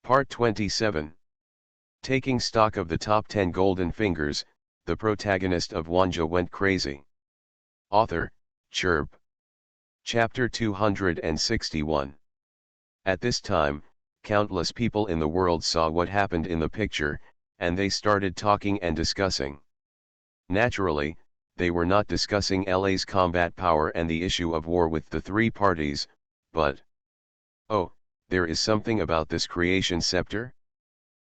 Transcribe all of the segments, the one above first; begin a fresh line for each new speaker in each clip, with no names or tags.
Part 27. Taking stock of the top 10 golden fingers, the protagonist of Wanjie went crazy. Author, Chirp. Chapter 261. At this time, countless people in the world saw what happened in the picture, and they started talking and discussing. Naturally, they were not discussing LA's combat power and the issue of war with the three parties, but oh, there is something about this creation scepter?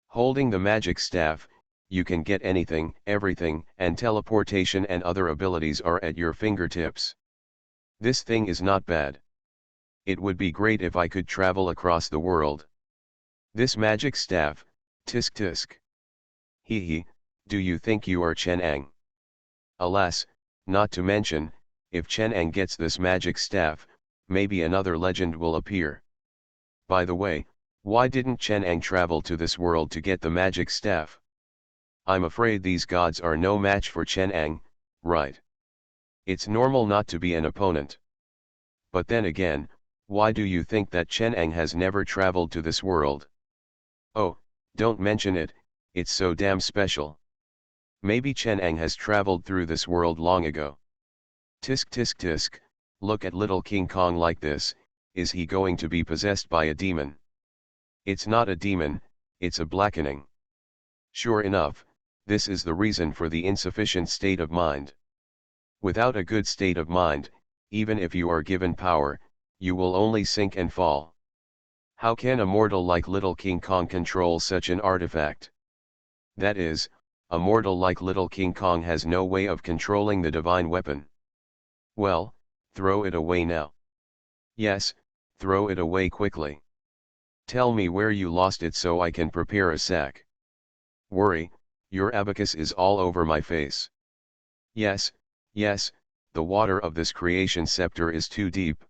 Holding the magic staff, you can get anything, everything, and teleportation and other abilities are at your fingertips. This thing is not bad. It would be great if I could travel across the world. This magic staff, tisk tisk. Hee hee, do you think you are Chang'an? Alas, not to mention, if Chang'an gets this magic staff, maybe another legend will appear. By the way, why didn't Chang'an travel to this world to get the magic staff? I'm afraid these gods are no match for Chang'an, right? It's normal not to be an opponent. But then again, why do you think that Chang'an has never traveled to this world? Oh, don't mention it, it's so damn special. Maybe Chang'an has traveled through this world long ago. Tisk tisk tisk, look at little King Kong like this, is he going to be possessed by a demon? It's not a demon, it's a blackening. Sure enough, this is the reason for the insufficient state of mind. Without a good state of mind, even if you are given power, you will only sink and fall. How can a mortal like little King Kong control such an artifact? That is, a mortal like little King Kong has no way of controlling the divine weapon. Well, throw it away now. Yes, throw it away quickly. Tell me where you lost it so I can prepare a sack. Worry, your abacus is all over my face. Yes, yes, the water of this creation scepter is too deep.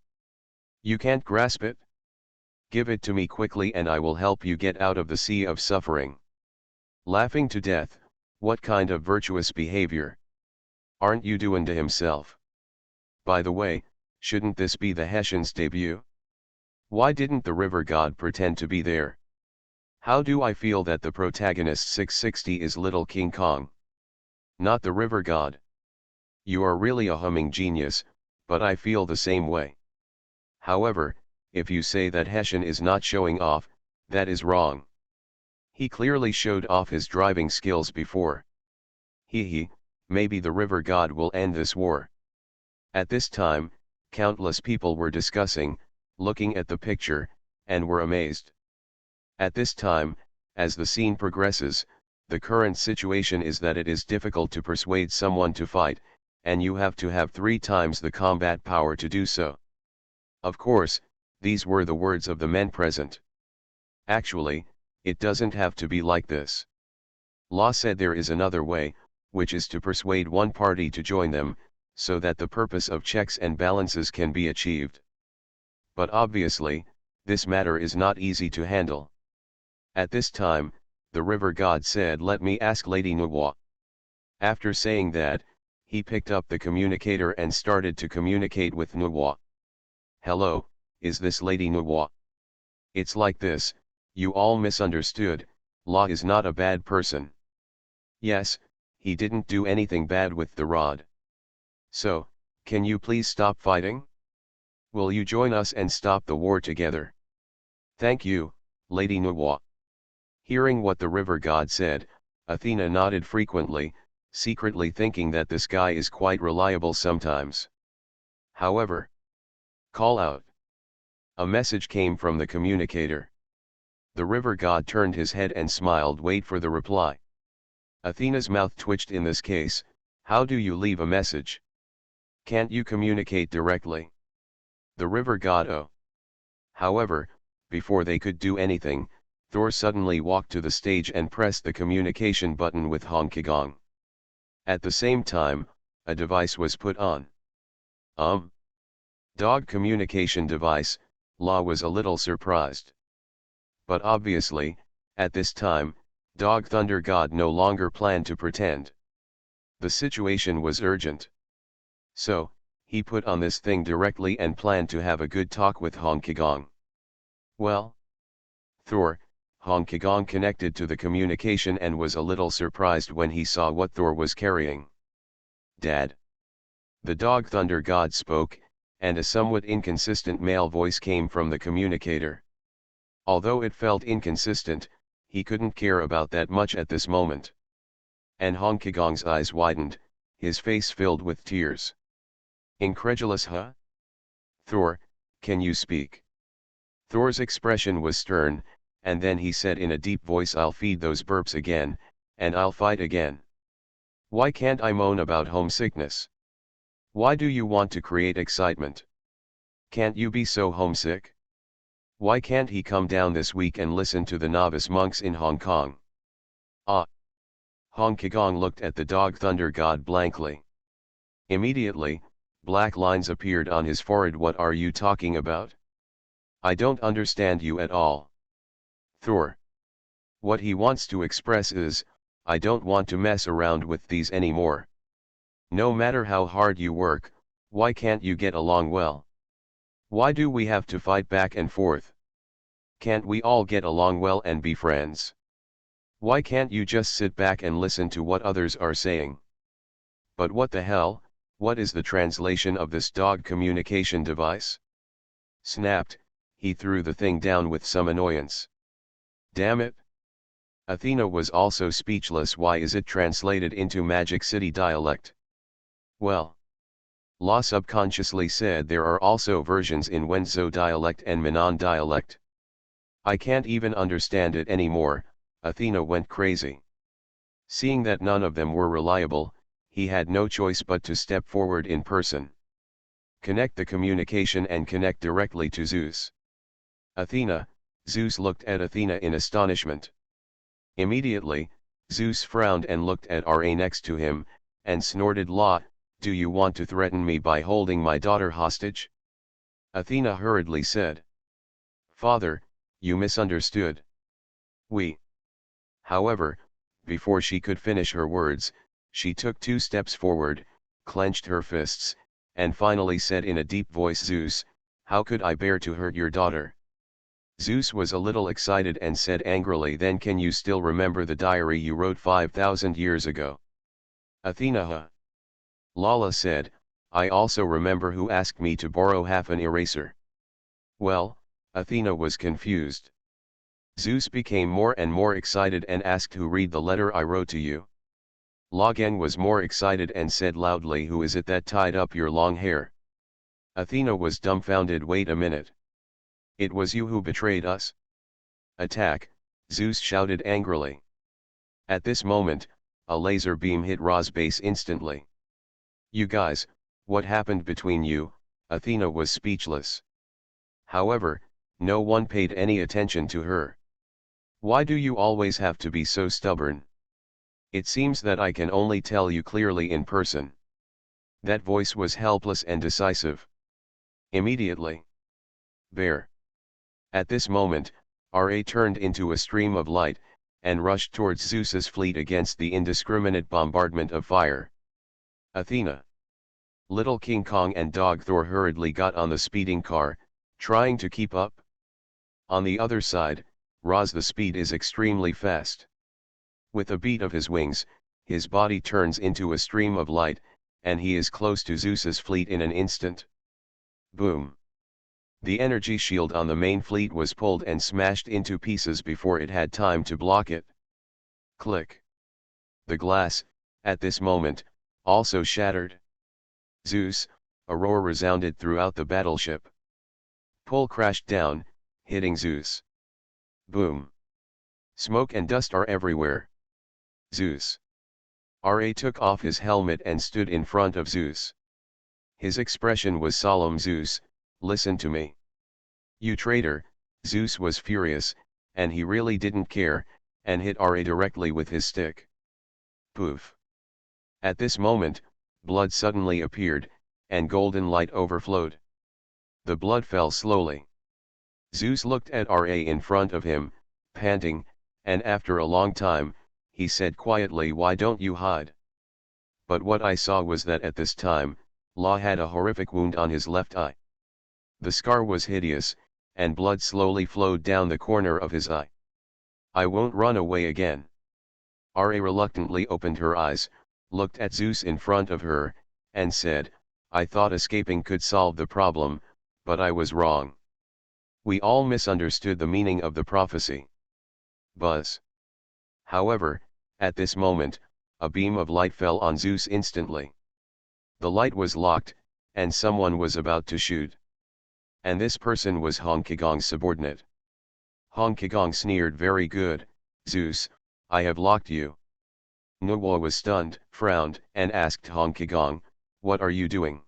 You can't grasp it? Give it to me quickly and I will help you get out of the sea of suffering. Laughing to death, what kind of virtuous behavior? Aren't you doing to himself? By the way, shouldn't this be the Hessian's debut? Why didn't the river god pretend to be there? How do I feel that the protagonist 660 is little King Kong? Not the river god. You are really a humming genius, but I feel the same way. However, if you say that Hessian is not showing off, that is wrong. He clearly showed off his driving skills before. Hee hee, maybe the river god will end this war. At this time, countless people were discussing, looking at the picture, and were amazed. At this time, as the scene progresses, the current situation is that it is difficult to persuade someone to fight, and you have to have 3 times the combat power to do so. Of course, these were the words of the men present. Actually, it doesn't have to be like this. Law said there is another way, which is to persuade one party to join them, so that the purpose of checks and balances can be achieved. But obviously, this matter is not easy to handle. At this time, the river god said, "Let me ask Lady Nwa." After saying that, he picked up the communicator and started to communicate with Nwa. "Hello, is this Lady Nwa? It's like this, you all misunderstood, Law is not a bad person. Yes, he didn't do anything bad with the rod. So, can you please stop fighting? Will you join us and stop the war together? Thank you, Lady Nwa." Hearing what the river god said, Athena nodded frequently, secretly thinking that this guy is quite reliable sometimes. However, call out. A message came from the communicator. The river god turned his head and smiled. Wait for the reply. Athena's mouth twitched. In this case, how do you leave a message? Can't you communicate directly? The river god oh. However, before they could do anything, Thor suddenly walked to the stage and pressed the communication button with Honkigong. At the same time, a device was put on. Dog communication device, Law was a little surprised. But obviously, at this time, Dog Thunder God no longer planned to pretend. The situation was urgent. So, he put on this thing directly and planned to have a good talk with Honkigong. Well, Thor, Hong Kigong connected to the communication and was a little surprised when he saw what Thor was carrying. "Dad." The dog thunder god spoke, and a somewhat inconsistent male voice came from the communicator. Although it felt inconsistent, he couldn't care about that much at this moment. And Hong Kigong's eyes widened, his face filled with tears. "Incredulous, huh? Thor, can you speak?" Thor's expression was stern, and then he said in a deep voice, "I'll feed those burps again, and I'll fight again. Why can't I moan about homesickness? Why do you want to create excitement? Can't you be so homesick? Why can't he come down this week and listen to the novice monks in Hong Kong?" "Ah." Hong Kigong looked at the dog thunder god blankly. Immediately, black lines appeared on his forehead. "What are you talking about? I don't understand you at all." "Thor. What he wants to express is, I don't want to mess around with these anymore. No matter how hard you work, why can't you get along well? Why do we have to fight back and forth? Can't we all get along well and be friends? Why can't you just sit back and listen to what others are saying?" "But what the hell, what is the translation of this dog communication device?" Snapped, he threw the thing down with some annoyance. "Damn it." Athena was also speechless. "Why is it translated into Magic City dialect?" "Well," La subconsciously said, "there are also versions in Wenzhou dialect and Minnan dialect. I can't even understand it anymore." Athena went crazy. Seeing that none of them were reliable, he had no choice but to step forward in person. "Connect the communication and connect directly to Zeus." "Athena." Zeus looked at Athena in astonishment. Immediately, Zeus frowned and looked at Ra next to him, and snorted, "La, do you want to threaten me by holding my daughter hostage?" Athena hurriedly said, "Father, you misunderstood. We." However, before she could finish her words, she took 2 steps forward, clenched her fists, and finally said in a deep voice, "Zeus, how could I bear to hurt your daughter?" Zeus was a little excited and said angrily, "Then can you still remember the diary you wrote 5,000 years ago?" Athena, "Huh?" Lala said, "I also remember. Who asked me to borrow half an eraser?" "Well," Athena was confused. Zeus became more and more excited and asked, "Who read the letter I wrote to you?" Logan was more excited and said loudly, "Who is it that tied up your long hair?" Athena was dumbfounded. "Wait a minute. It was you who betrayed us?" "Attack!" Zeus shouted angrily. At this moment, a laser beam hit Ra's base instantly. "You guys, what happened between you?" Athena was speechless. However, no one paid any attention to her. "Why do you always have to be so stubborn? It seems that I can only tell you clearly in person." That voice was helpless and decisive. Immediately. "Bear." At this moment, Ra turned into a stream of light, and rushed towards Zeus's fleet against the indiscriminate bombardment of fire. Athena. Little King Kong and Dog Thor hurriedly got on the speeding car, trying to keep up. On the other side, Ra's the speed is extremely fast. With a beat of his wings, his body turns into a stream of light, and he is close to Zeus's fleet in an instant. Boom! The energy shield on the main fleet was pulled and smashed into pieces before it had time to block it. Click! The glass, at this moment, also shattered. "Zeus!" A roar resounded throughout the battleship. Pole crashed down, hitting Zeus. Boom! Smoke and dust are everywhere. "Zeus!" Ra took off his helmet and stood in front of Zeus. His expression was solemn. "Zeus, listen to me. You traitor!" Zeus was furious, and he really didn't care, and hit Ra directly with his stick. Poof! At this moment, blood suddenly appeared, and golden light overflowed. The blood fell slowly. Zeus looked at Ra in front of him, panting, and after a long time, he said quietly, "Why don't you hide?" But what I saw was that at this time, La had a horrific wound on his left eye. The scar was hideous, and blood slowly flowed down the corner of his eye. I won't run away again. Ra reluctantly opened her eyes, looked at Zeus in front of her, and said, I thought escaping could solve the problem, but I was wrong. We all misunderstood the meaning of the prophecy. Buzz. However, at this moment, a beam of light fell on Zeus instantly. The light was locked, and someone was about to shoot. And this person was Hong Kigong's subordinate. Hong Kigong sneered, very good, Zeus, I have locked you. Nuwa was stunned, frowned, and asked Hong Kigong, what are you doing?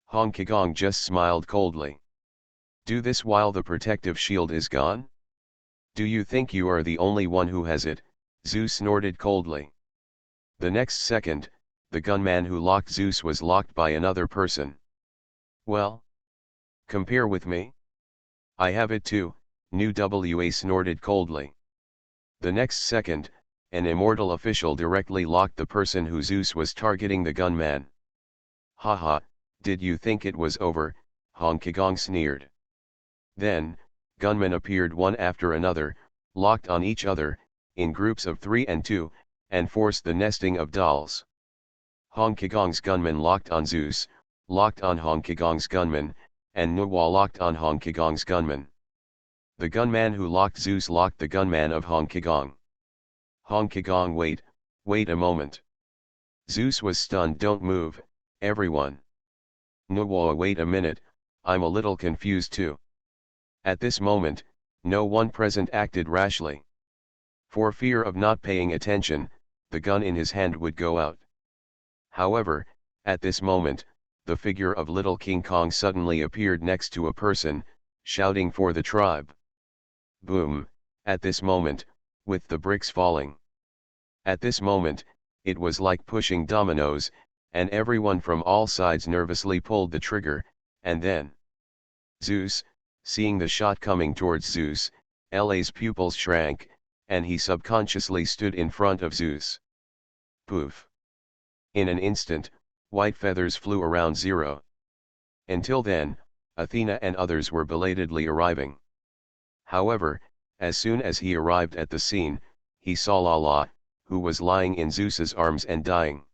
Hong Kigong just smiled coldly. Do this while the protective shield is gone? Do you think you are the only one who has it? Zeus snorted coldly. The next second, the gunman who locked Zeus was locked by another person. Well? Compare with me? I have it too, Nuwa snorted coldly. The next second, an immortal official directly locked the person who Zeus was targeting, the gunman. Haha, did you think it was over? Hong Kigong sneered. Then, gunmen appeared one after another, locked on each other, in groups of 3 and 2, and forced the nesting of dolls. Hong Kigong's gunmen locked on Zeus, locked on Hong Kigong's gunman, and Nuwa locked on Hong Kigong's gunman. The gunman who locked Zeus locked the gunman of Hong Kigong. Hong Kigong, wait a moment. Zeus was stunned, don't move, everyone. Nuwa, wait a minute, I'm a little confused too. At this moment, no one present acted rashly. For fear of not paying attention, the gun in his hand would go out. However, at this moment, the figure of Little King Kong suddenly appeared next to a person, shouting for the tribe. Boom, at this moment, with the bricks falling. At this moment, it was like pushing dominoes, and everyone from all sides nervously pulled the trigger, and then Zeus, seeing the shot coming towards Zeus, La's pupils shrank, and he subconsciously stood in front of Zeus. Poof! In an instant, white feathers flew around Zero. Until then, Athena and others were belatedly arriving. However, as soon as he arrived at the scene, he saw La, who was lying in Zeus's arms and dying.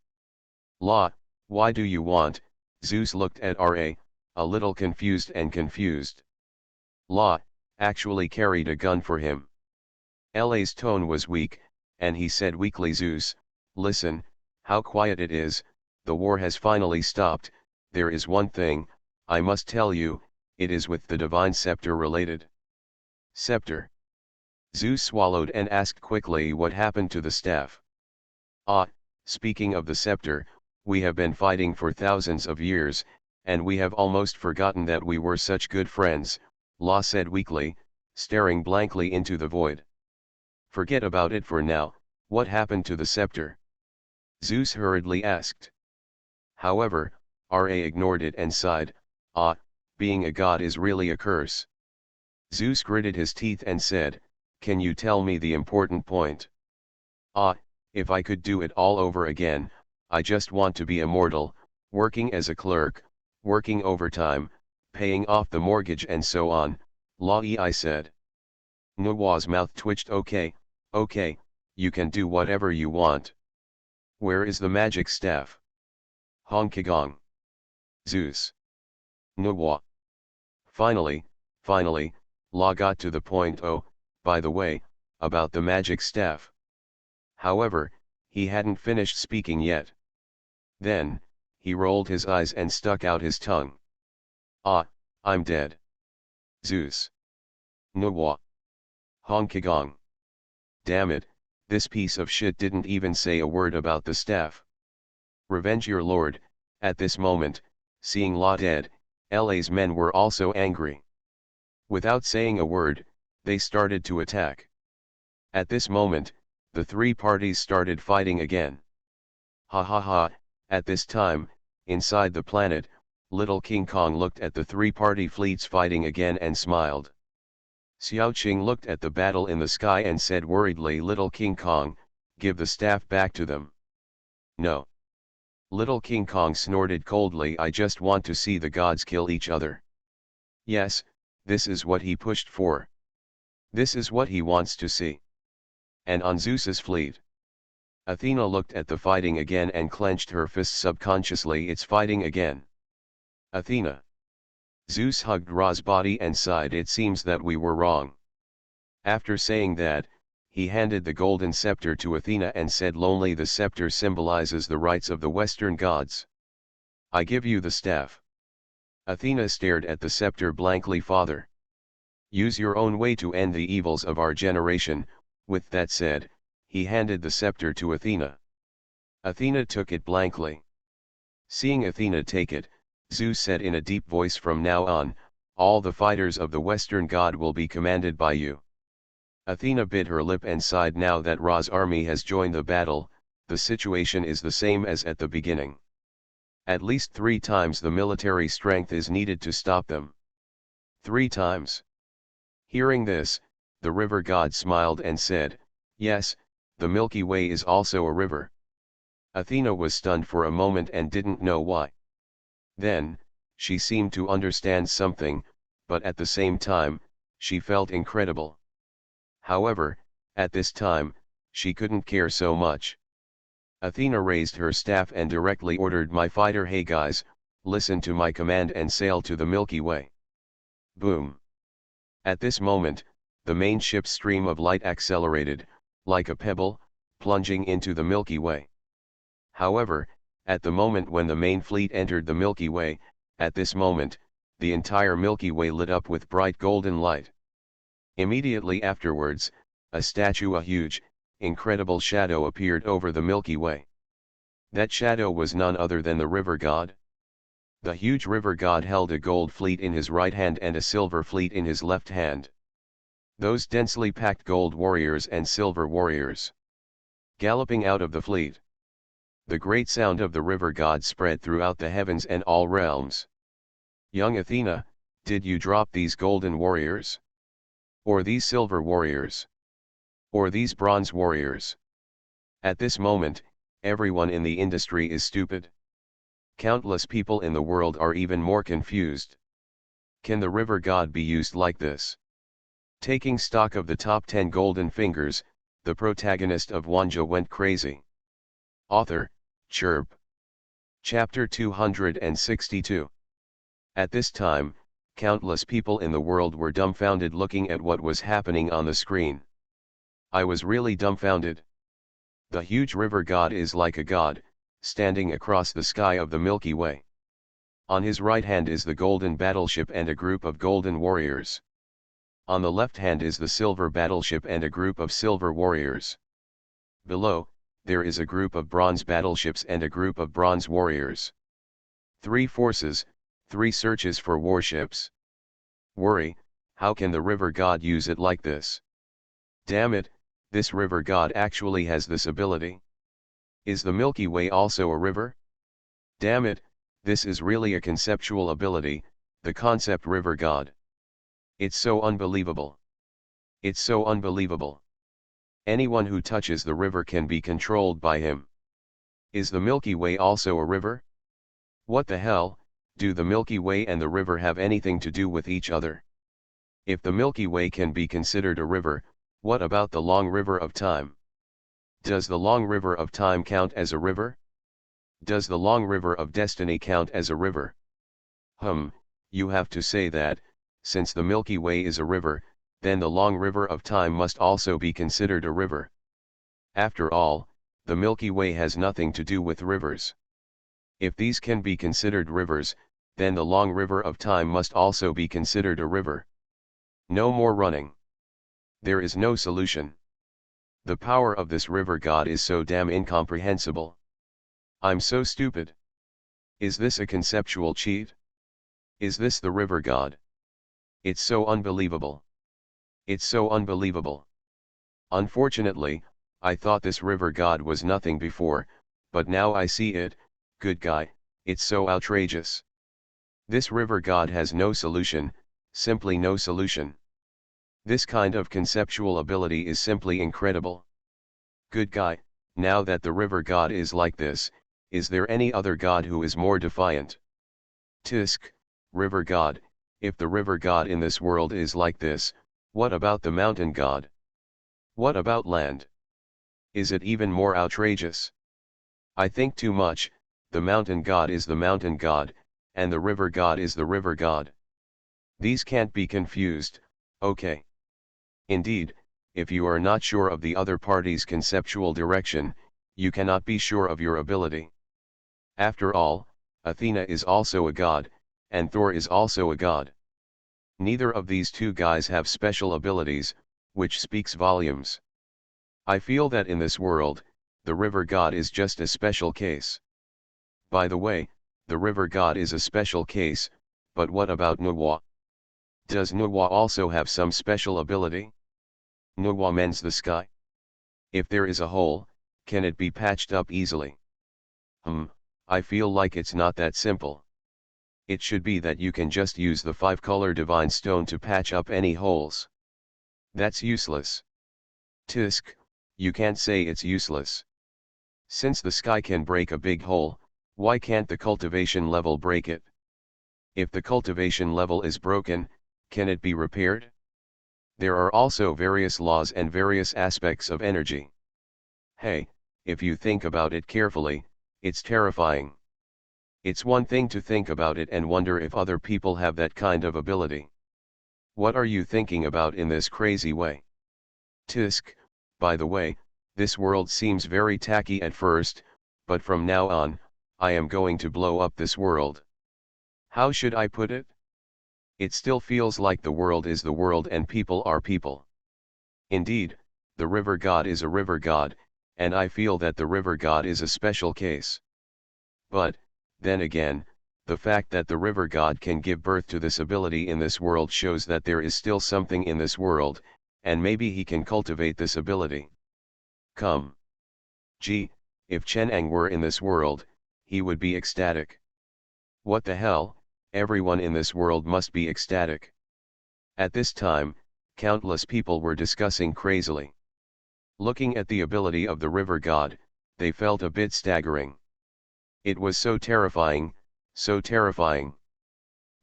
La, why do you want? Zeus looked at Ra, a little confused. La, actually carried a gun for him. La's tone was weak, and he said weakly, Zeus, listen, how quiet it is, the war has finally stopped, there is one thing, I must tell you, it is with the divine scepter related. Scepter. Zeus swallowed and asked quickly, what happened to the staff? Speaking of the scepter, we have been fighting for thousands of years, and we have almost forgotten that we were such good friends, La said weakly, staring blankly into the void. Forget about it for now, what happened to the scepter? Zeus hurriedly asked. However, Ra ignored it and sighed, being a god is really a curse. Zeus gritted his teeth and said, can you tell me the important point? If I could do it all over again, I just want to be immortal, working as a clerk, working overtime, paying off the mortgage and so on, I said. Nuwa's mouth twitched. Okay, you can do whatever you want. Where is the magic staff? Hong Kigong. Zeus. Nuwa. Finally, La got to the point. Oh, by the way, about the magic staff. However, he hadn't finished speaking yet. Then, he rolled his eyes and stuck out his tongue. I'm dead. Zeus. Nuwa. Hong Kigong. Damn it, this piece of shit didn't even say a word about the staff. Revenge your lord. At this moment, seeing La dead, La's men were also angry. Without saying a word, they started to attack. At this moment, the three parties started fighting again. Ha ha ha, at this time, inside the planet, Little King Kong looked at the three-party fleets fighting again and smiled. Xiao Qing looked at the battle in the sky and said worriedly, Little King Kong, give the staff back to them. No. Little King Kong snorted coldly, I just want to see the gods kill each other. Yes, this is what he pushed for. This is what he wants to see. and on Zeus's fleet. Athena looked at the fighting again and clenched her fists subconsciously. It's fighting again. Athena. Zeus hugged Ra's body and sighed. It seems that we were wrong. After saying that, he handed the golden scepter to Athena and said lonely, the scepter symbolizes the rights of the Western gods. I give you the staff. Athena stared at the scepter blankly. Father. Use your own way to end the evils of our generation. With that said, he handed the scepter to Athena. Athena took it blankly. Seeing Athena take it, Zeus said in a deep voice, from now on, all the fighters of the Western god will be commanded by you. Athena bit her lip and sighed. Now that Ra's army has joined the battle, the situation is the same as at the beginning. At least 3 times the military strength is needed to stop them. 3 times. Hearing this, the river god smiled and said, yes, the Milky Way is also a river. Athena was stunned for a moment and didn't know why. Then, she seemed to understand something, but at the same time, she felt incredible. However, at this time, she couldn't care so much. Athena raised her staff and directly ordered my fighter, hey guys, listen to my command and sail to the Milky Way. Boom. At this moment, the main ship's stream of light accelerated, like a pebble, plunging into the Milky Way. However, at the moment when the main fleet entered the Milky Way, at this moment, the entire Milky Way lit up with bright golden light. Immediately afterwards, a huge, incredible shadow appeared over the Milky Way. That shadow was none other than the river god. The huge river god held a gold fleet in his right hand and a silver fleet in his left hand. Those densely packed gold warriors and silver warriors galloping out of the fleet. The great sound of the river god spread throughout the heavens and all realms. Young Athena, did you drop these golden warriors? Or these silver warriors? Or these bronze warriors? At this moment, everyone in the industry is stupid. Countless people in the world are even more confused. Can the river god be used like this? Taking stock of the top 10 golden fingers, the protagonist of Wanjie went crazy. Author, Chirp. Chapter 262. At this time, countless people in the world were dumbfounded looking at what was happening on the screen. I was really dumbfounded. The huge river god is like a god, standing across the sky of the Milky Way. On his right hand is the golden battleship and a group of golden warriors. On the left hand is the silver battleship and a group of silver warriors. Below, there is a group of bronze battleships and a group of bronze warriors. 3 forces, 3 searches for warships. Worry, how can the river god use it like this? Damn it, this river god actually has this ability. Is the Milky Way also a river? Damn it, this is really a conceptual ability, the concept river god. It's so unbelievable. It's so unbelievable. Anyone who touches the river can be controlled by him. Is the Milky Way also a river? What the hell, do the Milky Way and the river have anything to do with each other? If the Milky Way can be considered a river, what about the long river of time? Does the long river of time count as a river? Does the long river of destiny count as a river? You have to say that, since the Milky Way is a river, then the long river of time must also be considered a river. After all, the Milky Way has nothing to do with rivers. If these can be considered rivers, then the long river of time must also be considered a river. No more running. There is no solution. The power of this river god is so damn incomprehensible. I'm so stupid. Is this a conceptual cheat? Is this the river god? It's so unbelievable. It's so unbelievable. Unfortunately, I thought this river god was nothing before, but now I see it, good guy, it's so outrageous. This river god has no solution, simply no solution. This kind of conceptual ability is simply incredible. Good guy, now that the river god is like this, is there any other god who is more defiant? Tisk, river god, if the river god in this world is like this, what about the mountain god? What about land? Is it even more outrageous? I think too much. The mountain god is the mountain god, and the river god is the river god. These can't be confused, okay? Indeed, if you are not sure of the other party's conceptual direction, you cannot be sure of your ability. After all, Athena is also a god, and Thor is also a god. Neither of these two guys have special abilities, which speaks volumes. I feel that in this world, the river god is just a special case. By the way, the river god is a special case, but what about Noah? Does Noah also have some special ability? Noah mends the sky. If there is a hole, can it be patched up easily? I feel like it's not that simple. It should be that you can just use the 5-color divine stone to patch up any holes. That's useless. Tisk, you can't say it's useless. Since the sky can break a big hole, why can't the cultivation level break it? If the cultivation level is broken, can it be repaired? There are also various laws and various aspects of energy. Hey, if you think about it carefully, it's terrifying. It's one thing to think about it and wonder if other people have that kind of ability. What are you thinking about in this crazy way? Tisk, by the way, this world seems very tacky at first, but from now on, I am going to blow up this world. How should I put it? It still feels like the world is the world and people are people. Indeed, the river god is a river god, and I feel that the river god is a special case. But, then again, the fact that the river god can give birth to this ability in this world shows that there is still something in this world, and maybe he can cultivate this ability. Come. Gee, if Cheng were in this world, he would be ecstatic. What the hell, everyone in this world must be ecstatic. At this time, countless people were discussing crazily. Looking at the ability of the river god, they felt a bit staggering. It was so terrifying, so terrifying.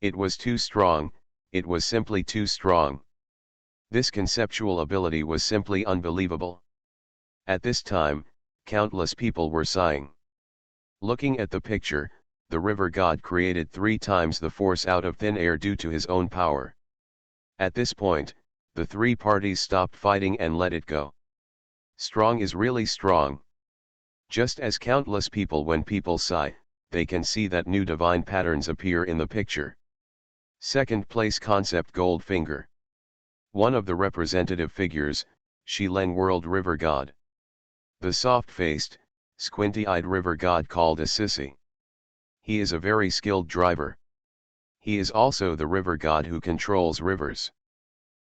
It was too strong, it was simply too strong. This conceptual ability was simply unbelievable. At this time, countless people were sighing. Looking at the picture, the river god created 3 times the force out of thin air due to his own power. At this point, the 3 parties stopped fighting and let it go. Strong is really strong. Just as countless people, when people sigh, they can see that new divine patterns appear in the picture. Second place concept Goldfinger. One of the representative figures, Xilen world river god. The soft-faced, squinty-eyed river god called a sissy. He is a very skilled driver. He is also the river god who controls rivers.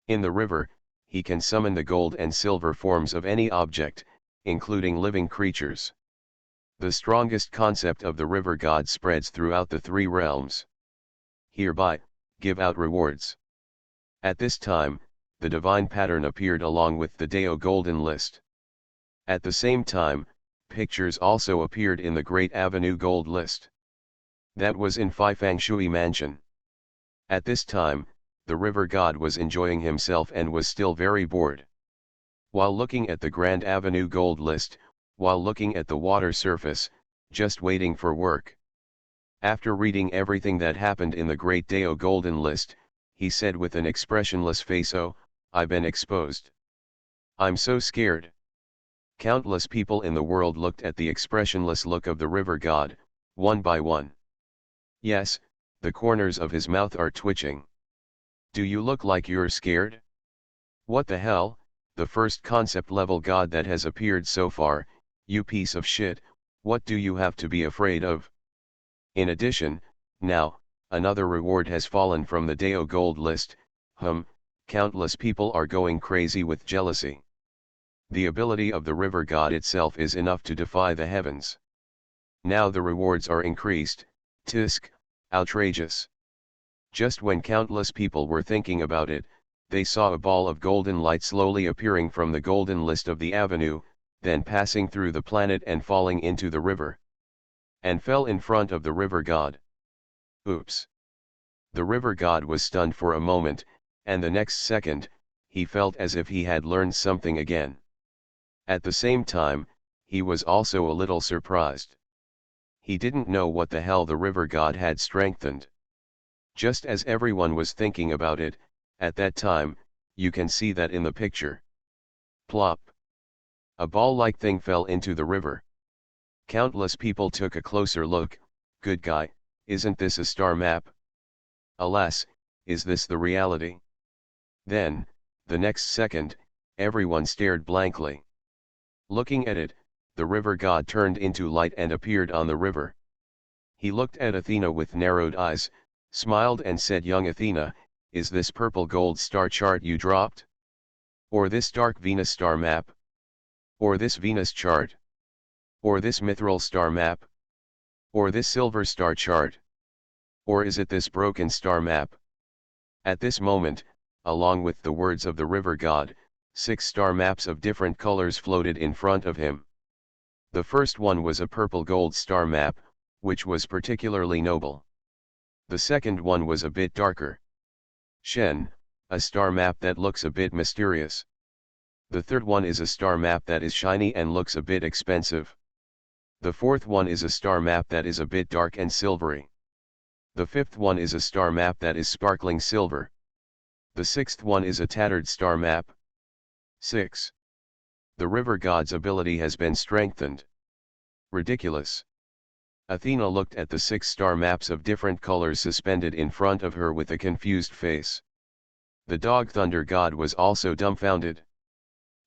In the river, he can summon the gold and silver forms of any object, including living creatures. The strongest concept of the river god spreads throughout the 3 realms. Hereby, give out rewards. At this time, the divine pattern appeared along with the Deo Golden List. At the same time, pictures also appeared in the Great Avenue Gold List. That was in Phi Fang Shui Mansion. At this time, the river god was enjoying himself and was still very bored. While looking at the Grand Avenue Gold List, while looking at the water surface, just waiting for work. After reading everything that happened in the Great Deo Golden List, he said with an expressionless face, "Oh, I've been exposed. I'm so scared." Countless people in the world looked at the expressionless look of the river god, one by one. Yes, the corners of his mouth are twitching. Do you look like you're scared? What the hell, the first concept level god that has appeared so far, you piece of shit, what do you have to be afraid of? In addition, now, another reward has fallen from the Deo Gold List. Countless people are going crazy with jealousy. The ability of the river god itself is enough to defy the heavens. Now the rewards are increased. Tisk, outrageous. Just when countless people were thinking about it, they saw a ball of golden light slowly appearing from the golden list of the avenue, then passing through the planet and falling into the river. And fell in front of the river god. Oops. The river god was stunned for a moment, and the next second, he felt as if he had learned something again. At the same time, he was also a little surprised. He didn't know what the hell the river god had strengthened. Just as everyone was thinking about it, at that time, you can see that in the picture. Plop! A ball-like thing fell into the river. Countless people took a closer look. Good guy, isn't this a star map? Alas, is this the reality? Then, the next second, everyone stared blankly. Looking at it, the river god turned into light and appeared on the river. He looked at Athena with narrowed eyes, smiled and said, "Young Athena, is this purple gold star chart you dropped? Or this dark Venus star map? Or this Venus chart? Or this mithril star map? Or this silver star chart? Or is it this broken star map?" At this moment, along with the words of the river god, 6 star maps of different colors floated in front of him. The first one was a purple gold star map, which was particularly noble. The second one was a bit darker. Shen, a star map that looks a bit mysterious. The third one is a star map that is shiny and looks a bit expensive. The fourth one is a star map that is a bit dark and silvery. The fifth one is a star map that is sparkling silver. The sixth one is a tattered star map. 6. The river god's ability has been strengthened. Ridiculous. Athena looked at the 6 star maps of different colors suspended in front of her with a confused face. The dog thunder god was also dumbfounded.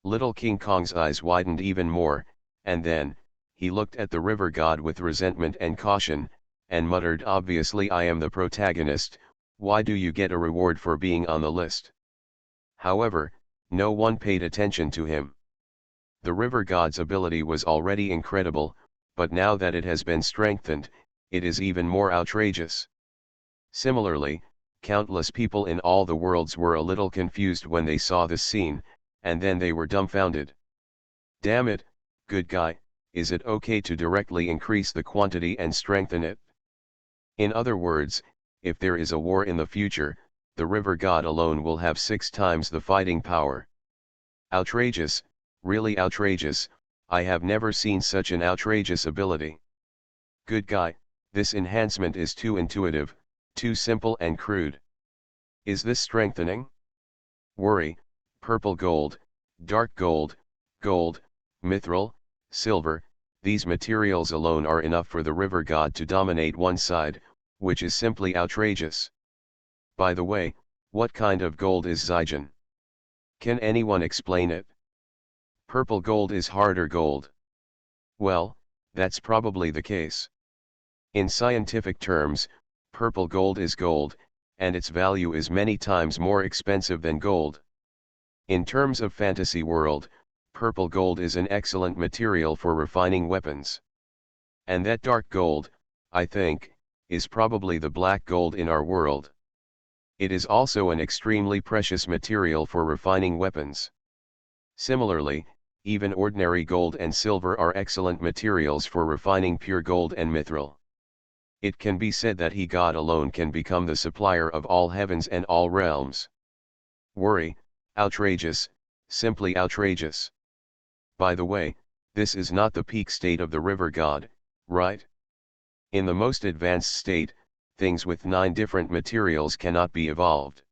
Little King Kong's eyes widened even more, and then, he looked at the river god with resentment and caution, and muttered, "Obviously I am the protagonist, why do you get a reward for being on the list?" However, no one paid attention to him. The river god's ability was already incredible, but now that it has been strengthened, it is even more outrageous. Similarly, countless people in all the worlds were a little confused when they saw this scene, and then they were dumbfounded. Damn it, good guy, is it okay to directly increase the quantity and strengthen it? In other words, if there is a war in the future, the river god alone will have 6 times the fighting power. Outrageous, really outrageous, I have never seen such an outrageous ability. Good guy, this enhancement is too intuitive, too simple and crude. Is this strengthening? Worry, purple gold, dark gold, gold, mithril, silver, these materials alone are enough for the river god to dominate one side, which is simply outrageous. By the way, what kind of gold is Zygen? Can anyone explain it? Purple gold is harder gold. Well, that's probably the case. In scientific terms, purple gold is gold, and its value is many times more expensive than gold. In terms of fantasy world, purple gold is an excellent material for refining weapons. And that dark gold, I think, is probably the black gold in our world. It is also an extremely precious material for refining weapons. Similarly, even ordinary gold and silver are excellent materials for refining pure gold and mithril. It can be said that he God alone can become the supplier of all heavens and all realms. Worry, outrageous, simply outrageous. By the way, this is not the peak state of the river god, right? In the most advanced state, things with 9 different materials cannot be evolved.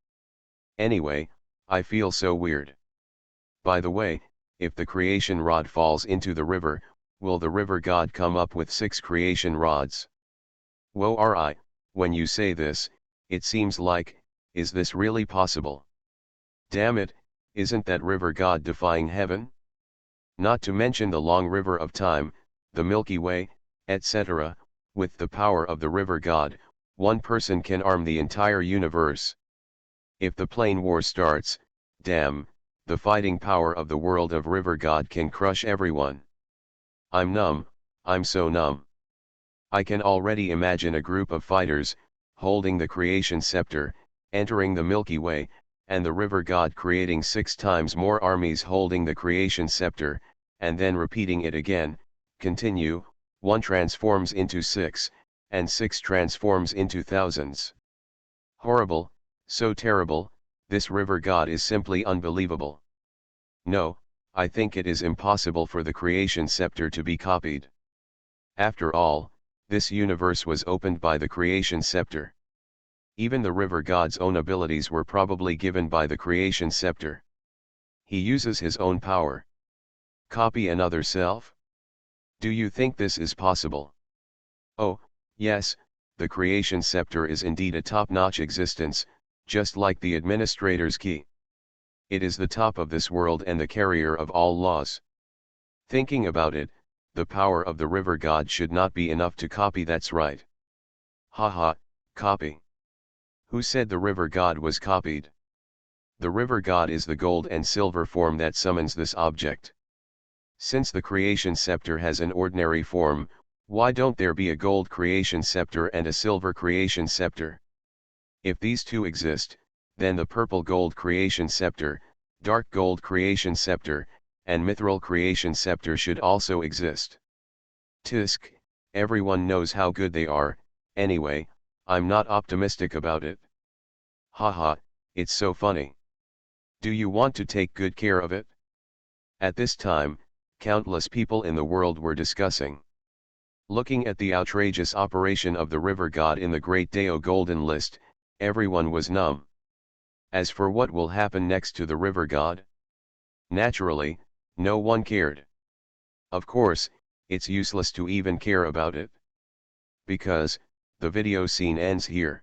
Anyway, I feel so weird. By the way, if the creation rod falls into the river, will the river god come up with 6 creation rods? Whoa, Ri, when you say this, it seems like, is this really possible? Damn it, isn't that river god defying heaven? Not to mention the long river of time, the Milky Way, etc., with the power of the river god, one person can arm the entire universe. If the plane war starts, damn, the fighting power of the world of river god can crush everyone. I'm numb, I'm so numb. I can already imagine a group of fighters, holding the creation scepter, entering the Milky Way, and the river god creating 6 times more armies holding the creation scepter, and then repeating it again. Continue, 1 transforms into 6, and 6 transforms into thousands. Horrible, so terrible, this river god is simply unbelievable. No, I think it is impossible for the creation scepter to be copied. After all, this universe was opened by the creation scepter. Even the river god's own abilities were probably given by the creation scepter. He uses his own power. Copy another self? Do you think this is possible? Oh, yes, the creation scepter is indeed a top-notch existence, just like the administrator's key. It is the top of this world and the carrier of all laws. Thinking about it, the power of the river god should not be enough to copy. That's right. Haha, copy. Who said the river god was copied? The river god is the gold and silver form that summons this object. Since the creation scepter has an ordinary form, why don't there be a gold creation scepter and a silver creation scepter? If these two exist, then the purple gold creation scepter, dark gold creation scepter, and mithril creation scepter should also exist. Tisk, everyone knows how good they are. Anyway, I'm not optimistic about it. Haha, it's so funny. Do you want to take good care of it? At this time, countless people in the world were discussing. Looking at the outrageous operation of the river god in the Great Dao Golden List, everyone was numb. As for what will happen next to the river god? Naturally, no one cared. Of course, it's useless to even care about it. Because, the video scene ends here.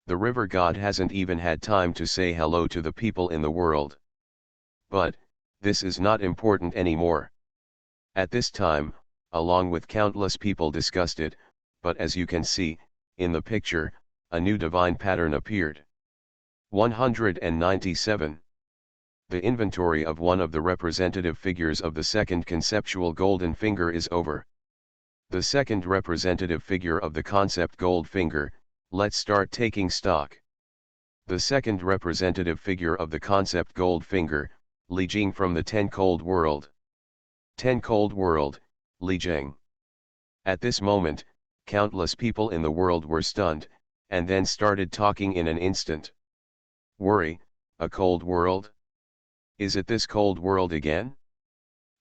The river god hasn't even had time to say hello to the people in the world. But, this is not important anymore. At this time, along with countless people discussed it, but as you can see, in the picture, a new divine pattern appeared. 197. The inventory of one of the representative figures of the second conceptual golden finger is over. The second representative figure of the concept gold finger, let's start taking stock. The second representative figure of the concept gold finger, Li Jing from the Ten Cold World. Ten Cold World, Li Jing. At this moment, countless people in the world were stunned, and then started talking in an instant. Worry, a cold world? Is it this cold world again?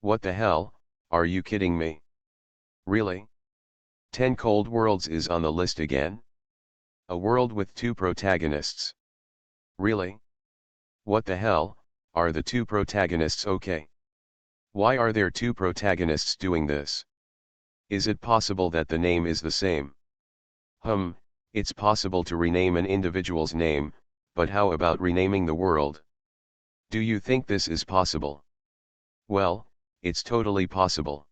What the hell, are you kidding me? Really? 10 cold worlds is on the list again? A world with two protagonists. Really? What the hell, are the two protagonists okay? Why are there two protagonists doing this? Is it possible that the name is the same? It's possible to rename an individual's name, but how about renaming the world? Do you think this is possible? Well, it's totally possible.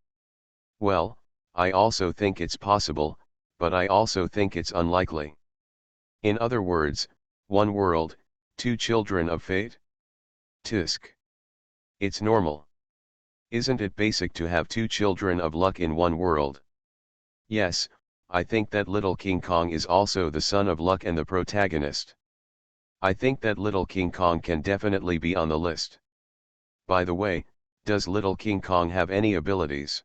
Well, I also think it's possible, but I also think it's unlikely. In other words, one world, two children of fate? Tisk. It's normal. Isn't it basic to have two children of luck in one world? Yes, I think that little King Kong is also the son of luck and the protagonist. I think that little King Kong can definitely be on the list. By the way, does little King Kong have any abilities?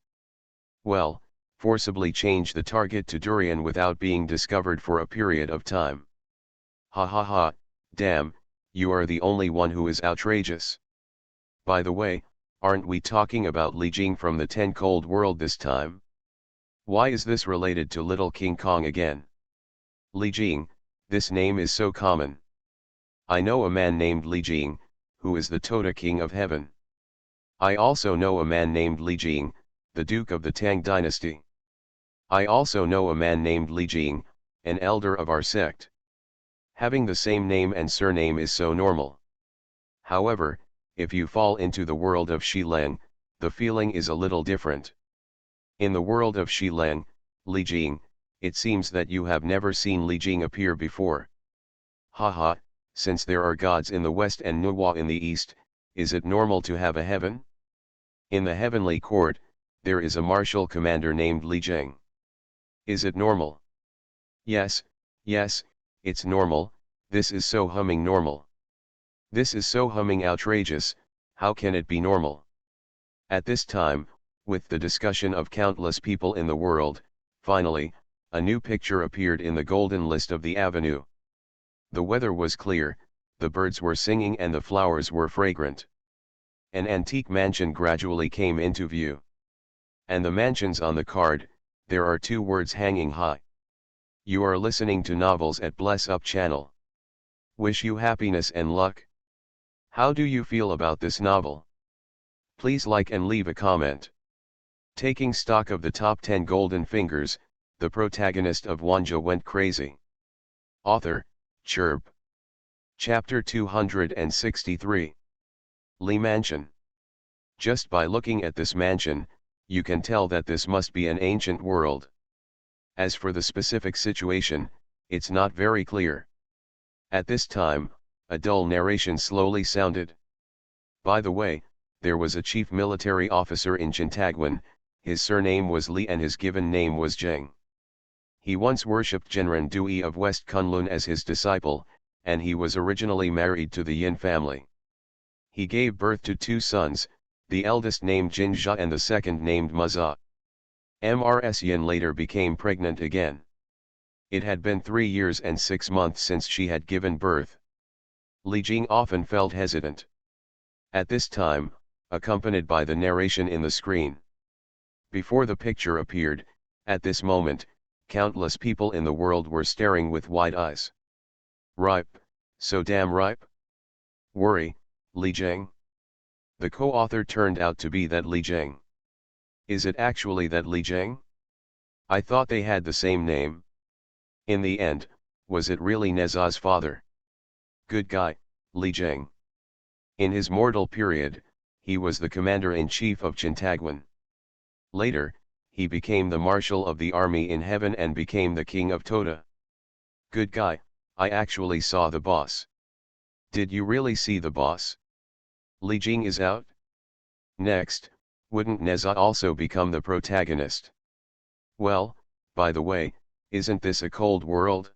Well, forcibly change the target to durian without being discovered for a period of time. Ha ha ha, damn, you are the only one who is outrageous. By the way, aren't we talking about Li Jing from the Ten Cold World this time? Why is this related to little King Kong again? Li Jing, this name is so common. I know a man named Li Jing, who is the Tota King of Heaven. I also know a man named Li Jing, the Duke of the Tang Dynasty. I also know a man named Li Jing, an elder of our sect. Having the same name and surname is so normal. However, if you fall into the world of Shileng, the feeling is a little different. In the world of Shileng, Li Jing, it seems that you have never seen Li Jing appear before. Haha, since there are gods in the west and Nuwa in the east, is it normal to have a heaven? In the heavenly court, there is a martial commander named Li Jing. Is it normal? Yes, it's normal. This is so humming normal. This is so humming outrageous, how can it be normal? At this time, with the discussion of countless people in the world, finally, a new picture appeared in the golden list of the avenue. The weather was clear, the birds were singing and the flowers were fragrant. An antique mansion gradually came into view. And the mansion's on the card, there are two words hanging high. You are listening to Novels at Bless Up channel. Wish you happiness and luck. How do you feel about this novel? Please like and leave a comment. Taking stock of the top 10 golden fingers, the protagonist of Wanjie went crazy. Author, Chirp. Chapter 263. Lee Mansion. Just by looking at this mansion, you can tell that this must be an ancient world. As for the specific situation, it's not very clear. At this time, a dull narration slowly sounded. By the way, there was a chief military officer in Chintagwan, his surname was Lee and his given name was Zheng. He once worshipped Genren Dui of West Kunlun as his disciple, and he was originally married to the Yin family. He gave birth to two sons, the eldest named Jinja and the second named Maza. Mrs Yin later became pregnant again. It had been 3 years and 6 months since she had given birth. Li Jing often felt hesitant. At this time, accompanied by the narration in the screen. Before the picture appeared, at this moment, countless people in the world were staring with wide eyes. Ripe, so damn ripe? Worry, Li Jing? The co-author turned out to be that Li Jing. Is it actually that Li Jing? I thought they had the same name. In the end, was it really Neza's father? Good guy, Li Jing. In his mortal period, he was the commander-in-chief of Chintagwan. Later, he became the marshal of the army in heaven and became the king of Tota. Good guy, I actually saw the boss. Did you really see the boss? Li Jing is out? Next, wouldn't Neza also become the protagonist? Well, by the way, isn't this a cold world?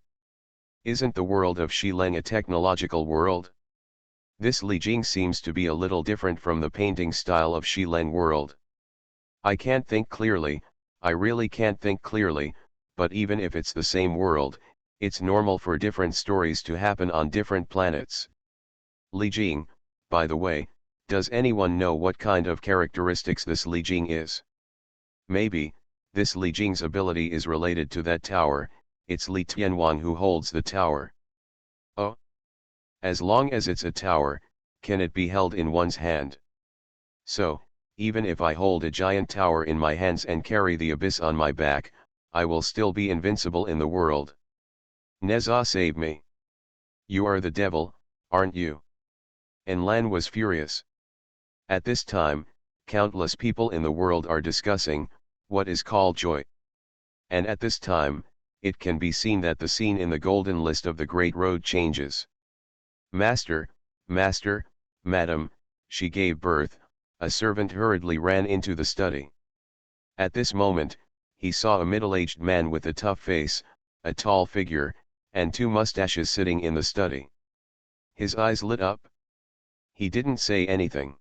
Isn't the world of Shileng a technological world? This Li Jing seems to be a little different from the painting style of Shileng world. I can't think clearly, I really can't think clearly, but even if it's the same world, it's normal for different stories to happen on different planets. Li Jing, by the way, does anyone know what kind of characteristics this Li Jing is? Maybe, this Li Jing's ability is related to that tower, it's Li Tianwang who holds the tower. Oh? As long as it's a tower, can it be held in one's hand? So, even if I hold a giant tower in my hands and carry the abyss on my back, I will still be invincible in the world. Neza save me. You are the devil, aren't you? Enlan was furious. At this time, countless people in the world are discussing what is called joy. And at this time, it can be seen that the scene in the golden list of the Great Road changes. Master, Master, Madam, she gave birth, a servant hurriedly ran into the study. At this moment, he saw a middle-aged man with a tough face, a tall figure, and two mustaches sitting in the study. His eyes lit up. He didn't say anything.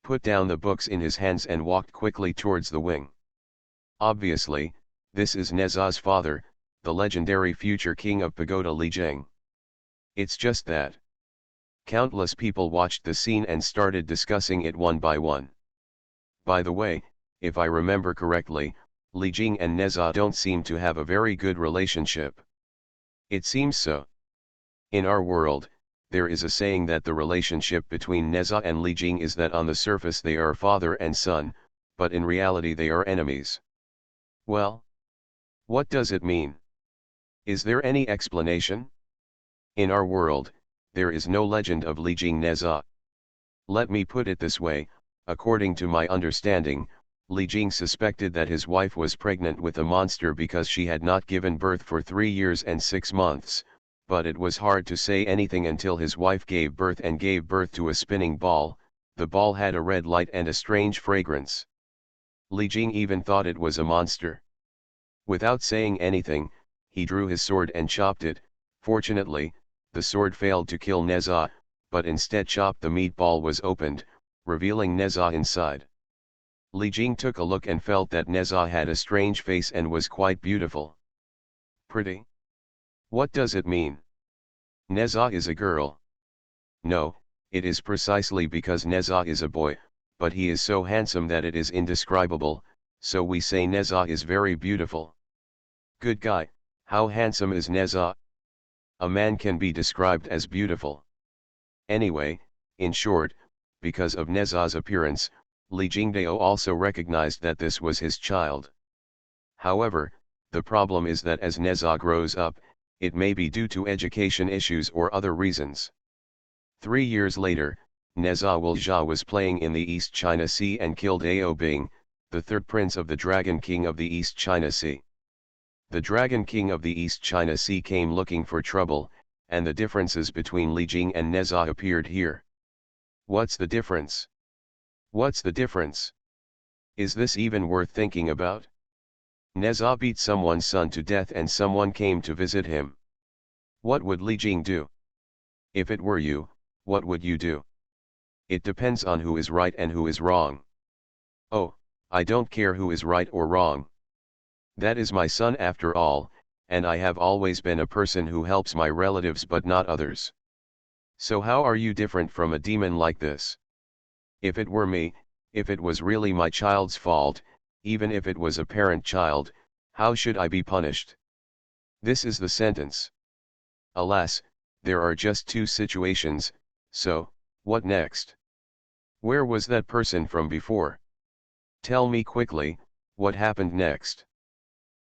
Put down the books in his hands and walked quickly towards the wing. Obviously, this is Neza's father, the legendary future king of Pagoda Li Jing. It's just that. Countless people watched the scene and started discussing it one by one. By the way, if I remember correctly, Li Jing and Neza don't seem to have a very good relationship. It seems so. In our world, there is a saying that the relationship between Neza and Li Jing is that on the surface they are father and son, but in reality they are enemies. Well, what does it mean? Is there any explanation? In our world, there is no legend of Li Jing Neza. Let me put it this way, according to my understanding, Li Jing suspected that his wife was pregnant with a monster because she had not given birth for 3 years and 6 months, but it was hard to say anything until his wife gave birth and gave birth to a spinning ball. The ball had a red light and a strange fragrance. Li Jing even thought it was a monster. Without saying anything, he drew his sword and chopped it. Fortunately, the sword failed to kill Neza, but instead chopped the meatball was opened, revealing Neza inside. Li Jing took a look and felt that Neza had a strange face and was quite beautiful. Pretty? What does it mean? Neza is a girl. No, It is precisely because Neza is a boy, but he is so handsome that it is indescribable, so we say Neza is very beautiful. Good guy, how handsome is Neza? A man can be described as beautiful. Anyway, in short, because of Neza's appearance, Li Jingdao also recognized that this was his child. However, the problem is that as Neza grows up, it may be due to education issues or other reasons. 3 years later, Neza Wuljia was playing in the East China Sea and killed Ao Bing, the third prince of the Dragon King of the East China Sea. The Dragon King of the East China Sea came looking for trouble, and the differences between Li Jing and Neza appeared here. What's the difference? What's the difference? Is this even worth thinking about? Neza beat someone's son to death and someone came to visit him. What would Li Jing do? If it were you, what would you do? It depends on who is right and who is wrong. Oh, I don't care who is right or wrong. That is my son after all, and I have always been a person who helps my relatives but not others. So how are you different from a demon like this? If it were me, if it was really my child's fault, even if it was a parent child, how should I be punished? This is the sentence. Alas, there are just two situations, so, what next? Where was that person from before? Tell me quickly, what happened next?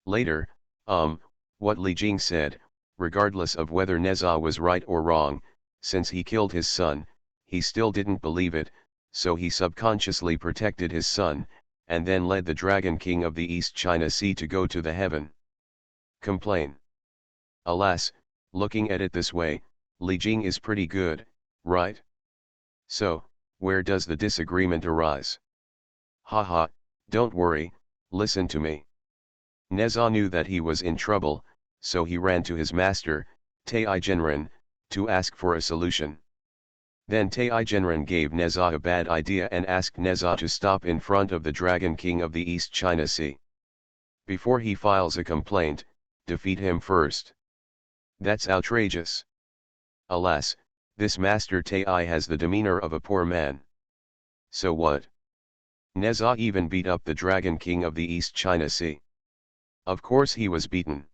Later, what Li Jing said, regardless of whether Neza was right or wrong, since he killed his son, he still didn't believe it, so he subconsciously protected his son, and then led the Dragon King of the East China Sea to go to the heaven. Complain. Alas, looking at it this way, Li Jing is pretty good, right? So, where does the disagreement arise? Haha, don't worry, listen to me. Neza knew that he was in trouble, so he ran to his master, Tai Genren, to ask for a solution. Then Tai Genren gave Neza a bad idea and asked Neza to stop in front of the Dragon King of the East China Sea. Before he files a complaint, defeat him first. That's outrageous. Alas, this Master Tai has the demeanor of a poor man. So what? Neza even beat up the Dragon King of the East China Sea. Of course he was beaten.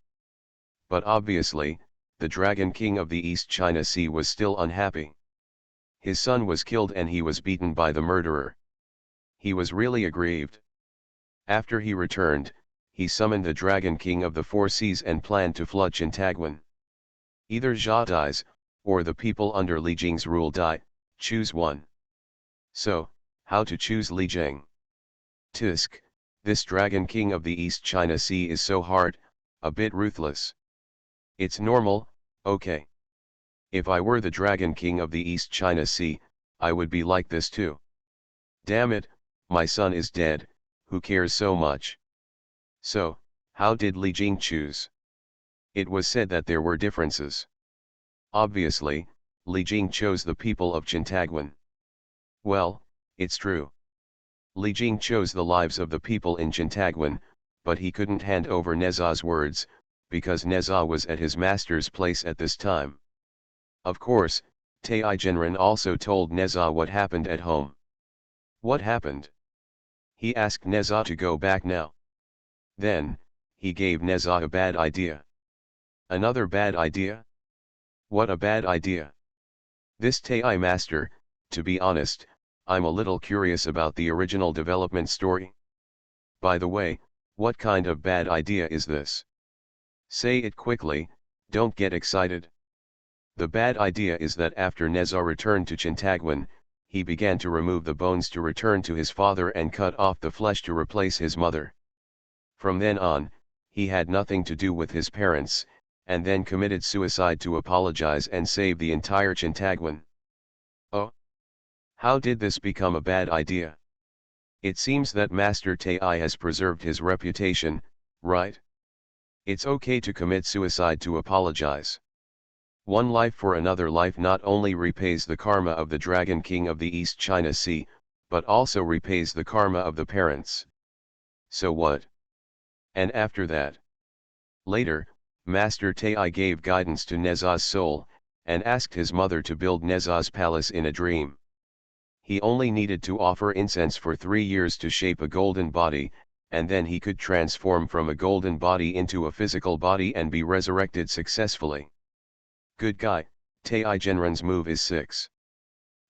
But obviously, the Dragon King of the East China Sea was still unhappy. His son was killed and he was beaten by the murderer. He was really aggrieved. After he returned, he summoned the Dragon King of the Four Seas and planned to flood Chintaguan. Either Jia dies, or the people under Li Jing's rule die, choose one. So, how to choose Li Jing? Tisk. This Dragon King of the East China Sea is so hard, a bit ruthless. It's normal, okay. If I were the Dragon King of the East China Sea, I would be like this too. Damn it, my son is dead, who cares so much? So, how did Li Jing choose? It was said that there were differences. Obviously, Li Jing chose the people of Chintaguan. Well, it's true. Li Jing chose the lives of the people in Chintaguan, but he couldn't hand over Neza's words, because Neza was at his master's place at this time. Of course, Tai Genren also told Neza what happened at home. What happened? He asked Neza to go back now. Then, he gave Neza a bad idea. Another bad idea? What a bad idea. This Tai master, to be honest, I'm a little curious about the original development story. By the way, what kind of bad idea is this? Say it quickly, don't get excited. The bad idea is that after Neza returned to Chintaguan, he began to remove the bones to return to his father and cut off the flesh to replace his mother. From then on, he had nothing to do with his parents, and then committed suicide to apologize and save the entire Chintaguan. Oh! How did this become a bad idea? It seems that Master Tai has preserved his reputation, right? It's okay to commit suicide to apologize. One life for another life not only repays the karma of the Dragon King of the East China Sea, but also repays the karma of the parents. So what? And after that? Later, Master Tai gave guidance to Neza's soul, and asked his mother to build Neza's palace in a dream. He only needed to offer incense for 3 years to shape a golden body, and then he could transform from a golden body into a physical body and be resurrected successfully. Good guy, Tae Genren's move is 6.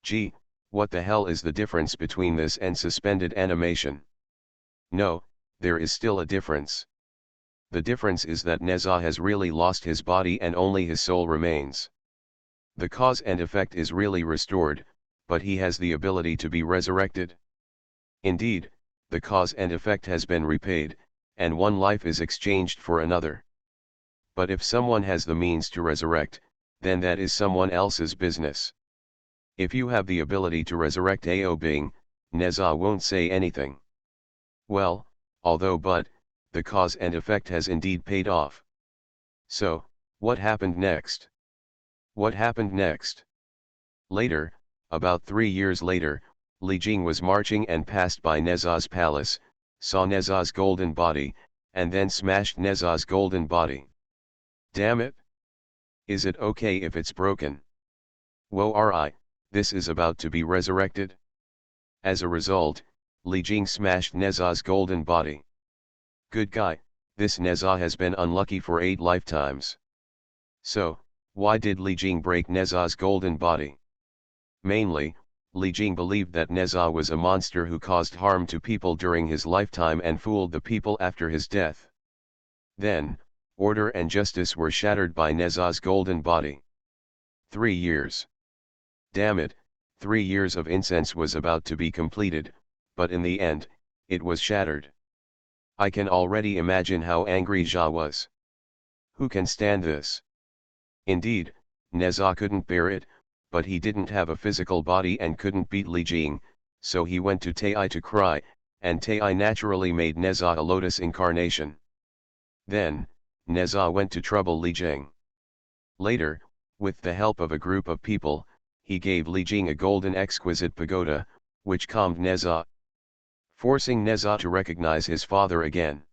Gee, what the hell is the difference between this and suspended animation? No, there is still a difference. The difference is that Neza has really lost his body and only his soul remains. The cause and effect is really restored, but he has the ability to be resurrected. Indeed, the cause and effect has been repaid, and one life is exchanged for another. But if someone has the means to resurrect, then that is someone else's business. If you have the ability to resurrect a being, Neza won't say anything. Well, but, the cause and effect has indeed paid off. So, what happened next? What happened next? Later, about 3 years later, Li Jing was marching and passed by Neza's palace, saw Neza's golden body, and then smashed Neza's golden body. Damn it! Is it okay if it's broken? Whoa ri, this is about to be resurrected? As a result, Li Jing smashed Neza's golden body. Good guy, this Neza has been unlucky for 8 lifetimes. So, why did Li Jing break Neza's golden body? Mainly, Li Jing believed that Neza was a monster who caused harm to people during his lifetime and fooled the people after his death. Then, order and justice were shattered by Neza's golden body. 3 years. Damn it, 3 years of incense was about to be completed, but in the end, it was shattered. I can already imagine how angry Jia was. Who can stand this? Indeed, Neza couldn't bear it, but he didn't have a physical body and couldn't beat Li Jing, so he went to Tae to cry, and Tae naturally made Neza a lotus incarnation. Then, Neza went to trouble Li Jing. Later, with the help of a group of people, he gave Li Jing a golden exquisite pagoda, which calmed Neza, forcing Neza to recognize his father again.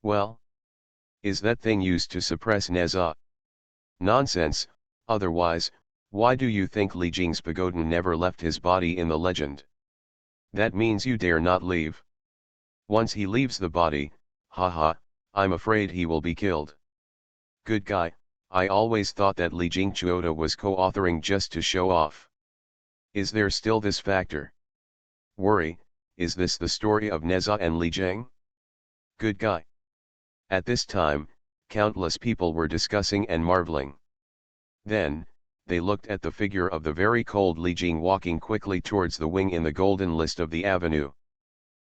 Well, is that thing used to suppress Neza? Nonsense, otherwise, why do you think Li Jing's pagoda never left his body in the legend? That means you dare not leave. Once he leaves the body, haha, I'm afraid he will be killed. Good guy, I always thought that Li Jing Chuota was co-authoring just to show off. Is there still this factor? Worry, is this the story of Neza and Li Jing? Good guy. At this time, countless people were discussing and marveling. Then, they looked at the figure of the very cold Li Jing walking quickly towards the wing in the golden list of the avenue.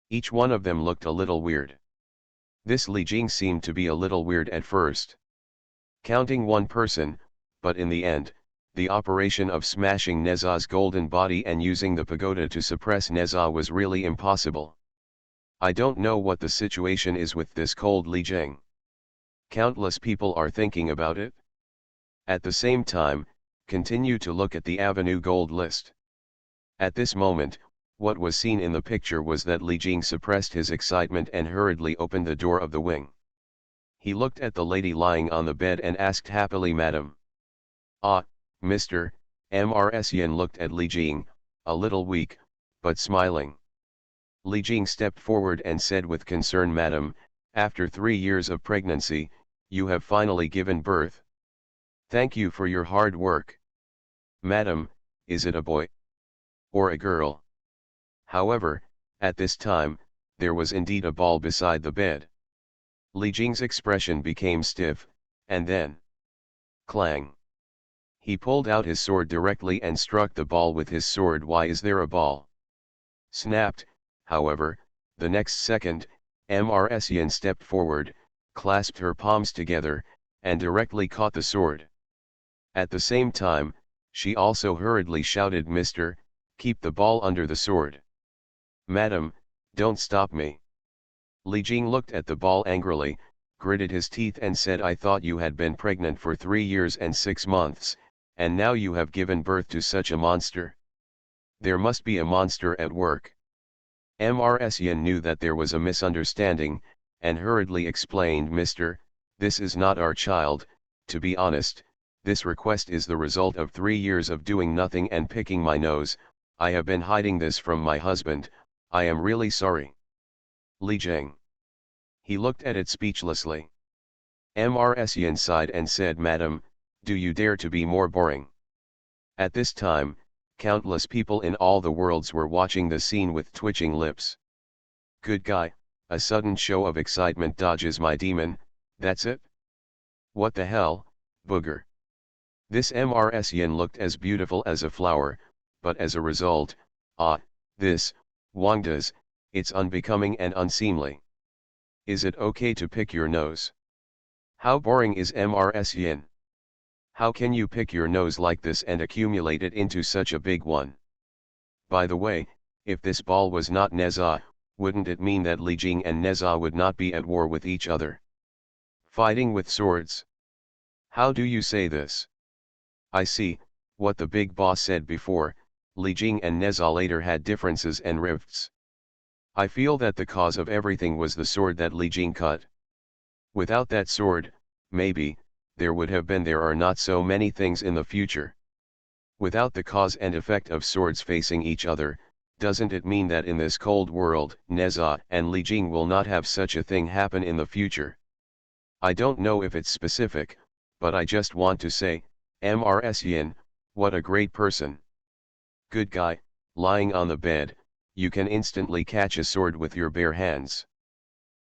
Each one of them looked a little weird. This Li Jing seemed to be a little weird at first. Counting one person, but in the end, the operation of smashing Neza's golden body and using the pagoda to suppress Neza was really impossible. I don't know what the situation is with this cold Li Jing. Countless people are thinking about it. At the same time, continue to look at the Avenue Gold list. At this moment, what was seen in the picture was that Li Jing suppressed his excitement and hurriedly opened the door of the wing. He looked at the lady lying on the bed and asked happily, "Madam." "Ah, Mr. Mrs. Yen looked at Li Jing, a little weak, but smiling. Li Jing stepped forward and said with concern, "Madam, after 3 years of pregnancy, you have finally given birth. Thank you for your hard work. Madam, is it a boy or a girl?" However, at this time, there was indeed a ball beside the bed. Li Jing's expression became stiff, and then, clang. He pulled out his sword directly and struck the ball with his sword. "Why is there a ball?" Snapped, however, the next second, Mrs. Yen stepped forward, clasped her palms together, and directly caught the sword. At the same time, she also hurriedly shouted, "Mister, keep the ball under the sword. Madam, don't stop me." Li Jing looked at the ball angrily, gritted his teeth and said, "I thought you had been pregnant for 3 years and 6 months, and now you have given birth to such a monster. There must be a monster at work." Mrs. Yen knew that there was a misunderstanding, and hurriedly explained, "Mister, this is not our child, to be honest, This request is the result of 3 years of doing nothing and picking my nose. I have been hiding this from my husband. I am really sorry. Li Jing. He looked at it speechlessly. Mrsien sighed and said, Madam, do you dare to be more boring? At this time, countless people in all the worlds were watching the scene with twitching lips. Good guy, a sudden show of excitement dodges my demon, that's it? What the hell, booger? This Mrsien looked as beautiful as a flower, but as a result, this, Wangdas, it's unbecoming and unseemly. Is it okay to pick your nose? How boring is Mrsien? How can you pick your nose like this and accumulate it into such a big one? By the way, if this ball was not Neza, wouldn't it mean that Li Jing and Neza would not be at war with each other? Fighting with swords? How do you say this? I see, what the big boss said before, Li Jing and Neza later had differences and rifts. I feel that the cause of everything was the sword that Li Jing cut. Without that sword, maybe, there are not so many things in the future. Without the cause and effect of swords facing each other, doesn't it mean that in this cold world, Neza and Li Jing will not have such a thing happen in the future? I don't know if it's specific, but I just want to say, Mrsien, what a great person. Good guy, lying on the bed, you can instantly catch a sword with your bare hands.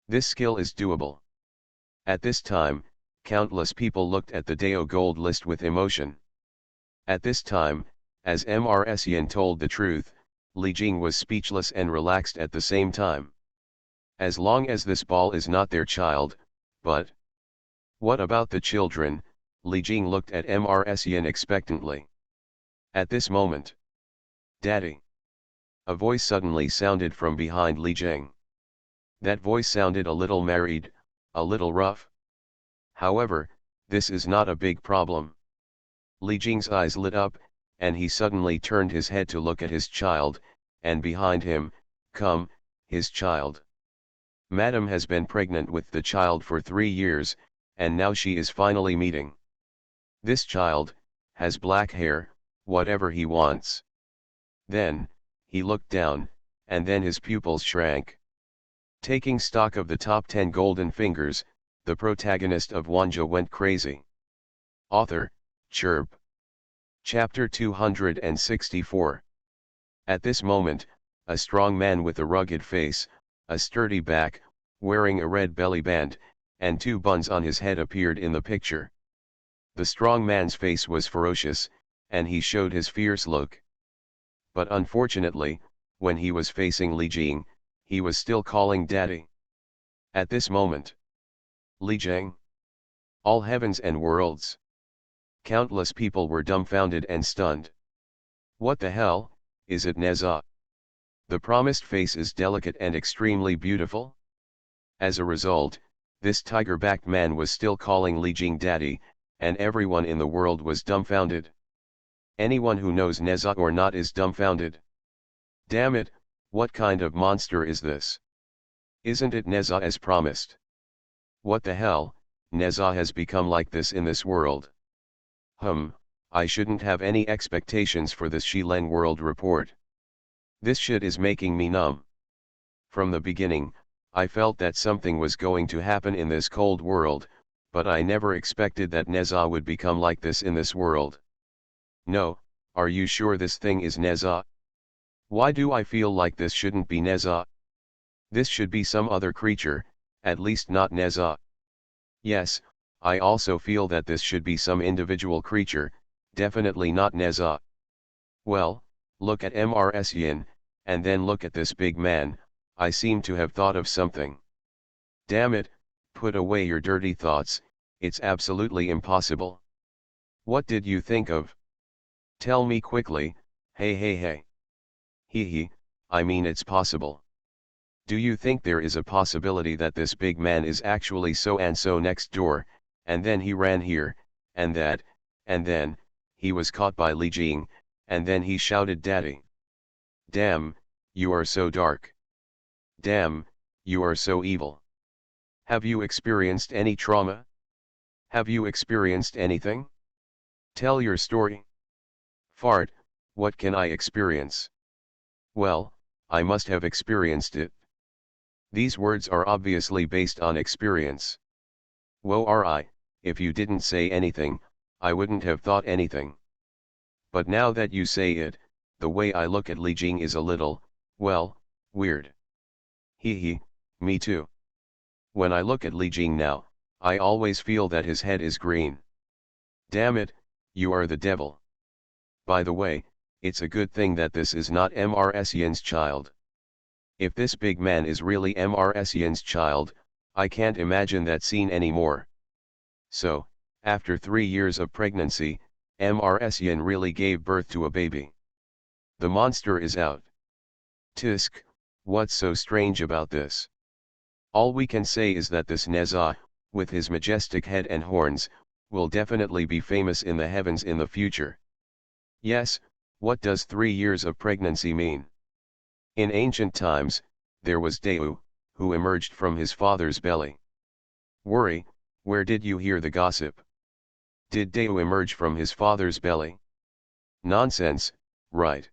This skill is doable. At this time, countless people looked at the Dao Gold list with emotion. At this time, as Mrsien told the truth, Li Jing was speechless and relaxed at the same time. As long as this ball is not their child, but... What about the children? Li Jing looked at Mrsien expectantly. At this moment, Daddy! A voice suddenly sounded from behind Li Jing. That voice sounded a little married, a little rough. However, this is not a big problem. Li Jing's eyes lit up, and he suddenly turned his head to look at his child, and behind him, come, his child. Madam has been pregnant with the child for 3 years, and now she is finally meeting. This child, has black hair, whatever he wants. Then, he looked down, and then his pupils shrank. Taking stock of the top 10 golden fingers, the protagonist of Wanjie went crazy. Author, Chirp. Chapter 264. At this moment, a strong man with a rugged face, a sturdy back, wearing a red belly band, and 2 buns on his head appeared in the picture. The strong man's face was ferocious, and he showed his fierce look. But unfortunately, when he was facing Li Jing, he was still calling Daddy. At this moment, Li Jing? All heavens and worlds! Countless people were dumbfounded and stunned. What the hell, is it Neza? The promised face is delicate and extremely beautiful. As a result, this tiger-backed man was still calling Li Jing Daddy, and everyone in the world was dumbfounded. Anyone who knows Neza or not is dumbfounded. Damn it, what kind of monster is this? Isn't it Neza as promised? What the hell, Neza has become like this in this world. I shouldn't have any expectations for this Shilen World Report. This shit is making me numb. From the beginning, I felt that something was going to happen in this cold world, but I never expected that Neza would become like this in this world. No, are you sure this thing is Neza? Why do I feel like this shouldn't be Neza? This should be some other creature, at least not Neza. Yes, I also feel that this should be some individual creature, definitely not Neza. Well, look at Mrsien, and then look at this big man, I seem to have thought of something. Damn it, put away your dirty thoughts, it's absolutely impossible. What did you think of? Tell me quickly, hey. Hee, I mean it's possible. Do you think there is a possibility that this big man is actually so and so next door, and then he ran here, and that, and then, he was caught by Li Jing, and then he shouted Daddy. Damn, you are so dark. Damn, you are so evil. Have you experienced any trauma? Have you experienced anything? Tell your story. Fart, what can I experience? Well, I must have experienced it. These words are obviously based on experience. Woe are I, if you didn't say anything, I wouldn't have thought anything. But now that you say it, the way I look at Li Jing is a little, well, weird. Hee, me too. When I look at Li Jing now, I always feel that his head is green. Damn it, you are the devil. By the way, it's a good thing that this is not Mr. Yan's child. If this big man is really Mr. Yan's child, I can't imagine that scene anymore. So, after 3 years of pregnancy, Mr. Yan really gave birth to a baby. The monster is out. Tisk, what's so strange about this? All we can say is that this Neza, with his majestic head and horns, will definitely be famous in the heavens in the future. Yes, what does 3 years of pregnancy mean? In ancient times, there was Deu, who emerged from his father's belly. Worry, where did you hear the gossip? Did Deu emerge from his father's belly? Nonsense, right?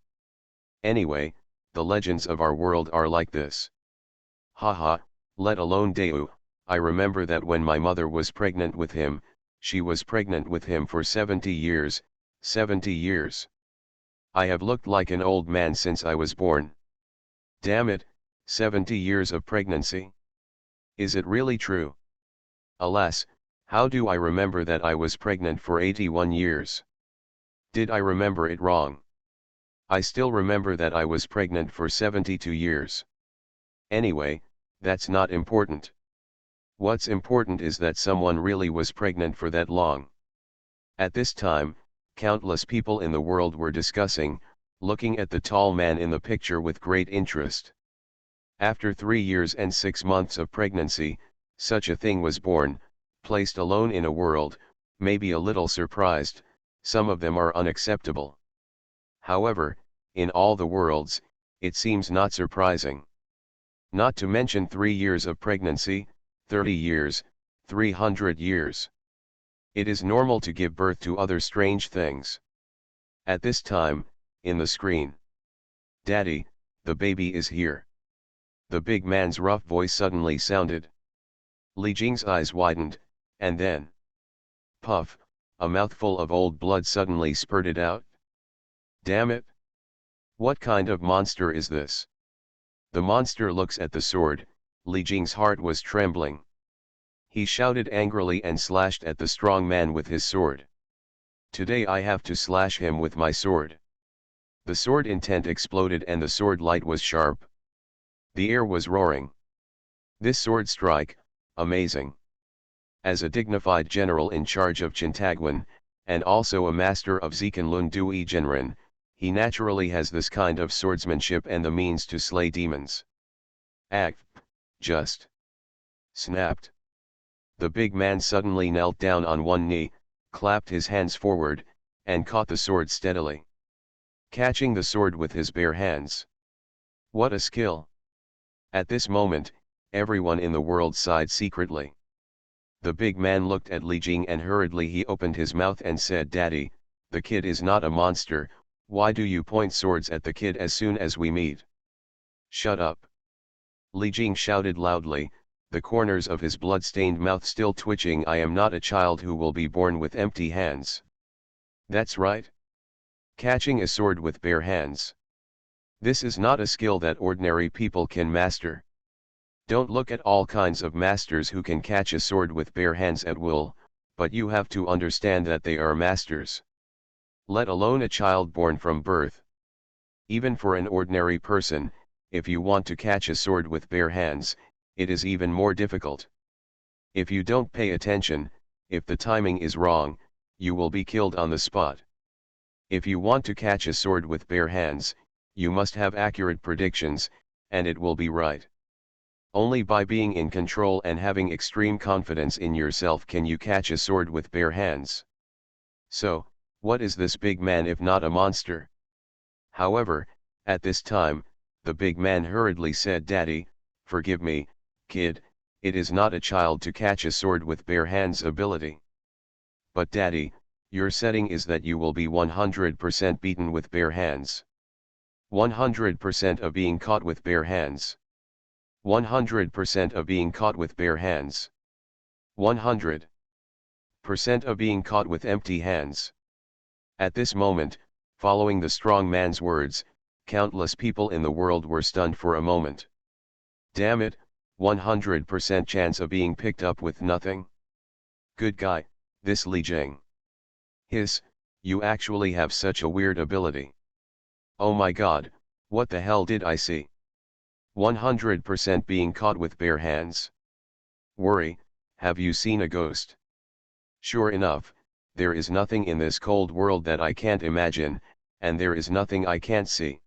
Anyway, the legends of our world are like this. Haha, let alone Deu, I remember that when my mother was pregnant with him, she was pregnant with him for 70 years, 70 years. I have looked like an old man since I was born. Damn it, 70 years of pregnancy? Is it really true? Alas, how do I remember that I was pregnant for 81 years? Did I remember it wrong? I still remember that I was pregnant for 72 years. Anyway, that's not important. What's important is that someone really was pregnant for that long. At this time, countless people in the world were discussing, looking at the tall man in the picture with great interest. After 3 years and 6 months of pregnancy, such a thing was born, placed alone in a world, maybe a little surprised, some of them are unacceptable. However, in all the worlds, it seems not surprising. Not to mention 3 years of pregnancy, 30 years, 300 years. It is normal to give birth to other strange things. At this time, in the screen. Daddy, the baby is here. The big man's rough voice suddenly sounded. Li Jing's eyes widened, and then, puff, a mouthful of old blood suddenly spurted out. Damn it! What kind of monster is this? The monster looks at the sword. Li Jing's heart was trembling. He shouted angrily and slashed at the strong man with his sword. Today I have to slash him with my sword. The sword intent exploded and the sword light was sharp. The air was roaring. This sword strike, amazing. As a dignified general in charge of Chintaguan, and also a master of Zikanlun Dui Genren, he naturally has this kind of swordsmanship and the means to slay demons. Act, just snapped. The big man suddenly knelt down on one knee, clapped his hands forward, and caught the sword steadily. Catching the sword with his bare hands. What a skill! At this moment, everyone in the world sighed secretly. The big man looked at Li Jing and hurriedly he opened his mouth and said, Daddy, the kid is not a monster, why do you point swords at the kid as soon as we meet? Shut up! Li Jing shouted loudly, the corners of his blood-stained mouth still twitching. I am not a child who will be born with empty hands. That's right. Catching a sword with bare hands. This is not a skill that ordinary people can master. Don't look at all kinds of masters who can catch a sword with bare hands at will, but you have to understand that they are masters. Let alone a child born from birth. Even for an ordinary person, if you want to catch a sword with bare hands, it is even more difficult. If you don't pay attention, if the timing is wrong, you will be killed on the spot. If you want to catch a sword with bare hands, you must have accurate predictions, and it will be right. Only by being in control and having extreme confidence in yourself can you catch a sword with bare hands. So, what is this big man if not a monster? However, at this time, the big man hurriedly said, Daddy, forgive me, kid, it is not a child to catch a sword with bare hands ability. But Daddy, Your setting is that you will be 100% beaten with bare hands. 100% of being caught with bare hands. 100% of being caught with bare hands. 100% of being caught with empty hands. At this moment, following the strong man's words, countless people in the world were stunned for a moment. Damn it, 100% chance of being picked up with nothing? Good guy, this Li Jing. Hiss, you actually have such a weird ability. Oh my god, what the hell did I see? 100% being caught with bare hands. Worry, have you seen a ghost? Sure enough, there is nothing in this cold world that I can't imagine, and there is nothing I can't see.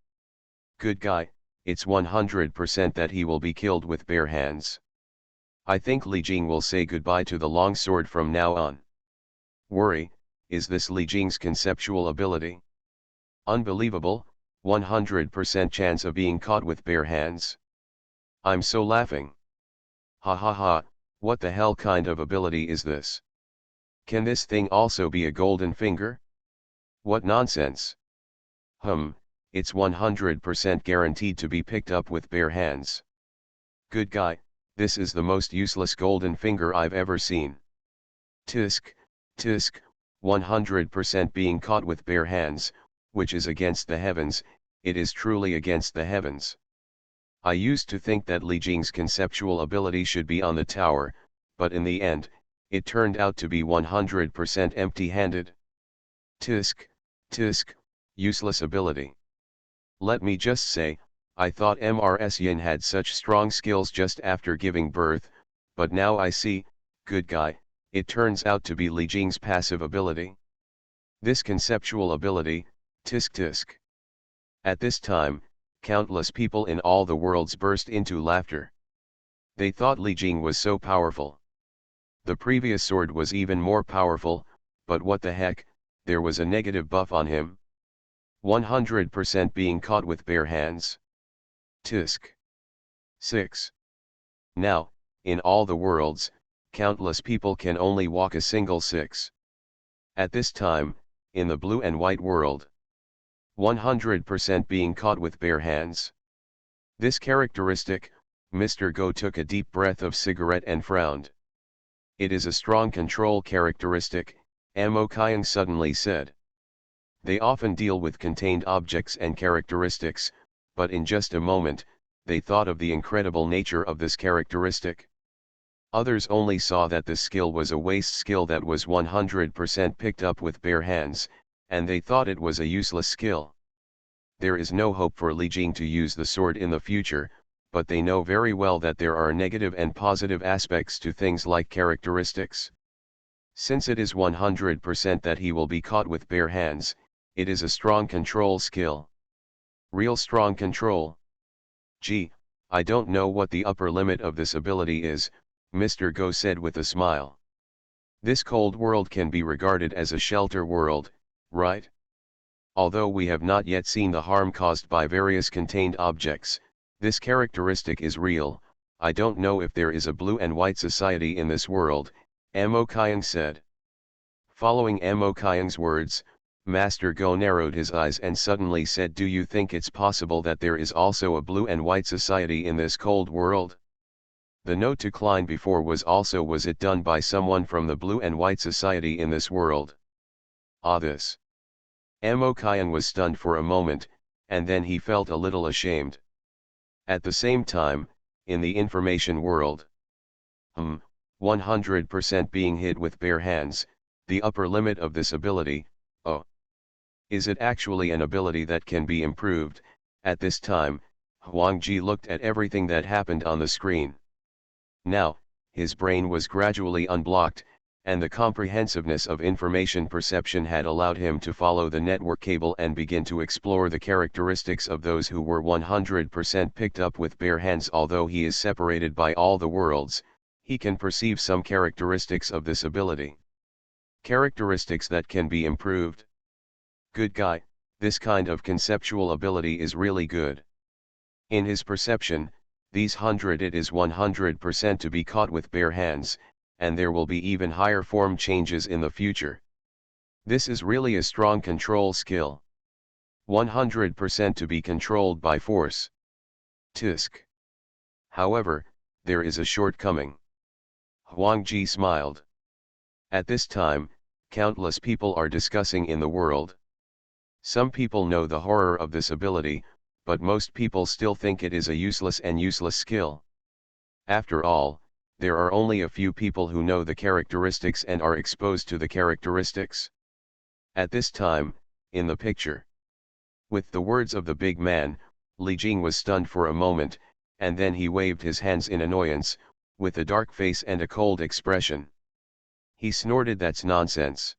Good guy, it's 100% that he will be killed with bare hands. I think Li Jing will say goodbye to the long sword from now on. Worry, is this Li Jing's conceptual ability? Unbelievable, 100% chance of being caught with bare hands. I'm so laughing. Ha ha ha, what the hell kind of ability is this? Can this thing also be a golden finger? What nonsense. It's 100% guaranteed to be picked up with bare hands. Good guy, this is the most useless golden finger I've ever seen. Tisk, tisk, 100% being caught with bare hands, which is against the heavens, it is truly against the heavens. I used to think that Li Jing's conceptual ability should be on the tower, but in the end, it turned out to be 100% empty-handed. Tisk, tisk, useless ability. Let me just say, I thought Mrs. Yin had such strong skills just after giving birth, but now I see, good guy, it turns out to be Li Jing's passive ability. This conceptual ability, tisk tisk. At this time, countless people in all the worlds burst into laughter. They thought Li Jing was so powerful. The previous sword was even more powerful, but what the heck, there was a negative buff on him. 100% being caught with bare hands. Tisk. 6. Now, in all the worlds, countless people can only walk a single 6. At this time, in the blue and white world, 100% being caught with bare hands. This characteristic, Mr. Go took a deep breath of cigarette and frowned. It is a strong control characteristic, Amo Kyung suddenly said. They often deal with contained objects and characteristics, but in just a moment, they thought of the incredible nature of this characteristic. Others only saw that this skill was a waste skill that was 100% picked up with bare hands, and they thought it was a useless skill. There is no hope for Li Jing to use the sword in the future, but they know very well that there are negative and positive aspects to things like characteristics. Since it is 100% that he will be caught with bare hands, it is a strong control skill. Real strong control. Gee, I don't know what the upper limit of this ability is, Mr. Go said with a smile. This cold world can be regarded as a shelter world, right? Although we have not yet seen the harm caused by various contained objects, this characteristic is real. I don't know if there is a blue and white society in this world, Amo Kyung said. Following Amo Kyung's words, Master Go narrowed his eyes and suddenly said, do you think it's possible that there is also a blue and white society in this cold world? The note to Klein before was it done by someone from the blue and white society in this world? This. Amo Kyung was stunned for a moment, and then he felt a little ashamed. At the same time, in the information world, 100% being hit with bare hands, the upper limit of this ability, is it actually an ability that can be improved? At this time, Wanjie looked at everything that happened on the screen. Now, his brain was gradually unblocked, and the comprehensiveness of information perception had allowed him to follow the network cable and begin to explore the characteristics of those who were 100% picked up with bare hands. Although he is separated by all the worlds, he can perceive some characteristics of this ability. Characteristics that can be improved. Good guy, this kind of conceptual ability is really good. In his perception, it is 100% to be caught with bare hands, and there will be even higher form changes in the future. This is really a strong control skill. 100% to be controlled by force. Tisk. However, there is a shortcoming. Wanjie smiled. At this time, countless people are discussing in the world. Some people know the horror of this ability, but most people still think it is a useless skill. After all, there are only a few people who know the characteristics and are exposed to the characteristics. At this time, in the picture. With the words of the big man, Li Jing was stunned for a moment, and then he waved his hands in annoyance, with a dark face and a cold expression. He snorted, "That's nonsense.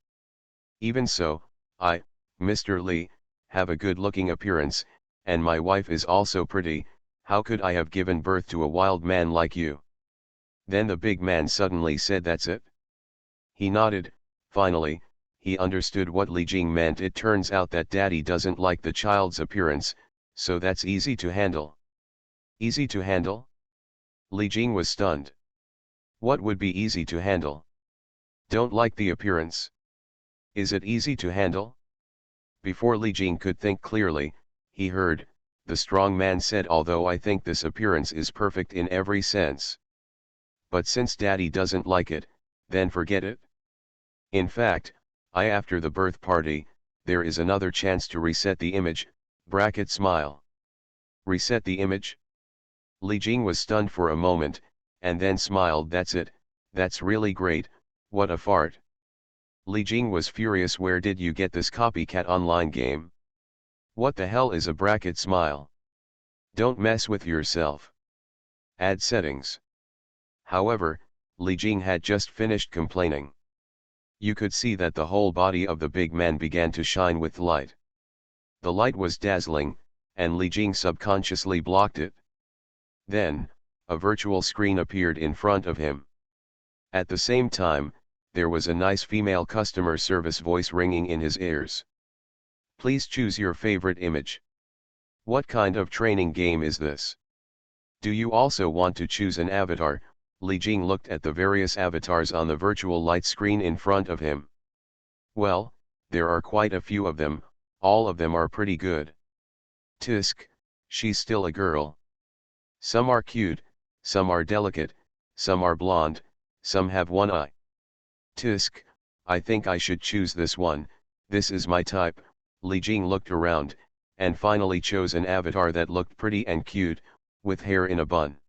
Even so, I, Mr. Li, have a good-looking appearance, and my wife is also pretty. How could I have given birth to a wild man like you?" Then the big man suddenly said, "That's it?" He nodded. Finally, he understood what Li Jing meant. It turns out that daddy doesn't like the child's appearance, so that's easy to handle. Easy to handle? Li Jing was stunned. What would be easy to handle? Don't like the appearance. Is it easy to handle? Before Li Jing could think clearly, he heard, the strong man said, "Although I think this appearance is perfect in every sense. But since daddy doesn't like it, then forget it. In fact, after the birth party, there is another chance to reset the image, smile. Reset the image?" Li Jing was stunned for a moment, and then smiled. "That's it, that's really great, what a fart." Li Jing was furious. "Where did you get this copycat online game? What the hell is a smile? Don't mess with yourself. Add settings." However, Li Jing had just finished complaining. You could see that the whole body of the big man began to shine with light. The light was dazzling, and Li Jing subconsciously blocked it. Then, a virtual screen appeared in front of him. At the same time, there was a nice female customer service voice ringing in his ears. "Please choose your favorite image. What kind of training game is this? Do you also want to choose an avatar?" Li Jing looked at the various avatars on the virtual light screen in front of him. "Well, there are quite a few of them, all of them are pretty good. Tisk, she's still a girl. Some are cute, some are delicate, some are blonde, some have one eye. Tisk, I think I should choose this one, this is my type." Li Jing looked around, and finally chose an avatar that looked pretty and cute, with hair in a bun.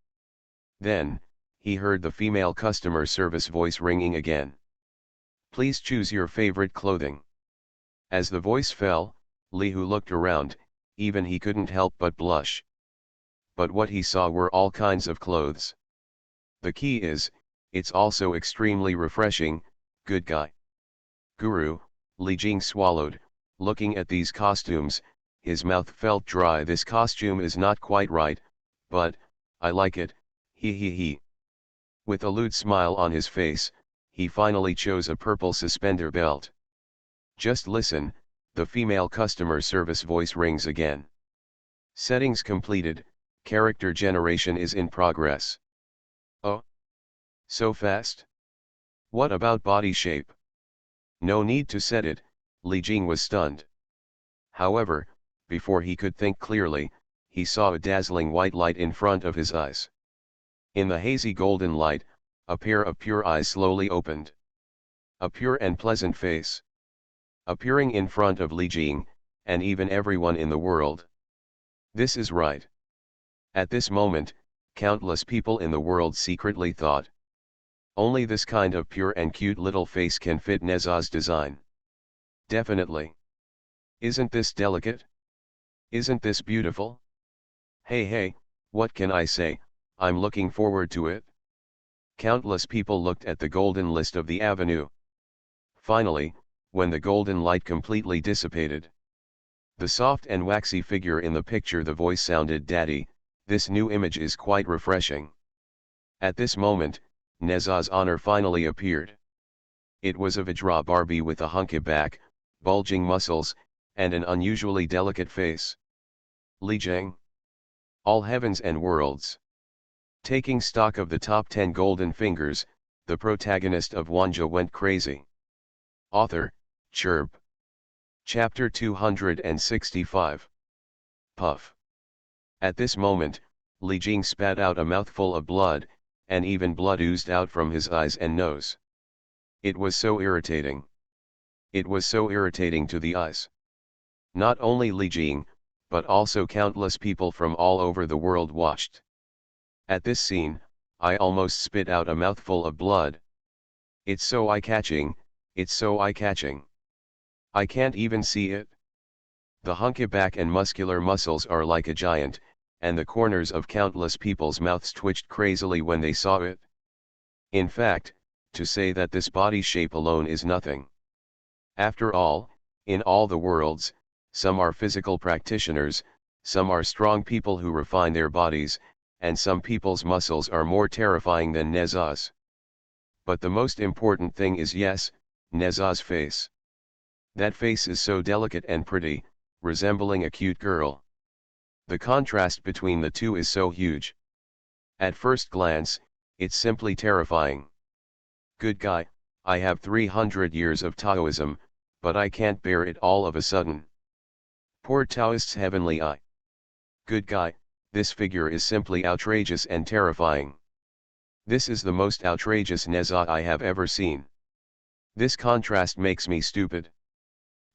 Then, he heard the female customer service voice ringing again. "Please choose your favorite clothing." As the voice fell, Li Hu looked around, even he couldn't help but blush. But what he saw were all kinds of clothes. The key is, it's also extremely refreshing. Good guy. Guru, Li Jing swallowed, looking at these costumes, his mouth felt dry. This costume is not quite right, but, I like it, he. With a lewd smile on his face, he finally chose a purple suspender belt. Just listen, the female customer service voice rings again. Settings completed, character generation is in progress. Oh? So fast? What about body shape? No need to set it, Li Jing was stunned. However, before he could think clearly, he saw a dazzling white light in front of his eyes. In the hazy golden light, a pair of pure eyes slowly opened. A pure and pleasant face. Appearing in front of Li Jing, and even everyone in the world. This is right. At this moment, countless people in the world secretly thought. Only this kind of pure and cute little face can fit Neza's design. Definitely. Isn't this delicate? Isn't this beautiful? Hey, what can I say, I'm looking forward to it. Countless people looked at the golden list of the avenue. Finally, when the golden light completely dissipated, the soft and waxy figure in the picture, the voice sounded, "Daddy, this new image is quite refreshing." At this moment, Neza's honor finally appeared. It was a Vajra Barbie with a hunky back, bulging muscles, and an unusually delicate face. Li Jing. All heavens and worlds. Taking stock of the top 10 golden fingers, the protagonist of Wanjie went crazy. Author, Chirp. Chapter 265. Puff. At this moment, Li Jing spat out a mouthful of blood, and even blood oozed out from his eyes and nose. It was so irritating. It was so irritating to the eyes. Not only Li Jing, but also countless people from all over the world watched. At this scene, I almost spit out a mouthful of blood. It's so eye-catching, it's so eye-catching. I can't even see it. The hunky back and muscular muscles are like a giant, and the corners of countless people's mouths twitched crazily when they saw it. In fact, to say that this body shape alone is nothing. After all, in all the worlds, some are physical practitioners, some are strong people who refine their bodies, and some people's muscles are more terrifying than Neza's. But the most important thing is yes, Neza's face. That face is so delicate and pretty, resembling a cute girl. The contrast between the two is so huge. At first glance, it's simply terrifying. Good guy, I have 300 years of Taoism, but I can't bear it all of a sudden. Poor Taoist's heavenly eye. Good guy, this figure is simply outrageous and terrifying. This is the most outrageous Neza I have ever seen. This contrast makes me stupid.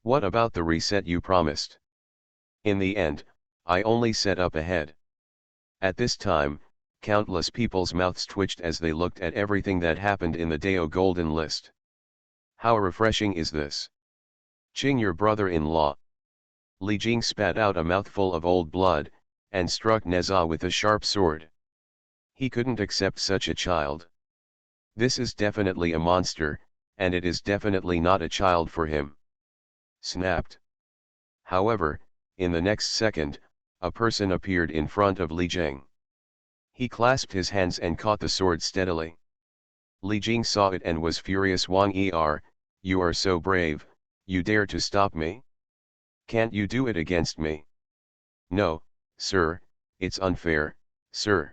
What about the reset you promised? In the end, I only set up a head. At this time, countless people's mouths twitched as they looked at everything that happened in the Dao Golden List. How refreshing is this? Qing, your brother-in-law. Li Jing spat out a mouthful of old blood, and struck Neza with a sharp sword. He couldn't accept such a child. This is definitely a monster, and it is definitely not a child for him. Snapped. However, in the next second, a person appeared in front of Li Jing. He clasped his hands and caught the sword steadily. Li Jing saw it and was furious. Wanjie, you are so brave, you dare to stop me? Can't you do it against me? No, sir, it's unfair, sir.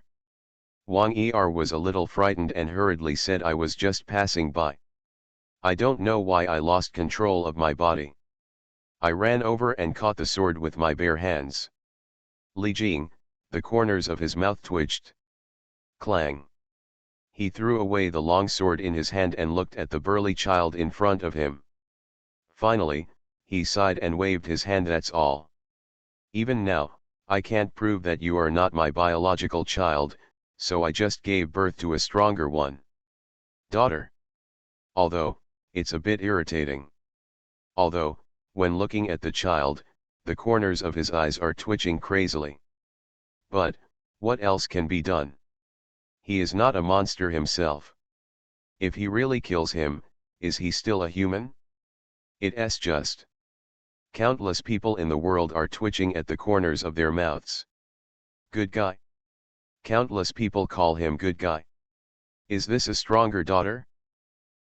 Wanjie was a little frightened and hurriedly said, I was just passing by. I don't know why I lost control of my body. I ran over and caught the sword with my bare hands. Li Jing, the corners of his mouth twitched. Clang. He threw away the long sword in his hand and looked at the burly child in front of him. Finally, he sighed and waved his hand. That's all. Even now, I can't prove that you are not my biological child, so I just gave birth to a stronger one. Daughter. Although, it's a bit irritating. Although, when looking at the child, the corners of his eyes are twitching crazily. But, what else can be done? He is not a monster himself. If he really kills him, is he still a human? It's just. Countless people in the world are twitching at the corners of their mouths. Good guy. Countless people call him good guy. Is this a stronger daughter?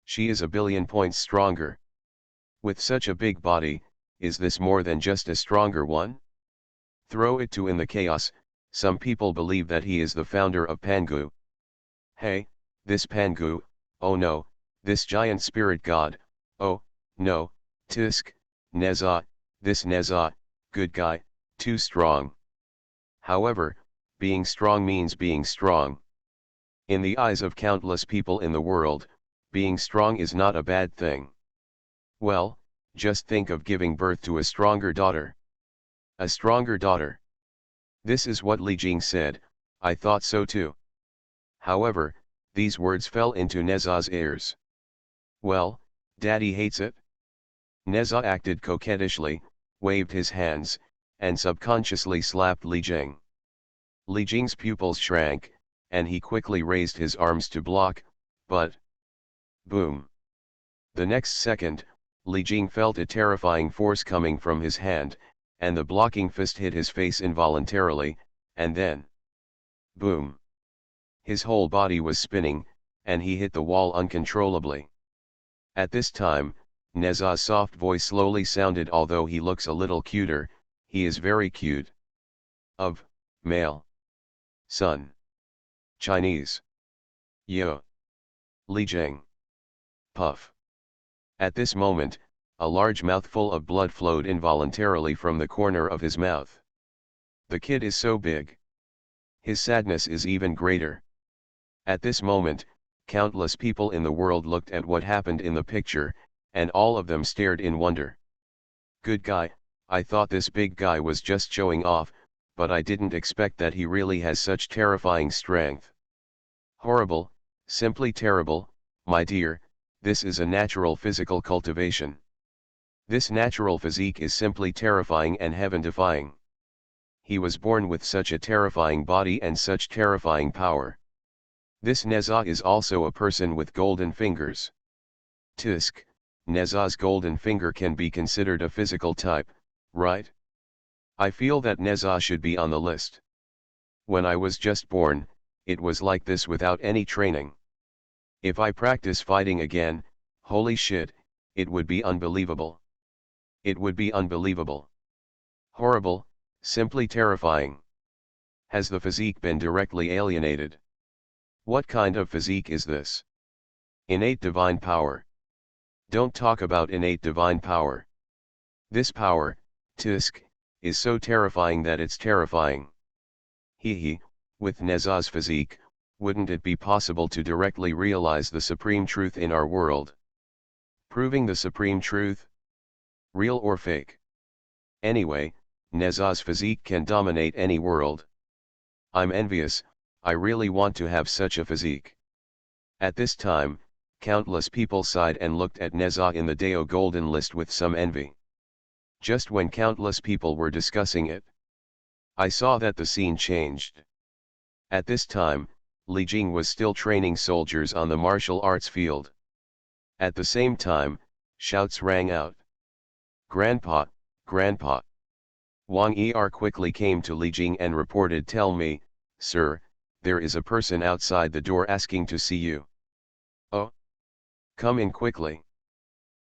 She is a billion points stronger. With such a big body, is this more than just a stronger one? Throw it to in the chaos, some people believe that he is the founder of Pangu. Hey, this Pangu, oh no, this giant spirit god, oh, no, tisk, Neza, this Neza, good guy, too strong. However, being strong means being strong. In the eyes of countless people in the world, being strong is not a bad thing. Well, just think of giving birth to a stronger daughter. A stronger daughter. This is what Li Jing said, I thought so too. However, these words fell into Neza's ears. Well, Daddy hates it. Neza acted coquettishly, waved his hands, and subconsciously slapped Li Jing. Li Jing's pupils shrank, and he quickly raised his arms to block, but... boom! The next second, Li Jing felt a terrifying force coming from his hand, and the blocking fist hit his face involuntarily, and then... boom! His whole body was spinning, and he hit the wall uncontrollably. At this time, Neza's soft voice slowly sounded, although he looks a little cuter, he is very cute. Of, male. Son. Chinese. Yo. Li Jing. Puff. At this moment, A large mouthful of blood flowed involuntarily from the corner of his mouth. The kid is so big. His sadness is even greater. At this moment, countless people in the world looked at what happened in the picture, and all of them stared in wonder. Good guy, I thought this big guy was just showing off, but I didn't expect that he really has such terrifying strength. Horrible, simply terrible, my dear, this is a natural physical cultivation. This natural physique is simply terrifying and heaven-defying. He was born with such a terrifying body and such terrifying power. This Neza is also a person with golden fingers. Tisk, Neza's golden finger can be considered a physical type, right? I feel that Neza should be on the list. When I was just born, it was like this without any training. If I practice fighting again, holy shit, it would be unbelievable. It would be unbelievable. Horrible, simply terrifying. Has the physique been directly alienated? What kind of physique is this? Innate divine power. Don't talk about innate divine power. This power, tisk, is so terrifying that it's terrifying. Hee, with Neza's physique, wouldn't it be possible to directly realize the supreme truth in our world? Proving the supreme truth? Real or fake? Anyway, Neza's physique can dominate any world. I'm envious, I really want to have such a physique. At this time, countless people sighed and looked at Neza in the Deo Golden List with some envy. Just when countless people were discussing it, I saw that the scene changed. At this time, Li Jing was still training soldiers on the martial arts field. At the same time, shouts rang out. Grandpa, Grandpa. Wanjie quickly came to Li Jing and reported, "Tell me, sir, there is a person outside the door asking to see you." "Oh? Come in quickly."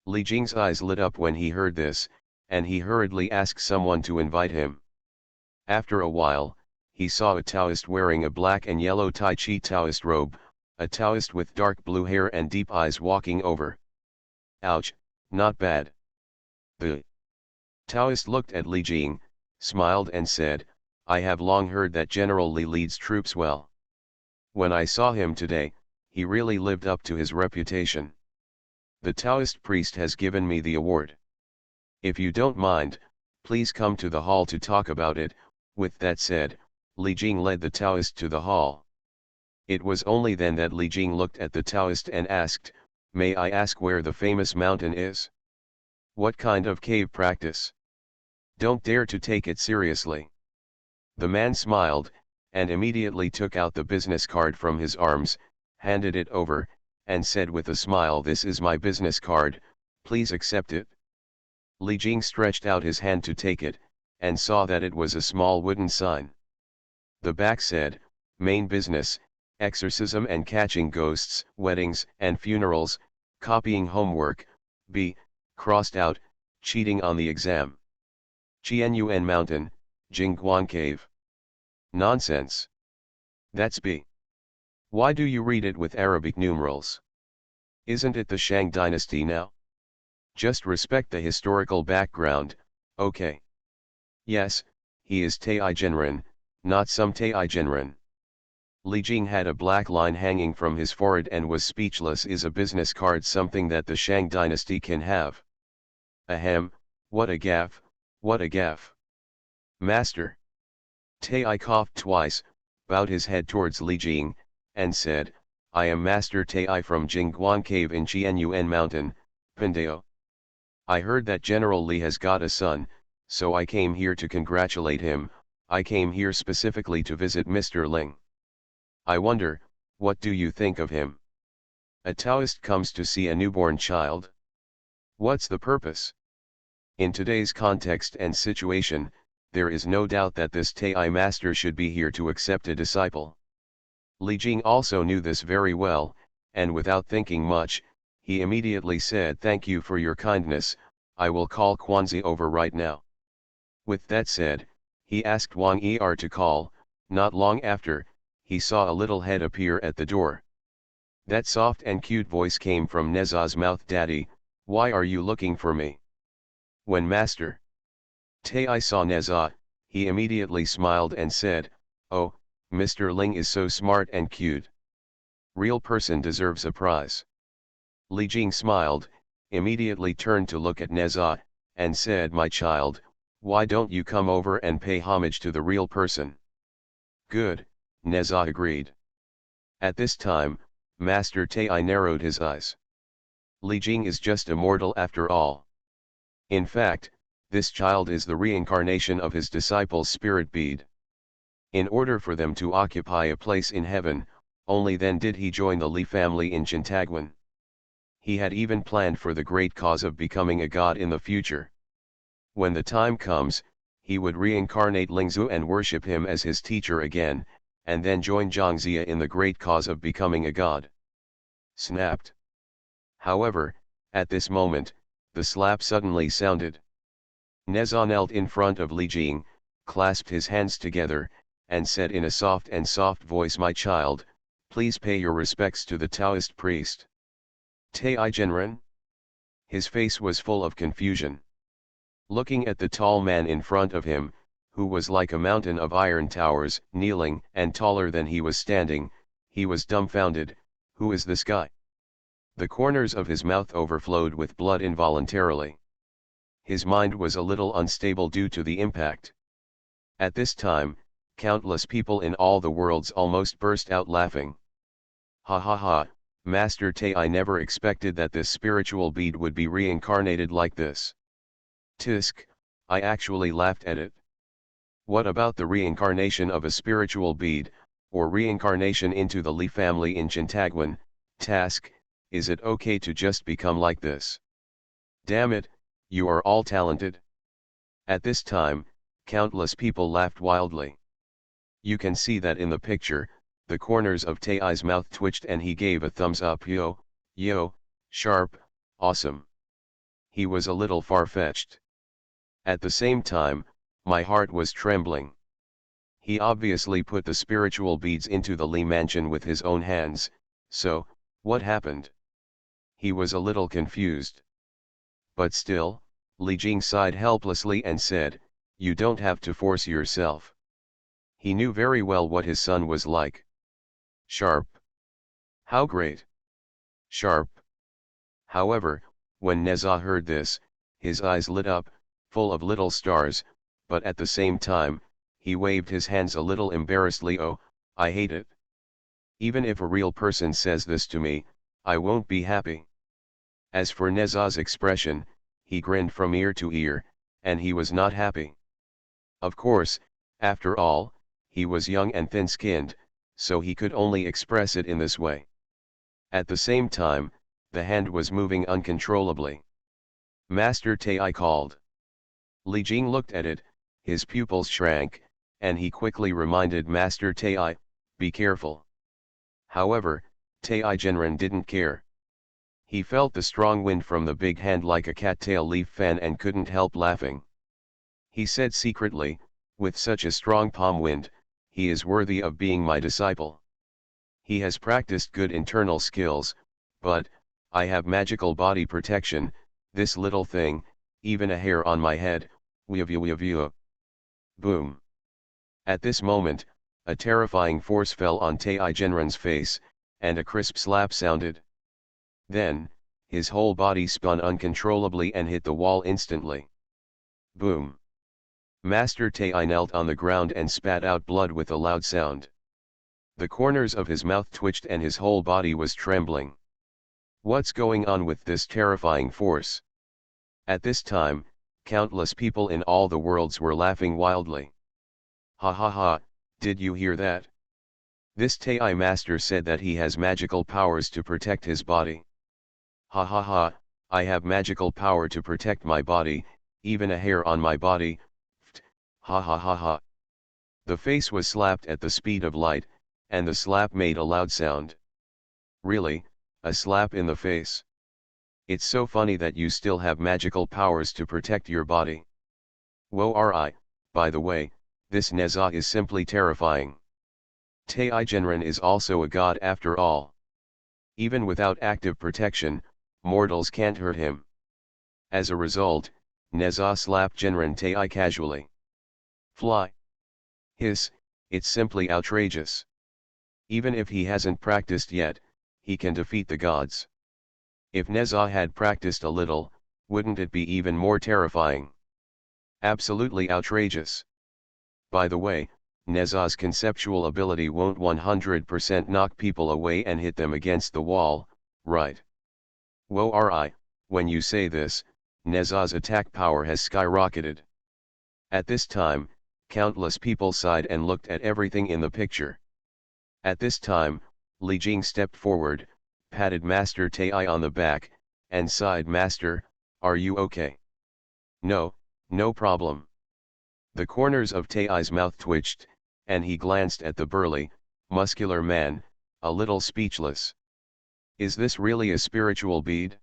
Li Jing's eyes lit up when he heard this, and he hurriedly asked someone to invite him. After a while, he saw a Taoist wearing a black and yellow Tai Chi Taoist robe, a Taoist with dark blue hair and deep eyes walking over. Ouch, not bad. The Taoist looked at Li Jing, smiled and said, "I have long heard that General Li leads troops well. When I saw him today, he really lived up to his reputation. The Taoist priest has given me the award. If you don't mind, please come to the hall to talk about it." With that said, Li Jing led the Taoist to the hall. It was only then that Li Jing looked at the Taoist and asked, "May I ask where the famous mountain is? What kind of cave practice? Don't dare to take it seriously." The man smiled, and immediately took out the business card from his arms, handed it over, and said with a smile, "This is my business card, please accept it." Li Jing stretched out his hand to take it, and saw that it was a small wooden sign. The back said, "Main business, exorcism and catching ghosts, weddings and funerals, copying homework, B, crossed out, cheating on the exam. Qianyuan Mountain, Jingguan Cave." Nonsense. That's B. Why do you read it with Arabic numerals? Isn't it the Shang dynasty now? Just respect the historical background, okay? Yes, he is Tai Genren, not some Tai Genren. Li Jing had a black line hanging from his forehead and was speechless. Is a business card something that the Shang dynasty can have? Ahem, what a gaffe, what a gaffe. Master. Tai coughed twice, bowed his head towards Li Jing, and said, "I am Master Tai from Jingguan Cave in Qianyuan Mountain, Pindao. I heard that General Li has got a son, so I came here to congratulate him. I came here specifically to visit Mr. Ling. I wonder, what do you think of him? A Taoist comes to see a newborn child? What's the purpose?" In today's context and situation, there is no doubt that this Tai master should be here to accept a disciple. Li Jing also knew this very well, and without thinking much, he immediately said, "Thank you for your kindness, I will call Wanjie over right now." With that said, he asked Wanjie to call. Not long after, he saw a little head appear at the door. That soft and cute voice came from Neza's mouth. "Daddy, why are you looking for me?" When Master Tai saw Neza, he immediately smiled and said, "Oh, Mr. Ling is so smart and cute. Real person deserves a prize." Li Jing smiled, immediately turned to look at Neza, and said, "My child, why don't you come over and pay homage to the real person?" "Good," Neza agreed. At this time, Master Tai narrowed his eyes. Li Jing is just a mortal after all. In fact, this child is the reincarnation of his disciple's spirit bead. In order for them to occupy a place in heaven, only then did he join the Li family in Jintagwan. He had even planned for the great cause of becoming a god in the future. When the time comes, he would reincarnate Lingzhu and worship him as his teacher again, and then join Zhangzia in the great cause of becoming a god. Snapped. However, at this moment, the slap suddenly sounded. Neza knelt in front of Li Jing, clasped his hands together, and said in a soft voice, "My child, please pay your respects to the Taoist priest." Tai Genren? His face was full of confusion. Looking at the tall man in front of him, who was like a mountain of iron towers, kneeling and taller than he was standing, he was dumbfounded. Who is this guy? The corners of his mouth overflowed with blood involuntarily. His mind was a little unstable due to the impact. At this time, countless people in all the worlds almost burst out laughing. "Ha ha ha, Master Tai, I never expected that this spiritual bead would be reincarnated like this. Tisk, I actually laughed at it. What about the reincarnation of a spiritual bead, or reincarnation into the Li family in Jintagwan? Task, is it okay to just become like this? Damn it, you are all talented." At this time, countless people laughed wildly. You can see that in the picture, the corners of Tai's mouth twitched and he gave a thumbs up. Yo, sharp, awesome. He was a little far-fetched. At the same time, my heart was trembling. He obviously put the spiritual beads into the Li mansion with his own hands, so, what happened? He was a little confused. But still, Li Jing sighed helplessly and said, "You don't have to force yourself." He knew very well what his son was like. Sharp. How great. Sharp. However, when Neza heard this, his eyes lit up, full of little stars, but at the same time, he waved his hands a little embarrassedly. "Oh, I hate it. Even if a real person says this to me, I won't be happy." As for Neza's expression, he grinned from ear to ear, and he was not happy. Of course, after all, he was young and thin-skinned, so he could only express it in this way. At the same time, the hand was moving uncontrollably. "Master Tai called." Li Jing looked at it, his pupils shrank, and he quickly reminded Master Tai, "Be careful." However, Tai Genren didn't care. He felt the strong wind from the big hand like a cattail leaf fan and couldn't help laughing. He said secretly, "With such a strong palm wind, he is worthy of being my disciple. He has practiced good internal skills, but, I have magical body protection, this little thing, even a hair on my head, weavua. Boom." At this moment, a terrifying force fell on Tai Genren's face, and a crisp slap sounded. Then, his whole body spun uncontrollably and hit the wall instantly. Boom. Master Tai knelt on the ground and spat out blood with a loud sound. The corners of his mouth twitched and his whole body was trembling. What's going on with this terrifying force? At this time, countless people in all the worlds were laughing wildly. "Ha ha ha, did you hear that? This Tai master said that he has magical powers to protect his body. Ha ha ha, I have magical power to protect my body, even a hair on my body, ha ha ha ha." The face was slapped at the speed of light, and the slap made a loud sound. Really, a slap in the face. It's so funny that you still have magical powers to protect your body. Whoa, by the way, this Neza is simply terrifying. Tai Genren is also a god after all. Even without active protection, mortals can't hurt him. As a result, Neza slapped Jinren Tai casually. Fly. Hiss, it's simply outrageous. Even if he hasn't practiced yet, he can defeat the gods. If Neza had practiced a little, wouldn't it be even more terrifying? Absolutely outrageous. By the way, Neza's conceptual ability won't 100% knock people away and hit them against the wall, right? Whoa ri, when you say this, Neza's attack power has skyrocketed. At this time, countless people sighed and looked at everything in the picture. At this time, Li Jing stepped forward, patted Master Tai on the back, and sighed, "Master, are you okay?" "No, no problem." The corners of Tai's mouth twitched, and he glanced at the burly, muscular man, a little speechless. Is this really a spiritual bead?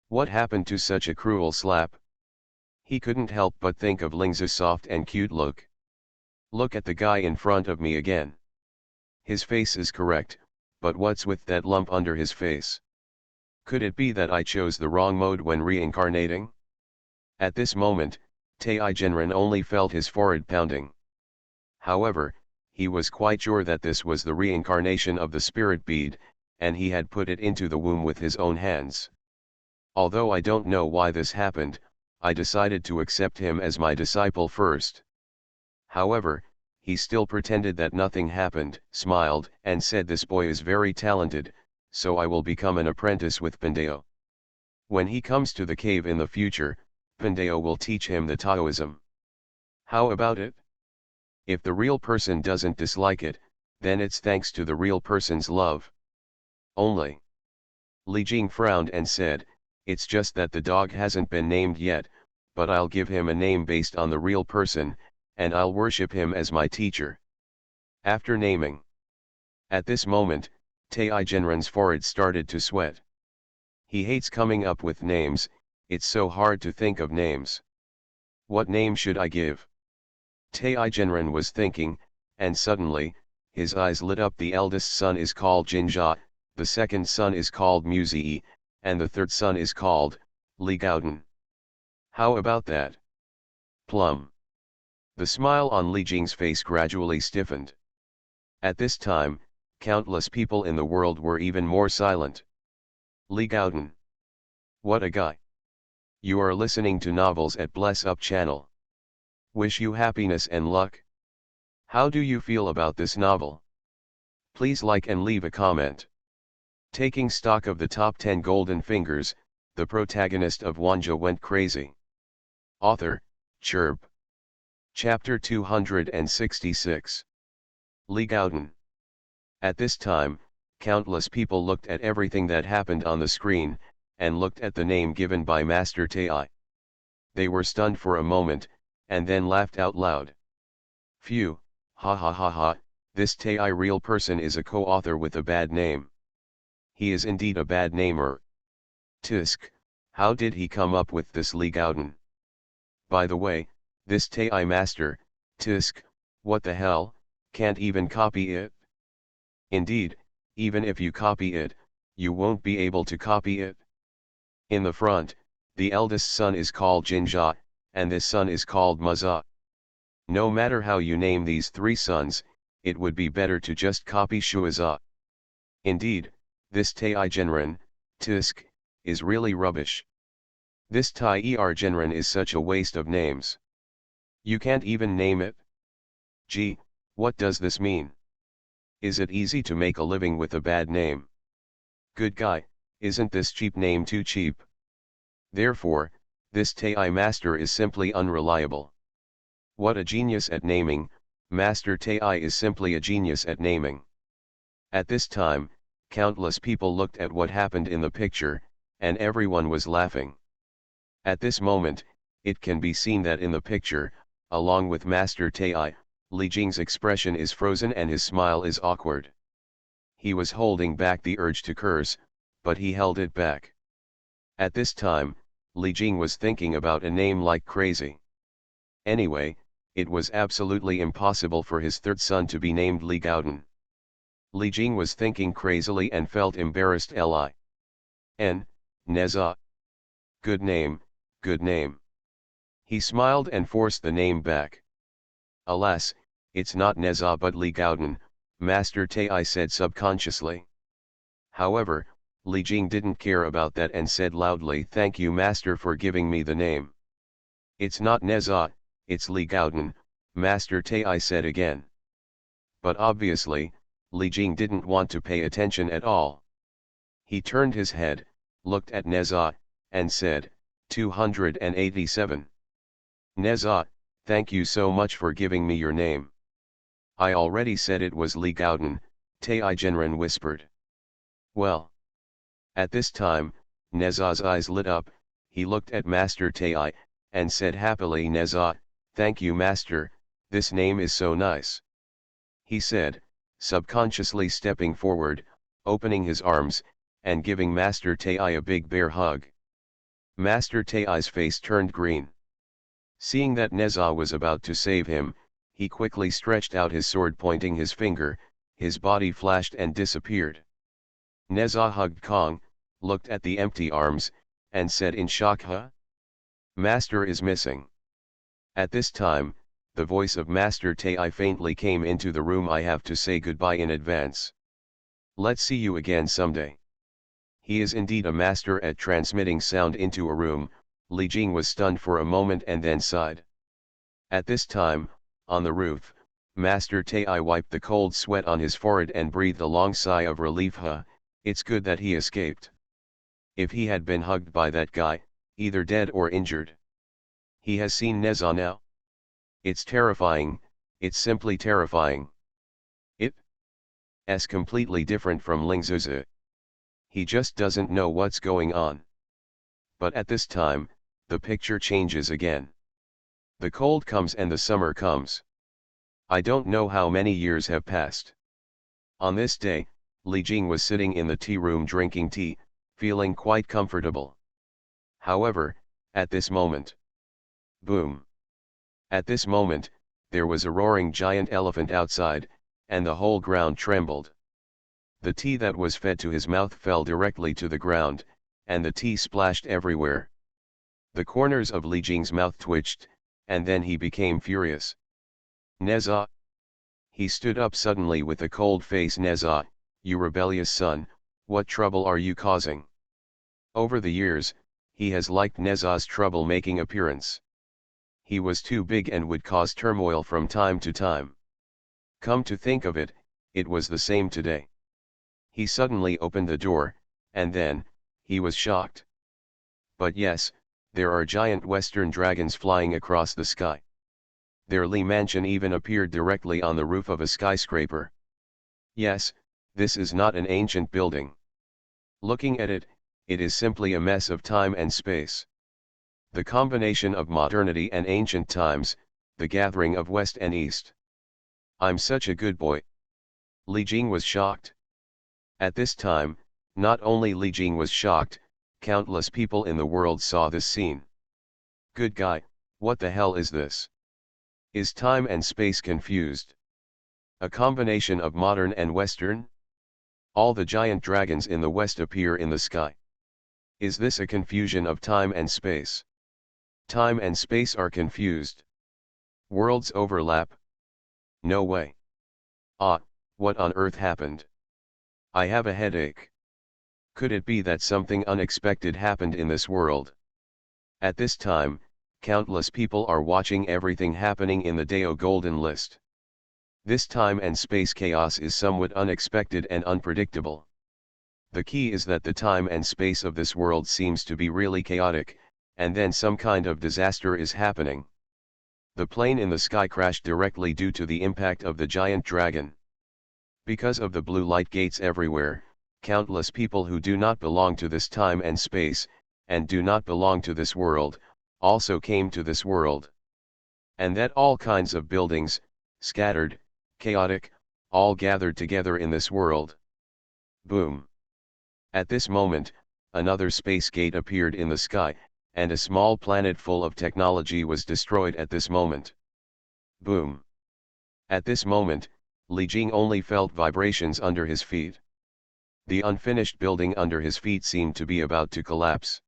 What happened to such a cruel slap? He couldn't help but think of Ling's soft and cute look. Look at the guy in front of me again. His face is correct, but what's with that lump under his face? Could it be that I chose the wrong mode when reincarnating? At this moment, Tai Jinren only felt his forehead pounding. However, he was quite sure that this was the reincarnation of the spirit bead, and he had put it into the womb with his own hands. Although I don't know why this happened, I decided to accept him as my disciple first. However, he still pretended that nothing happened, smiled, and said, "This boy is very talented, so I will become an apprentice with Pandeo. When he comes to the cave in the future, Pandeo will teach him the Taoism. How about it? If the real person doesn't dislike it, then it's thanks to the real person's love. Only." Li Jing frowned and said, "It's just that the dog hasn't been named yet, but I'll give him a name based on the real person, and I'll worship him as my teacher." After naming. At this moment, Tai Jinren's forehead started to sweat. He hates coming up with names, it's so hard to think of names. What name should I give? Tai Jinren was thinking, and suddenly, his eyes lit up. The eldest son is called Jinjia, the second son is called Muzii, and the third son is called Li Gaodan. How about that? Plum. The smile on Li Jing's face gradually stiffened. At this time, countless people in the world were even more silent. Li Gaodan. What a guy. You are listening to Novels at Bless Up channel. Wish you happiness and luck. How do you feel about this novel? Please like and leave a comment. Taking stock of the top 10 golden fingers, the protagonist of Wanjie went crazy. Author, Chirp. Chapter 266. Li Gaodan. At this time, countless people looked at everything that happened on the screen, and looked at the name given by Master Tai. They were stunned for a moment, and then laughed out loud. Phew, ha ha ha ha, this Tai real person is a co-author with a bad name. He is indeed a bad namer. Tisk, how did he come up with this Li Gaodan? By the way, this Tai master, Tisk, what the hell, can't even copy it? Indeed, even if you copy it, you won't be able to copy it. In the front, the eldest son is called Jinjia, and this son is called Maza. No matter how you name these three sons, it would be better to just copy Shuaza. Indeed, this Tai Jinren, Tisk, is really rubbish. This Tai Jinren is such a waste of names. You can't even name it. Gee, what does this mean? Is it easy to make a living with a bad name? Good guy, isn't this cheap name too cheap? Therefore, this Tai master is simply unreliable. What a genius at naming, Master Tai is simply a genius at naming. At this time, countless people looked at what happened in the picture, and everyone was laughing. At this moment, it can be seen that in the picture, along with Master Tai, Li Jing's expression is frozen and his smile is awkward. He was holding back the urge to curse, but he held it back. At this time, Li Jing was thinking about a name like crazy. Anyway, it was absolutely impossible for his third son to be named Li Gaodan. Li Jing was thinking crazily and felt embarrassed. Neza. Good name, good name. He smiled and forced the name back. Alas, it's not Neza but Li Gaodan, Master Tai said subconsciously. However, Li Jing didn't care about that and said loudly, "Thank you Master for giving me the name." "It's not Neza, it's Li Gaodan," Master Tai said again. But obviously, Li Jing didn't want to pay attention at all. He turned his head, looked at Neza, and said, 287. "Neza, thank you so much for giving me your name." "I already said it was Li Gaodan," Tai Genren whispered. "Well." At this time, Neza's eyes lit up, he looked at Master Tai, and said happily, "Neza, thank you Master, this name is so nice," he said, subconsciously stepping forward, opening his arms, and giving Master Tai a big bear hug. Master Tai's face turned green. Seeing that Neza was about to save him, he quickly stretched out his sword pointing his finger, his body flashed and disappeared. Neza hugged Kong, looked at the empty arms, and said in shock, "Huh? Master is missing." At this time, the voice of Master Tai faintly came into the room. "I have to say goodbye in advance. Let's see you again someday." He is indeed a master at transmitting sound into a room. Li Jing was stunned for a moment and then sighed. At this time, on the roof, Master Tai wiped the cold sweat on his forehead and breathed a long sigh of relief. It's good that he escaped. If he had been hugged by that guy, either dead or injured. He has seen Neza now. It's terrifying, it's simply terrifying. It's completely different from Ling Zuzi. He just doesn't know what's going on. But at this time, the picture changes again. The cold comes and the summer comes. I don't know how many years have passed. On this day, Li Jing was sitting in the tea room drinking tea, feeling quite comfortable. However, at this moment, boom! At this moment, there was a roaring giant elephant outside, and the whole ground trembled. The tea that was fed to his mouth fell directly to the ground, and the tea splashed everywhere. The corners of Li Jing's mouth twitched, and then he became furious. "Neza!" He stood up suddenly with a cold face. "Neza, you rebellious son, what trouble are you causing?" Over the years, he has liked Neza's trouble-making appearance. He was too big and would cause turmoil from time to time. Come to think of it, it was the same today. He suddenly opened the door, and then, he was shocked. But yes, there are giant western dragons flying across the sky. Their Li mansion even appeared directly on the roof of a skyscraper. Yes, this is not an ancient building. Looking at it, it is simply a mess of time and space. The combination of modernity and ancient times, the gathering of West and East. I'm such a good boy. Li Jing was shocked. At this time, not only Li Jing was shocked, countless people in the world saw this scene. Good guy, what the hell is this? Is time and space confused? A combination of modern and Western? All the giant dragons in the West appear in the sky. Is this a confusion of time and space? Time and space are confused. Worlds overlap? No way. Ah, what on earth happened? I have a headache. Could it be that something unexpected happened in this world? At this time, countless people are watching everything happening in the Dao Golden List. This time and space chaos is somewhat unexpected and unpredictable. The key is that the time and space of this world seems to be really chaotic, and then some kind of disaster is happening. The plane in the sky crashed directly due to the impact of the giant dragon. Because of the blue light gates everywhere, countless people who do not belong to this time and space, and do not belong to this world, also came to this world. And that all kinds of buildings, scattered, chaotic, all gathered together in this world. Boom! At this moment, another space gate appeared in the sky, and a small planet full of technology was destroyed at this moment. Boom! At this moment, Li Jing only felt vibrations under his feet. The unfinished building under his feet seemed to be about to collapse.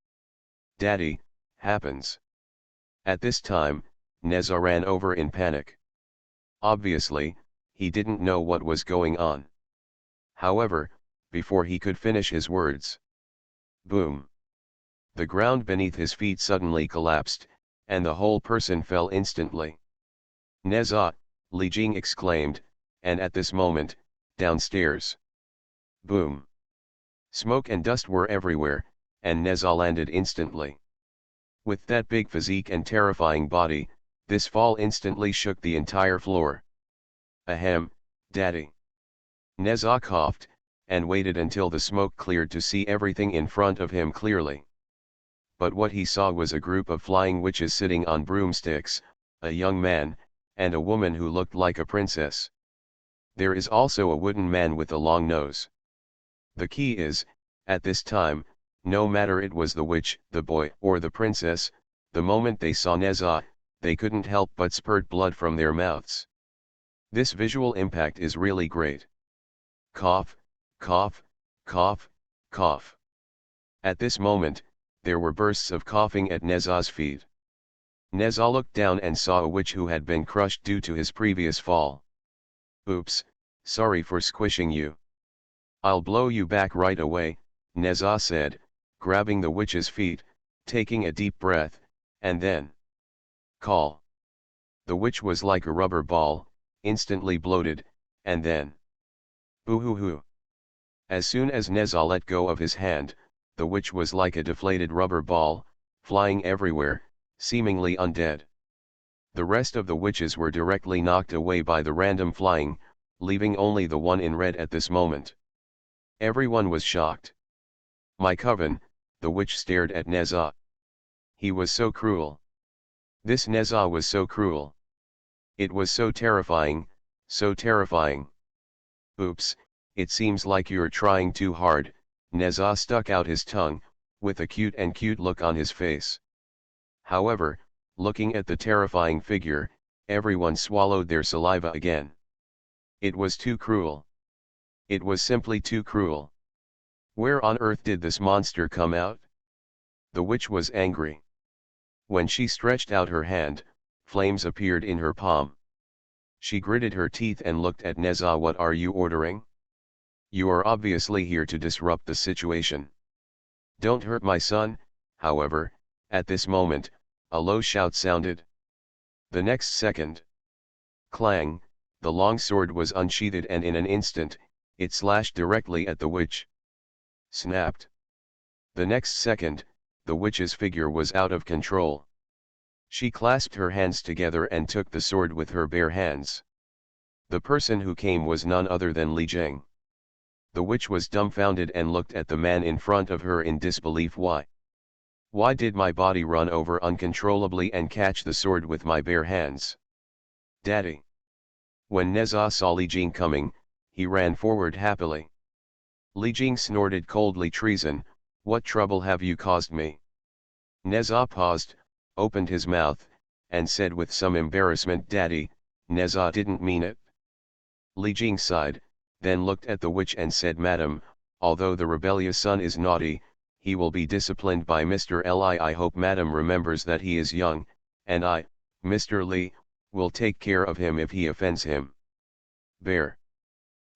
Daddy, happens. At this time, Neza ran over in panic. Obviously, he didn't know what was going on. However, before he could finish his words, boom! The ground beneath his feet suddenly collapsed, and the whole person fell instantly. Neza, Li Jing exclaimed, and at this moment, downstairs. Boom! Smoke and dust were everywhere, and Neza landed instantly. With that big physique and terrifying body, this fall instantly shook the entire floor. Ahem, daddy. Neza coughed, and waited until the smoke cleared to see everything in front of him clearly. But what he saw was a group of flying witches sitting on broomsticks, a young man, and a woman who looked like a princess. There is also a wooden man with a long nose. The key is, at this time, no matter it was the witch, the boy, or the princess, the moment they saw Neza, they couldn't help but spurt blood from their mouths. This visual impact is really great. Cough, cough, cough, cough. At this moment, there were bursts of coughing at Neza's feet. Neza looked down and saw a witch who had been crushed due to his previous fall. Oops, sorry for squishing you. I'll blow you back right away, Neza said, grabbing the witch's feet, taking a deep breath, and then call. The witch was like a rubber ball, instantly bloated, and then boo-hoo-hoo. As soon as Neza let go of his hand, the witch was like a deflated rubber ball, flying everywhere, seemingly undead. The rest of the witches were directly knocked away by the random flying, leaving only the one in red at this moment. Everyone was shocked. My coven, the witch stared at Neza. He was so cruel. This Neza was so cruel. It was so terrifying, so terrifying. Oops, it seems like you're trying too hard, Neza stuck out his tongue, with a cute look on his face. However, looking at the terrifying figure, everyone swallowed their saliva again. It was too cruel. It was simply too cruel. Where on earth did this monster come out? The witch was angry. When she stretched out her hand, flames appeared in her palm. She gritted her teeth and looked at Neza. What are you ordering? You are obviously here to disrupt the situation. Don't hurt my son. However, at this moment, a low shout sounded. The next second, clang, the long sword was unsheathed and in an instant, it slashed directly at the witch. Snapped. The next second, the witch's figure was out of control. She clasped her hands together and took the sword with her bare hands. The person who came was none other than Li Jing. The witch was dumbfounded and looked at the man in front of her in disbelief. Why did my body run over uncontrollably and catch the sword with my bare hands? Daddy. When Neza saw Li Jing coming, he ran forward happily. Li Jing snorted coldly. Treason, what trouble have you caused me? Neza paused, opened his mouth, and said with some embarrassment, Daddy, Neza didn't mean it. Li Jing sighed, then looked at the witch and said, Madam, although the rebellious son is naughty, he will be disciplined by Mr. Li. I hope Madam remembers that he is young, and I, Mr. Li, will take care of him if he offends him. Bear.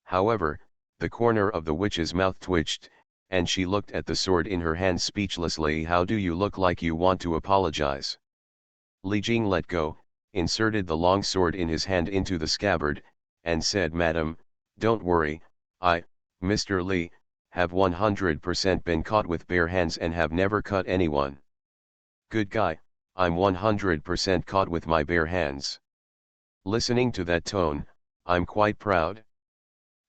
However, the corner of the witch's mouth twitched, and she looked at the sword in her hand speechlessly. How do you look like you want to apologize? Li Jing let go, inserted the long sword in his hand into the scabbard, and said, Madam, don't worry, I, Mr. Li, have 100% been caught with bare hands and have never cut anyone. Good guy, I'm 100% caught with my bare hands. Listening to that tone, I'm quite proud.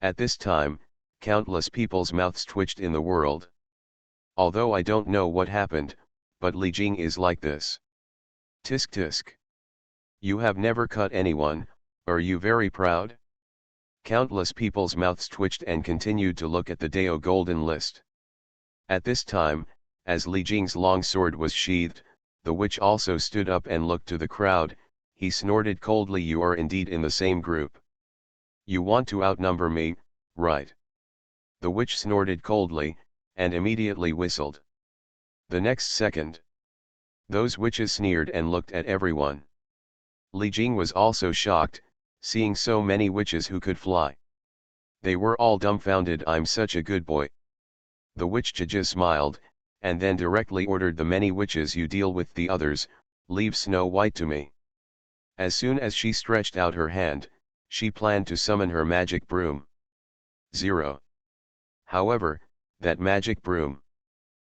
At this time, countless people's mouths twitched in the world. Although I don't know what happened, but Li Jing is like this. Tisk tisk. You have never cut anyone, are you very proud? Countless people's mouths twitched and continued to look at the Dao golden list. At this time, as Li Jing's long sword was sheathed, the witch also stood up and looked to the crowd. He snorted coldly. You are indeed in the same group. You want to outnumber me, right? The witch snorted coldly, and immediately whistled. The next second, Those witches sneered and looked at everyone. Li Jing was also shocked, seeing so many witches who could fly. They were all dumbfounded. I'm such a good boy. The witch Jia smiled, and then directly ordered the many witches, you deal with the others, leave Snow White to me. As soon as she stretched out her hand, she planned to summon her magic broom. 0. However, that magic broom.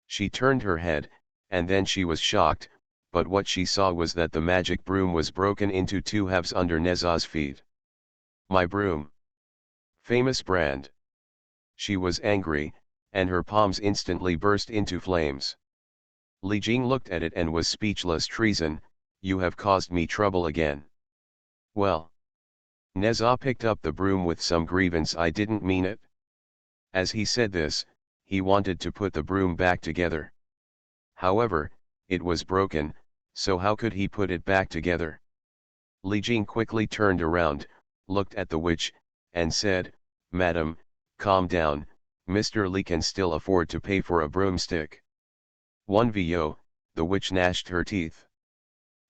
She turned her head, and then she was shocked, but what she saw was that the magic broom was broken into two halves under Neza's feet. My broom. Famous brand. She was angry, and her palms instantly burst into flames. Li Jing looked at it and was speechless. Treason, you have caused me trouble again. Well. Neza picked up the broom with some grievance. I didn't mean it. As he said this, he wanted to put the broom back together. However, it was broken, so how could he put it back together? Li Jing quickly turned around, looked at the witch, and said, Madam, calm down, Mr. Li can still afford to pay for a broomstick. Wanjie, the witch gnashed her teeth.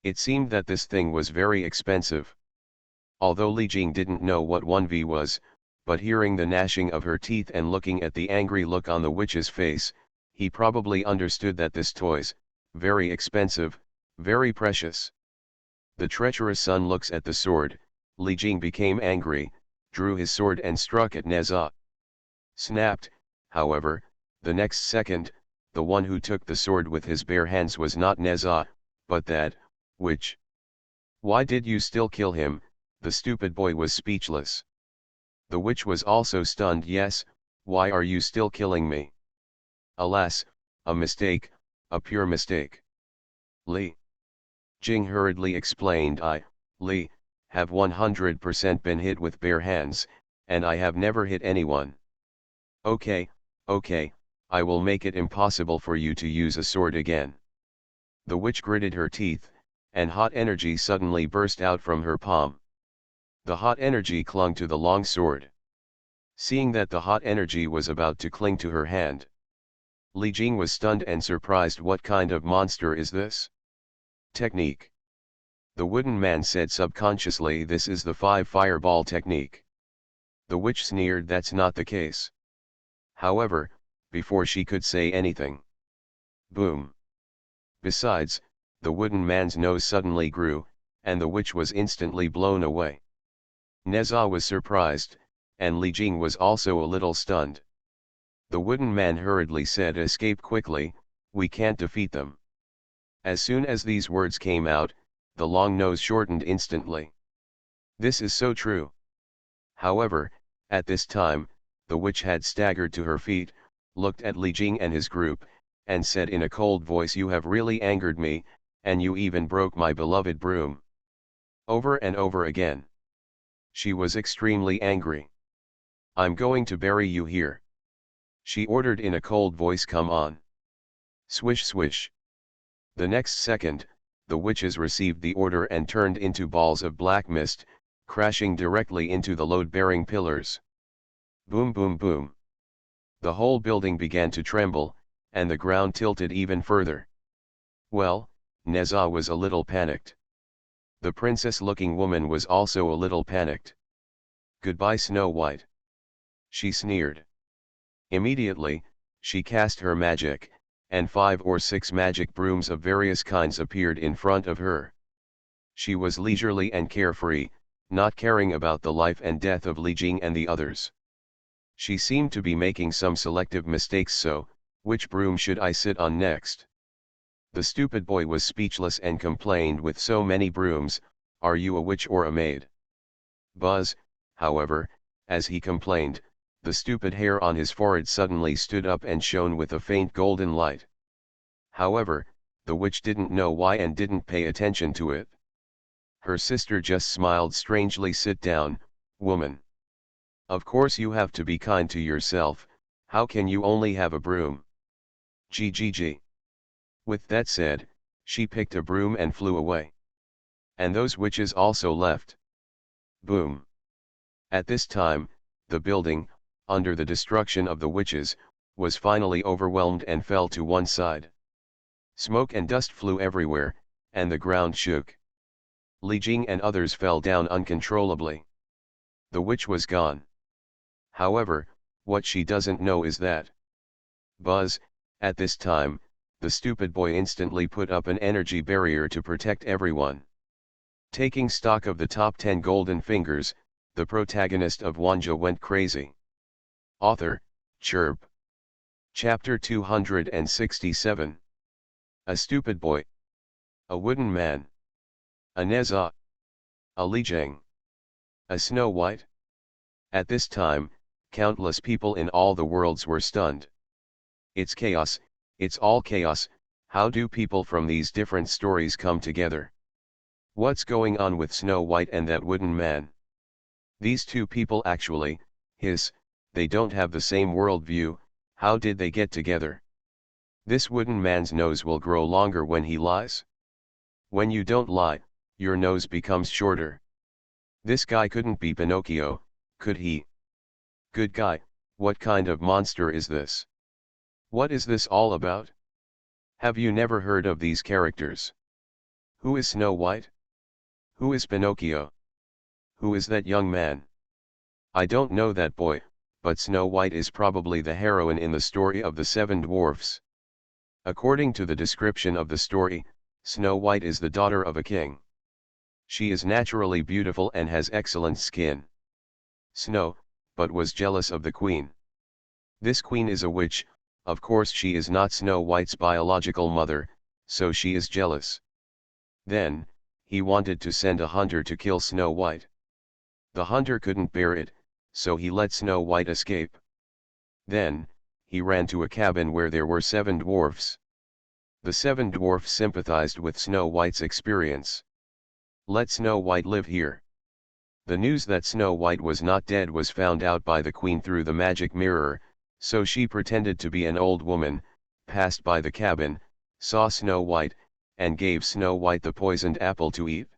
It seemed that this thing was very expensive. Although Li Jing didn't know what Wanjie was, but hearing the gnashing of her teeth and looking at the angry look on the witch's face, he probably understood that this toy's very expensive, very precious. The treacherous son looks at the sword. Li Jing became angry, drew his sword and struck at Neza. Snapped, however, the next second, the one who took the sword with his bare hands was not Neza, but that witch. Why did you still kill him? The stupid boy was speechless. The witch was also stunned. Yes, why are you still killing me? Alas, a mistake, a pure mistake. Li Jing hurriedly explained. Li, have 100% been hit with bare hands, and I have never hit anyone. Okay, I will make it impossible for you to use a sword again. The witch gritted her teeth, and hot energy suddenly burst out from her palm. The hot energy clung to the long sword. Seeing that the hot energy was about to cling to her hand, Li Jing was stunned and surprised. What kind of monster is this? Technique. The wooden man said subconsciously, this is the 5 fireball technique. The witch sneered, that's not the case. However, before she could say anything, boom. Besides, the wooden man's nose suddenly grew, and the witch was instantly blown away. Neza was surprised, and Li Jing was also a little stunned. The wooden man hurriedly said, escape quickly, we can't defeat them. As soon as these words came out, the long nose shortened instantly. This is so true. However, at this time, the witch had staggered to her feet, looked at Li Jing and his group, and said in a cold voice, you have really angered me, and you even broke my beloved broom. Over and over again. She was extremely angry. I'm going to bury you here. She ordered in a cold voice, come on. Swish swish. The next second, the witches received the order and turned into balls of black mist, crashing directly into the load-bearing pillars. Boom boom boom. The whole building began to tremble, and the ground tilted even further. Well, Neza was a little panicked. The princess-looking woman was also a little panicked. Goodbye, Snow White. She sneered. Immediately, she cast her magic, and 5 or 6 magic brooms of various kinds appeared in front of her. She was leisurely and carefree, not caring about the life and death of Li Jing and the others. She seemed to be making some selective mistakes. So, which broom should I sit on next? The stupid boy was speechless and complained, with so many brooms, are you a witch or a maid? Buzz, however, as he complained, the stupid hair on his forehead suddenly stood up and shone with a faint golden light. However, the witch didn't know why and didn't pay attention to it. Her sister just smiled strangely. Sit down, woman. Of course you have to be kind to yourself, how can you only have a broom? GGG. With that said, she picked a broom and flew away. And those witches also left. Boom. At this time, the building, under the destruction of the witches, was finally overwhelmed and fell to one side. Smoke and dust flew everywhere, and the ground shook. Li Jing and others fell down uncontrollably. The witch was gone. However, what she doesn't know is that Buzz, at this time, the stupid boy instantly put up an energy barrier to protect everyone. Taking stock of the top 10 golden fingers, the protagonist of Wanjie went crazy. Author, Chirp. Chapter 267. A stupid boy. A wooden man. A Neza. A Lijang. A Snow White. At this time, countless people in all the worlds were stunned. It's chaos, it's all chaos. How do people from these different stories come together? What's going on with Snow White and that wooden man? These two people actually, they don't have the same worldview. How did they get together? This wooden man's nose will grow longer when he lies. When you don't lie, your nose becomes shorter. This guy couldn't be Pinocchio, could he? Good guy, what kind of monster is this? What is this all about? Have you never heard of these characters? Who is Snow White? Who is Pinocchio? Who is that young man? I don't know that boy, but Snow White is probably the heroine in the story of the Seven Dwarfs. According to the description of the story, Snow White is the daughter of a king. She is naturally beautiful and has excellent skin. Snow, but was jealous of the queen. This queen is a witch, of course she is not Snow White's biological mother, so she is jealous. Then, he wanted to send a hunter to kill Snow White. The hunter couldn't bear it, so he let Snow White escape. Then, he ran to a cabin where there were 7 dwarfs. The 7 dwarfs sympathized with Snow White's experience. Let Snow White live here. The news that Snow White was not dead was found out by the queen through the magic mirror, so she pretended to be an old woman, passed by the cabin, saw Snow White, and gave Snow White the poisoned apple to eat.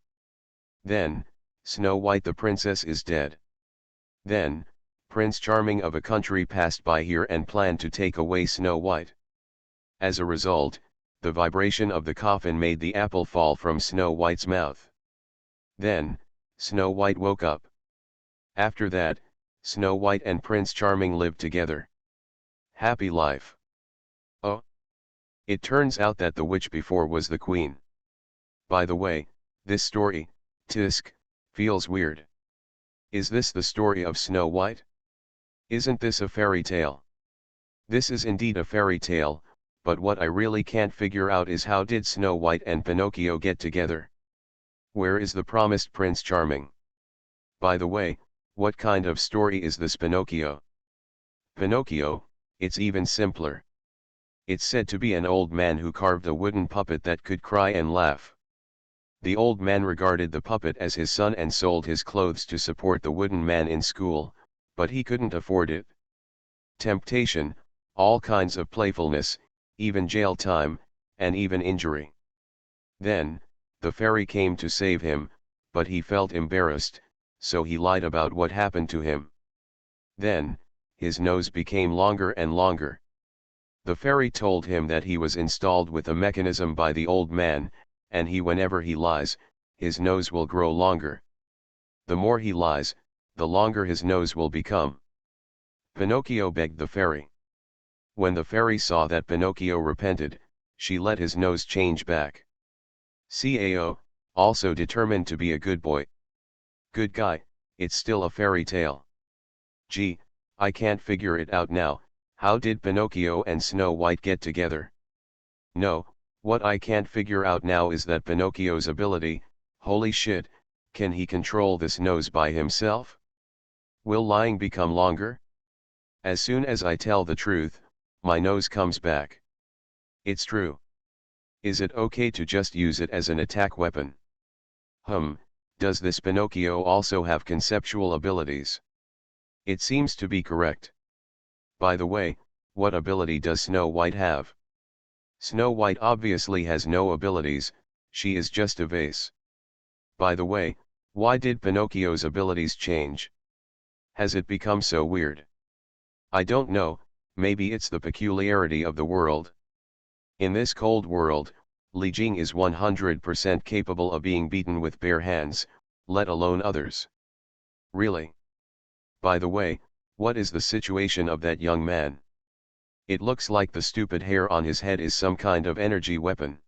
Then, Snow White the princess is dead. Then, Prince Charming of a country passed by here and planned to take away Snow White. As a result, the vibration of the coffin made the apple fall from Snow White's mouth. Then, Snow White woke up. After that, Snow White and Prince Charming lived together. Happy life. Oh. It turns out that the witch before was the queen. By the way, this story, tisk, feels weird. Is this the story of Snow White? Isn't this a fairy tale? This is indeed a fairy tale, but what I really can't figure out is how did Snow White and Pinocchio get together? Where is the promised Prince Charming? By the way, what kind of story is this Pinocchio? Pinocchio, it's even simpler. It's said to be an old man who carved a wooden puppet that could cry and laugh. The old man regarded the puppet as his son and sold his clothes to support the wooden man in school, but he couldn't afford it. Temptation, all kinds of playfulness, even jail time, and even injury. Then, the fairy came to save him, but he felt embarrassed, so he lied about what happened to him. Then, his nose became longer and longer. The fairy told him that he was installed with a mechanism by the old man, and whenever he lies, his nose will grow longer. The more he lies, the longer his nose will become. Pinocchio begged the fairy. When the fairy saw that Pinocchio repented, she let his nose change back. Cao, also determined to be a good boy. Good guy, it's still a fairy tale. Gee, I can't figure it out now, how did Pinocchio and Snow White get together? No, what I can't figure out now is that Pinocchio's ability, holy shit, can he control this nose by himself? Will lying become longer? As soon as I tell the truth, my nose comes back. It's true. Is it okay to just use it as an attack weapon? Does this Pinocchio also have conceptual abilities? It seems to be correct. By the way, what ability does Snow White have? Snow White obviously has no abilities, she is just a vase. By the way, why did Pinocchio's abilities change? Has it become so weird? I don't know, maybe it's the peculiarity of the world. In this cold world, Li Jing is 100% capable of being beaten with bare hands, let alone others. Really? By the way, what is the situation of that young man? It looks like the stupid hair on his head is some kind of energy weapon.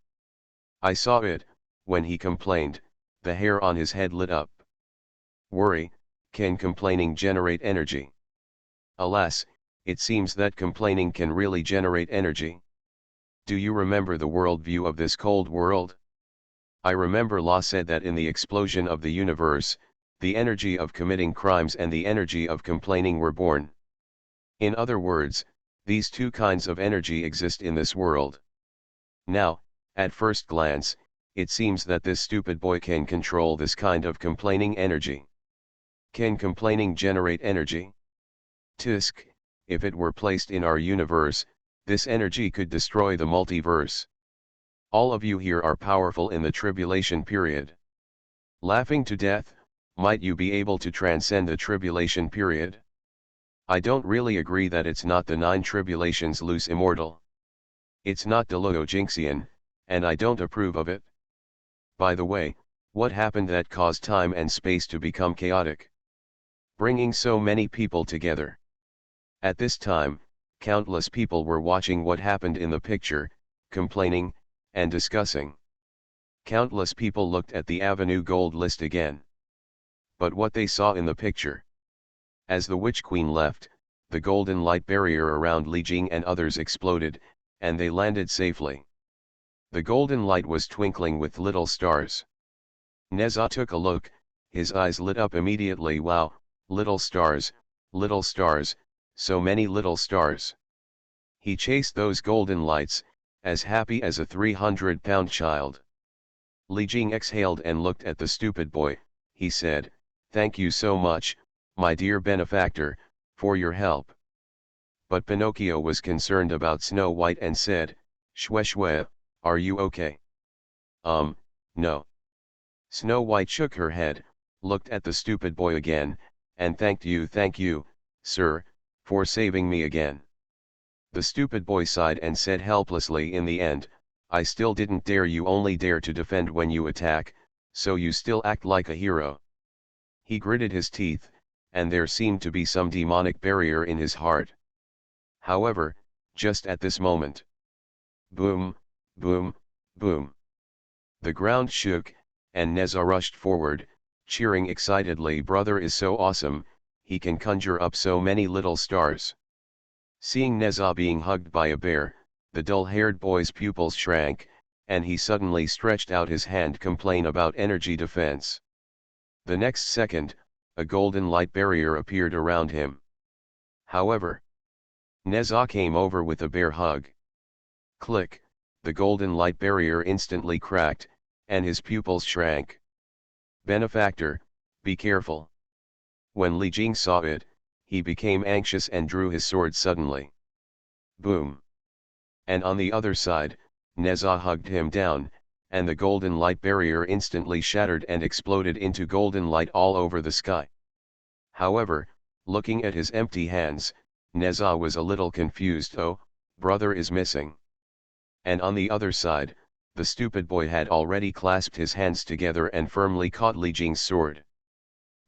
I saw it, when he complained, the hair on his head lit up. Worry, can complaining generate energy? Alas, it seems that complaining can really generate energy. Do you remember the worldview of this cold world? I remember Law said that in the explosion of the universe, the energy of committing crimes and the energy of complaining were born. In other words, these two kinds of energy exist in this world. Now, at first glance, it seems that this stupid boy can control this kind of complaining energy. Can complaining generate energy? Tisk, if it were placed in our universe, this energy could destroy the multiverse. All of you here are powerful in the tribulation period. Laughing to death, might you be able to transcend the tribulation period? I don't really agree that it's not the 9 tribulations loose immortal. It's not Deluo-Jinxian, and I don't approve of it. By the way, what happened that caused time and space to become chaotic? Bringing so many people together. At this time, countless people were watching what happened in the picture, complaining, and discussing. Countless people looked at the Avenue Gold list again. But what they saw in the picture. As the Witch Queen left, the golden light barrier around Li Jing and others exploded, and they landed safely. The golden light was twinkling with little stars. Neza took a look, his eyes lit up immediately. Wow, little stars, so many little stars. He chased those golden lights, as happy as a 300-pound child. Li Jing exhaled and looked at the stupid boy. He said, "Thank you so much, my dear benefactor, for your help." But Pinocchio was concerned about Snow White and said, "Shwe shwe, are you okay?" No. Snow White shook her head, looked at the stupid boy again, and thank you, sir, for saving me again. The stupid boy sighed and said helplessly, "In the end, I still didn't dare. You only dare to defend when you attack, so you still act like a hero." He gritted his teeth, and there seemed to be some demonic barrier in his heart. However, just at this moment, boom, boom, boom. The ground shook, and Neza rushed forward, cheering excitedly. "Brother is so awesome, he can conjure up so many little stars." Seeing Neza being hugged by a bear, the dull-haired boy's pupils shrank, and he suddenly stretched out his hand. Complain about energy defense. The next second, a golden light barrier appeared around him. However, Neza came over with a bear hug. Click, the golden light barrier instantly cracked, and his pupils shrank. "Benefactor, be careful." When Li Jing saw it, he became anxious and drew his sword suddenly. Boom. And on the other side, Neza hugged him down, and the golden light barrier instantly shattered and exploded into golden light all over the sky. However, looking at his empty hands, Neza was a little confused. "Oh, brother is missing." And on the other side, the stupid boy had already clasped his hands together and firmly caught Li Jing's sword.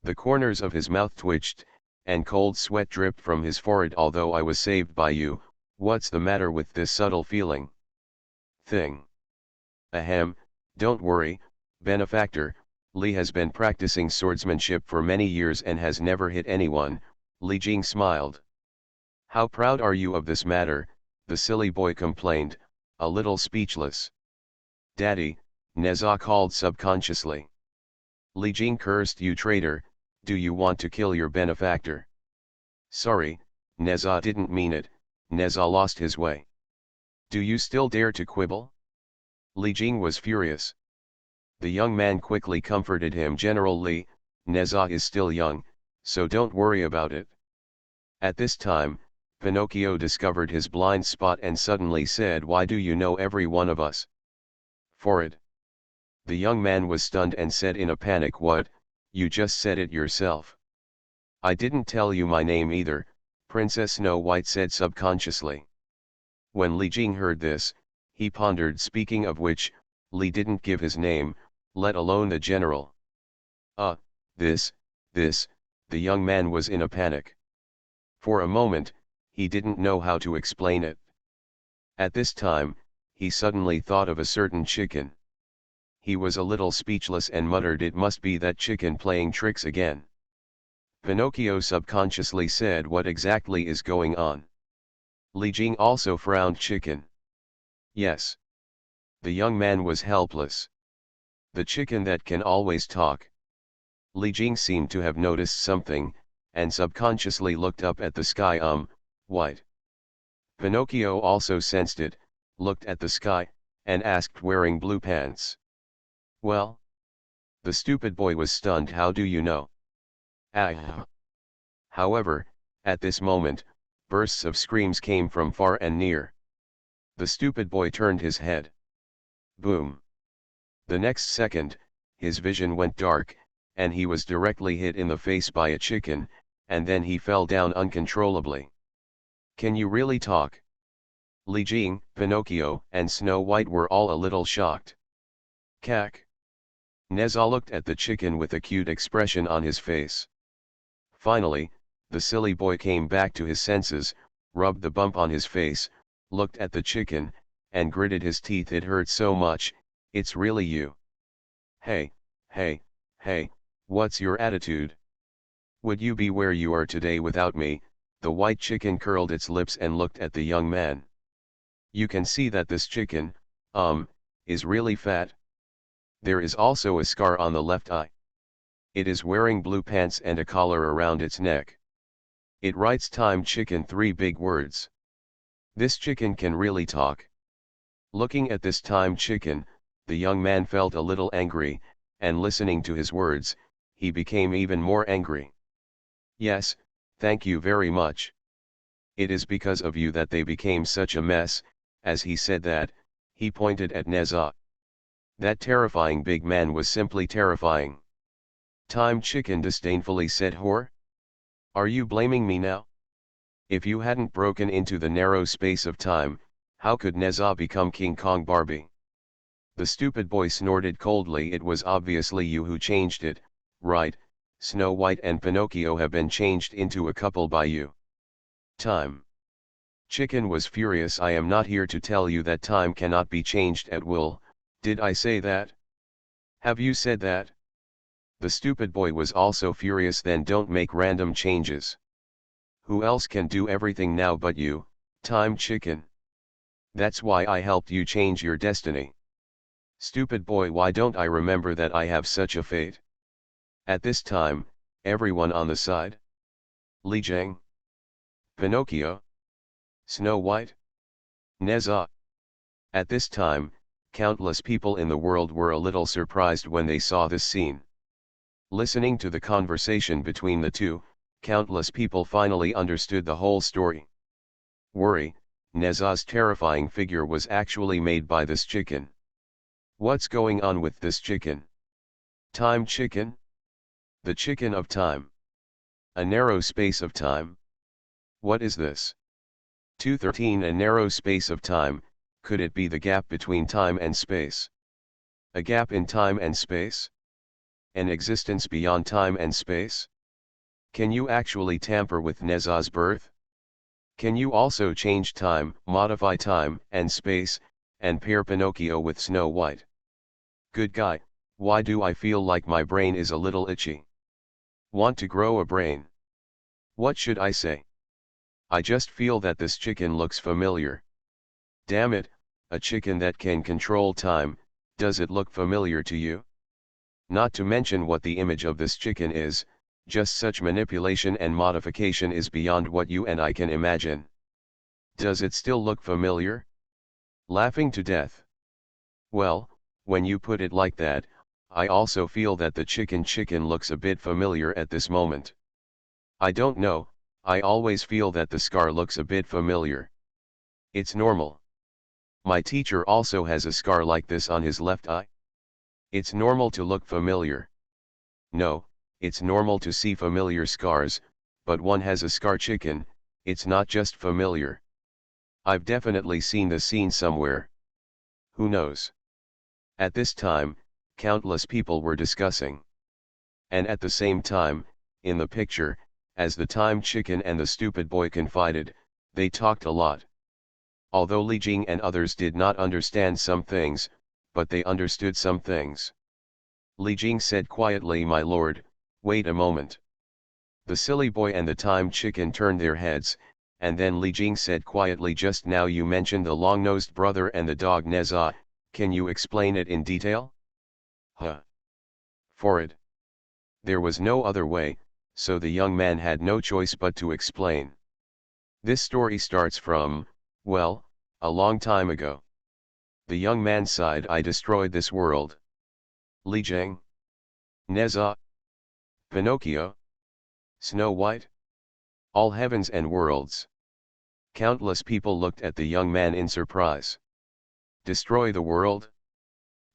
The corners of his mouth twitched, and cold sweat dripped from his forehead. "Although I was saved by you, what's the matter with this subtle feeling? Thing? Ahem, don't worry, benefactor, Li has been practicing swordsmanship for many years and has never hit anyone." Li Jing smiled. "How proud are you of this matter?" the silly boy complained, a little speechless. "Daddy," Neza called subconsciously. Li Jing cursed. "You traitor, do you want to kill your benefactor?" "Sorry, Neza didn't mean it." Neza lost his way. "Do you still dare to quibble?" Li Jing was furious. The young man quickly comforted him. "General Li, Neza is still young, so don't worry about it." At this time, Pinocchio discovered his blind spot and suddenly said, "Why do you know every one of us?" "For it." The young man was stunned and said in a panic, "What, you just said it yourself." "I didn't tell you my name either," Princess Snow White said subconsciously. When Li Jing heard this, he pondered. Speaking of which, Li didn't give his name, let alone the general. This, the young man was in a panic. For a moment, he didn't know how to explain it. At this time, he suddenly thought of a certain chicken. He was a little speechless and muttered, "It must be that chicken playing tricks again." Pinocchio subconsciously said, "What exactly is going on?" Li Jing also frowned. Chicken. Yes. The young man was helpless. The chicken that can always talk. Li Jing seemed to have noticed something, and subconsciously looked up at the sky. What? Pinocchio also sensed it, looked at the sky, and asked, "Wearing blue pants?" "Well?" The stupid boy was stunned. "How do you know?" "Ah." However, at this moment, bursts of screams came from far and near. The stupid boy turned his head. Boom. The next second, his vision went dark, and he was directly hit in the face by a chicken, and then he fell down uncontrollably. "Can you really talk?" Li Jing, Pinocchio, and Snow White were all a little shocked. "Cack." Nezha looked at the chicken with a cute expression on his face. Finally, the silly boy came back to his senses, rubbed the bump on his face, looked at the chicken, and gritted his teeth. "It hurt so much, it's really you. Hey, hey, hey, what's your attitude? Would you be where you are today without me?" The white chicken curled its lips and looked at the young man. "You can see that this chicken, is really fat. There is also a scar on the left eye. It is wearing blue pants and a collar around its neck. It writes time chicken, 3 big words. This chicken can really talk." Looking at this time chicken, the young man felt a little angry, and listening to his words, he became even more angry. "Yes, thank you very much. It is because of you that they became such a mess." As he said that, he pointed at Nezha. That terrifying big man was simply terrifying. Time chicken disdainfully said, "Whore? Are you blaming me now? If you hadn't broken into the narrow space of time, how could Nezha become King Kong Barbie?" The stupid boy snorted coldly. "It was obviously you who changed it, right? Snow White and Pinocchio have been changed into a couple by you." Time chicken was furious. "I am not here to tell you that time cannot be changed at will. Did I say that? Have you said that?" The stupid boy was also furious. "Then don't make random changes. Who else can do everything now but you, time chicken? That's why I helped you change your destiny." "Stupid boy, why don't I remember that I have such a fate?" At this time, everyone on the side. Li Jing, Pinocchio, Snow White, Nezha. At this time, countless people in the world were a little surprised when they saw this scene. Listening to the conversation between the two, countless people finally understood the whole story. Worry, Nezha's terrifying figure was actually made by this chicken. What's going on with this chicken? Time chicken? The chicken of time. A narrow space of time? What is this? 213. A narrow space of time, could it be the gap between time and space? A gap in time and space? An existence beyond time and space? Can you actually tamper with Nezha's birth? Can you also change time, modify time and space, and pair Pinocchio with Snow White? Good guy, why do I feel like my brain is a little itchy? Want to grow a brain? What should I say? I just feel that this chicken looks familiar. Damn it, a chicken that can control time, does it look familiar to you? Not to mention what the image of this chicken is, just such manipulation and modification is beyond what you and I can imagine. Does it still look familiar? Laughing to death. Well, when you put it like that, I also feel that the chicken looks a bit familiar at this moment. I don't know, I always feel that the scar looks a bit familiar. It's normal. My teacher also has a scar like this on his left eye. It's normal to look familiar. No, it's normal to see familiar scars, but one has a scar chicken, it's not just familiar. I've definitely seen the scene somewhere. Who knows? At this time, countless people were discussing. And at the same time, in the picture, as the time chicken and the stupid boy confided, they talked a lot. Although Li Jing and others did not understand some things, but they understood some things. Li Jing said quietly, "My lord, wait a moment." The silly boy and the time chicken turned their heads, and then Li Jing said quietly, "Just now you mentioned the long-nosed brother and the dog Neza, can you explain it in detail?" Huh. For it. There was no other way, so the young man had no choice but to explain. This story starts from, well, a long time ago. The young man sighed, "I destroyed this world." Li Jing? Neza? Pinocchio? Snow White? All heavens and worlds. Countless people looked at the young man in surprise. Destroy the world?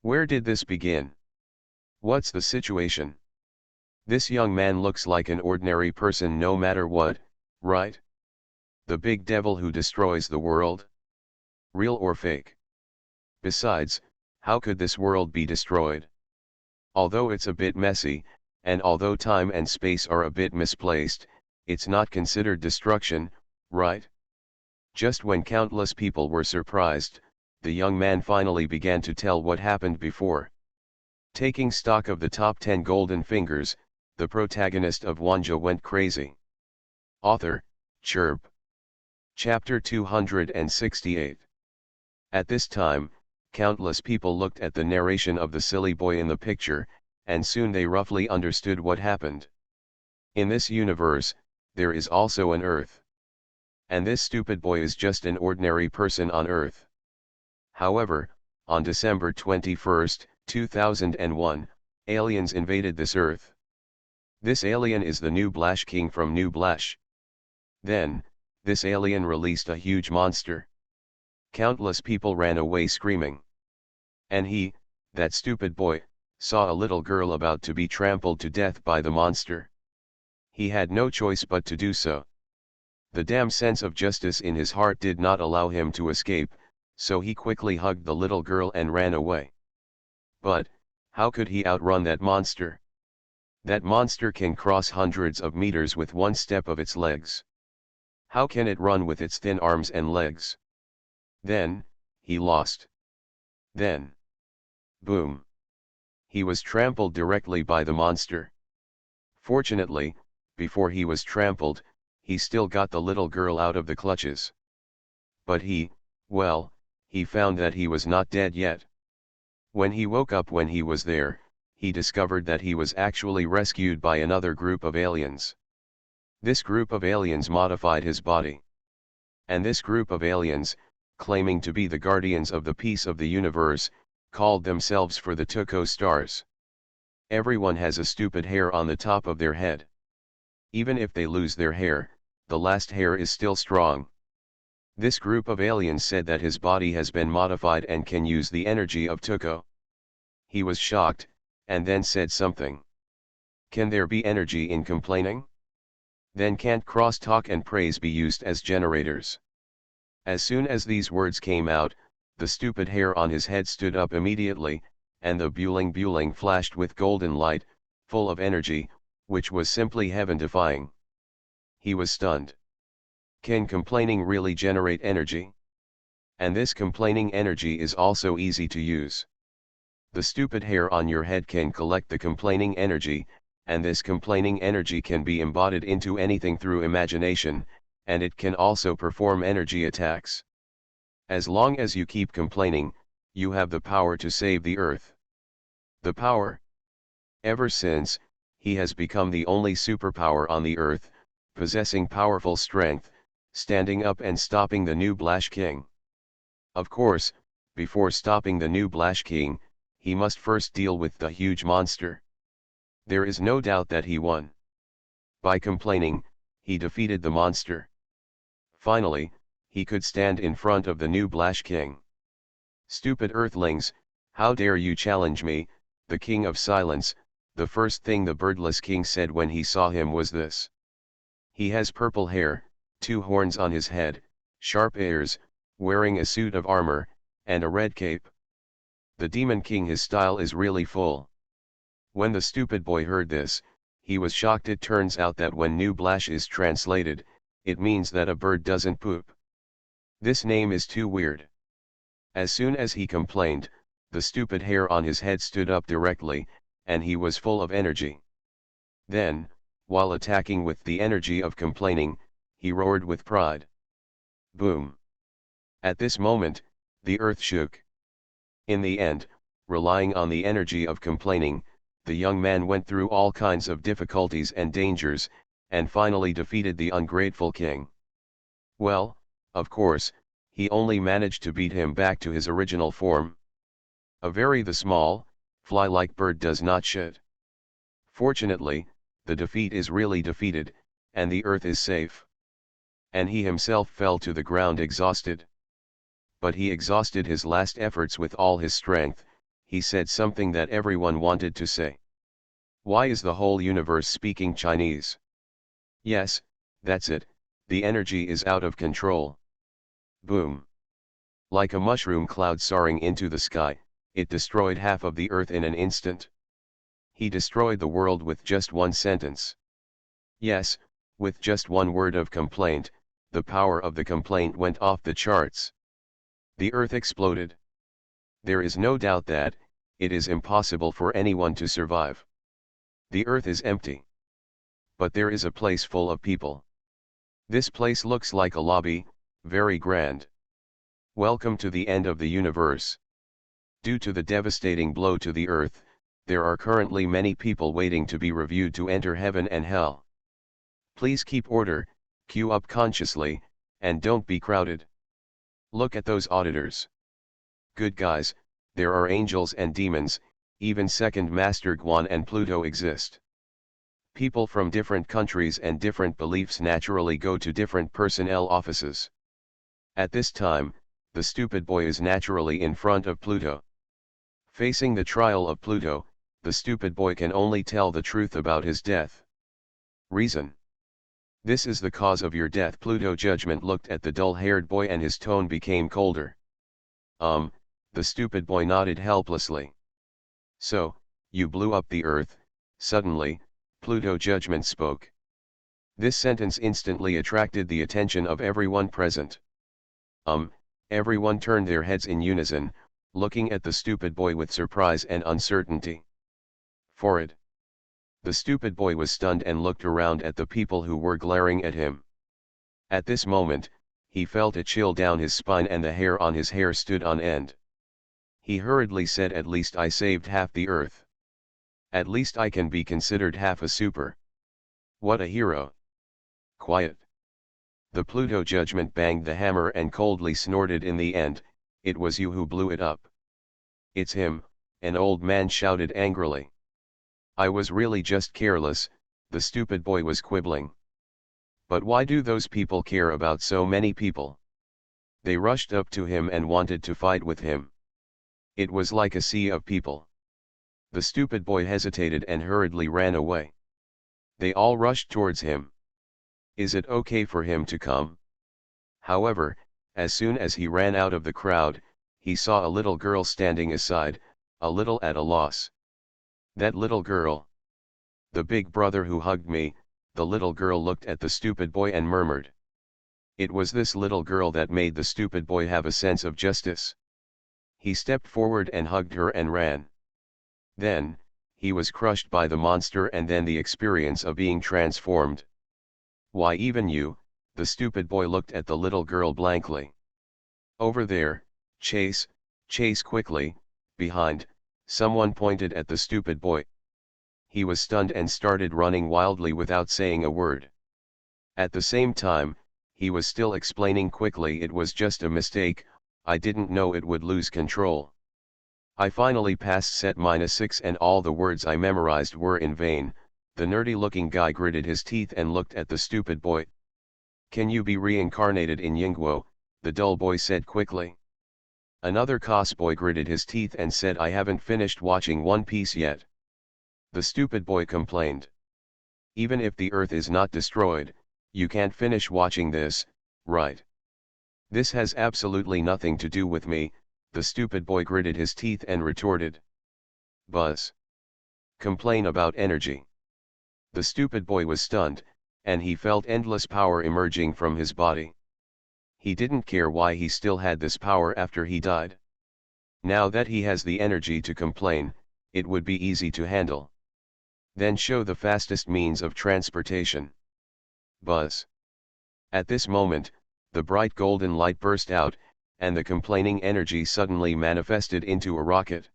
Where did this begin? What's the situation? This young man looks like an ordinary person no matter what, right? The big devil who destroys the world? Real or fake? Besides, how could this world be destroyed? Although it's a bit messy, and although time and space are a bit misplaced, it's not considered destruction, right? Just when countless people were surprised, the young man finally began to tell what happened before. Taking stock of the top 10 golden fingers, the protagonist of Wanjie went crazy. Author, Chirp. Chapter 268. At this time, countless people looked at the narration of the silly boy in the picture, and soon they roughly understood what happened. In this universe, there is also an Earth. And this stupid boy is just an ordinary person on Earth. However, on December 21, 2001, aliens invaded this Earth. This alien is the New Blash King from New Blash. Then, this alien released a huge monster. Countless people ran away screaming. And he, that stupid boy, saw a little girl about to be trampled to death by the monster. He had no choice but to do so. The damn sense of justice in his heart did not allow him to escape, so he quickly hugged the little girl and ran away. But, how could he outrun that monster? That monster can cross hundreds of meters with one step of its legs. How can it run with its thin arms and legs? Then, he lost. Then, boom. He was trampled directly by the monster. Fortunately, before he was trampled, he still got the little girl out of the clutches. But he found that he was not dead yet. When he woke up when he was there, he discovered that he was actually rescued by another group of aliens. This group of aliens modified his body. And this group of aliens, claiming to be the guardians of the peace of the universe, called themselves for the Tuko stars. Everyone has a stupid hair on the top of their head. Even if they lose their hair, the last hair is still strong. This group of aliens said that his body has been modified and can use the energy of Tuko. He was shocked, and then said something. Can there be energy in complaining? Then can't crosstalk and praise be used as generators? As soon as these words came out, the stupid hair on his head stood up immediately, and the buling flashed with golden light, full of energy, which was simply heaven-defying. He was stunned. Can complaining really generate energy? And this complaining energy is also easy to use. The stupid hair on your head can collect the complaining energy, and this complaining energy can be embodied into anything through imagination, and it can also perform energy attacks. As long as you keep complaining, you have the power to save the earth. The power? Ever since, he has become the only superpower on the earth, possessing powerful strength, standing up and stopping the New Blash King. Of course, before stopping the New Blash King, he must first deal with the huge monster. There is no doubt that he won. By complaining, he defeated the monster. Finally, he could stand in front of the New Blash King. Stupid earthlings, how dare you challenge me, the King of Silence? The first thing the birdless king said when he saw him was this. He has purple hair, 2 horns on his head, sharp ears, wearing a suit of armor, and a red cape. The Demon King, his style is really full. When the stupid boy heard this, he was shocked. It turns out that when New Blash is translated, it means that a bird doesn't poop. This name is too weird. As soon as he complained, the stupid hair on his head stood up directly, and he was full of energy. Then, while attacking with the energy of complaining, he roared with pride. Boom! At this moment, the earth shook. In the end, relying on the energy of complaining, the young man went through all kinds of difficulties and dangers, and finally defeated the ungrateful king. Well, of course, he only managed to beat him back to his original form. The small, fly-like bird does not shed. Fortunately, the defeat is really defeated, and the earth is safe. And he himself fell to the ground exhausted. But he exhausted his last efforts with all his strength. He said something that everyone wanted to say. Why is the whole universe speaking Chinese? Yes, that's it, the energy is out of control. Boom! Like a mushroom cloud soaring into the sky, it destroyed half of the earth in an instant. He destroyed the world with just one sentence. Yes, with just one word of complaint, the power of the complaint went off the charts. The earth exploded. There is no doubt that it is impossible for anyone to survive. The earth is empty. But there is a place full of people. This place looks like a lobby, very grand. Welcome to the end of the universe. Due to the devastating blow to the earth, there are currently many people waiting to be reviewed to enter heaven and hell. Please keep order, queue up consciously, and don't be crowded. Look at those auditors. Good guys, there are angels and demons, even Second Master Guan and Pluto exist. People from different countries and different beliefs naturally go to different personnel offices. At this time, the stupid boy is naturally in front of Pluto. Facing the trial of Pluto, the stupid boy can only tell the truth about his death. Reason: this is the cause of your death. Pluto Judgment looked at the dull-haired boy and his tone became colder. The stupid boy nodded helplessly. So, you blew up the earth. Suddenly, Pluto Judgment spoke. This sentence instantly attracted the attention of everyone present. Everyone turned their heads in unison, looking at the stupid boy with surprise and uncertainty. For it. The stupid boy was stunned and looked around at the people who were glaring at him. At this moment, he felt a chill down his spine and the hair on his hair stood on end. He hurriedly said, "At least I saved half the earth. At least I can be considered half a super. What a hero." Quiet. The Pluto Judgment banged the hammer and coldly snorted. "In the end, it was you who blew it up." "It's him," an old man shouted angrily. "I was really just careless," the stupid boy was quibbling. "But why do those people care about so many people?" They rushed up to him and wanted to fight with him. It was like a sea of people. The stupid boy hesitated and hurriedly ran away. They all rushed towards him. Is it okay for him to come? However, as soon as he ran out of the crowd, he saw a little girl standing aside, a little at a loss. That little girl. "The big brother who hugged me." The little girl looked at the stupid boy and murmured. It was this little girl that made the stupid boy have a sense of justice. He stepped forward and hugged her and ran. Then, he was crushed by the monster and then the experience of being transformed. "Why, even you?" The stupid boy looked at the little girl blankly. "Over there, chase, chase quickly." Behind, someone pointed at the stupid boy. He was stunned and started running wildly without saying a word. At the same time, he was still explaining quickly, "It was just a mistake, I didn't know it would lose control. I finally passed set -6 and all the words I memorized were in vain." The nerdy-looking guy gritted his teeth and looked at the stupid boy. "Can you be reincarnated in Yingguo?" the dull boy said quickly. Another cos boy gritted his teeth and said, "I haven't finished watching One Piece yet." The stupid boy complained. "Even if the earth is not destroyed, you can't finish watching this, right?" "This has absolutely nothing to do with me," The stupid boy gritted his teeth and retorted. Buzz. Complain about energy. The stupid boy was stunned, and he felt endless power emerging from his body. He didn't care why he still had this power after he died. Now that he has the energy to complain, it would be easy to handle. Then show the fastest means of transportation. Buzz. At this moment, the bright golden light burst out, and the complaining energy suddenly manifested into a rocket.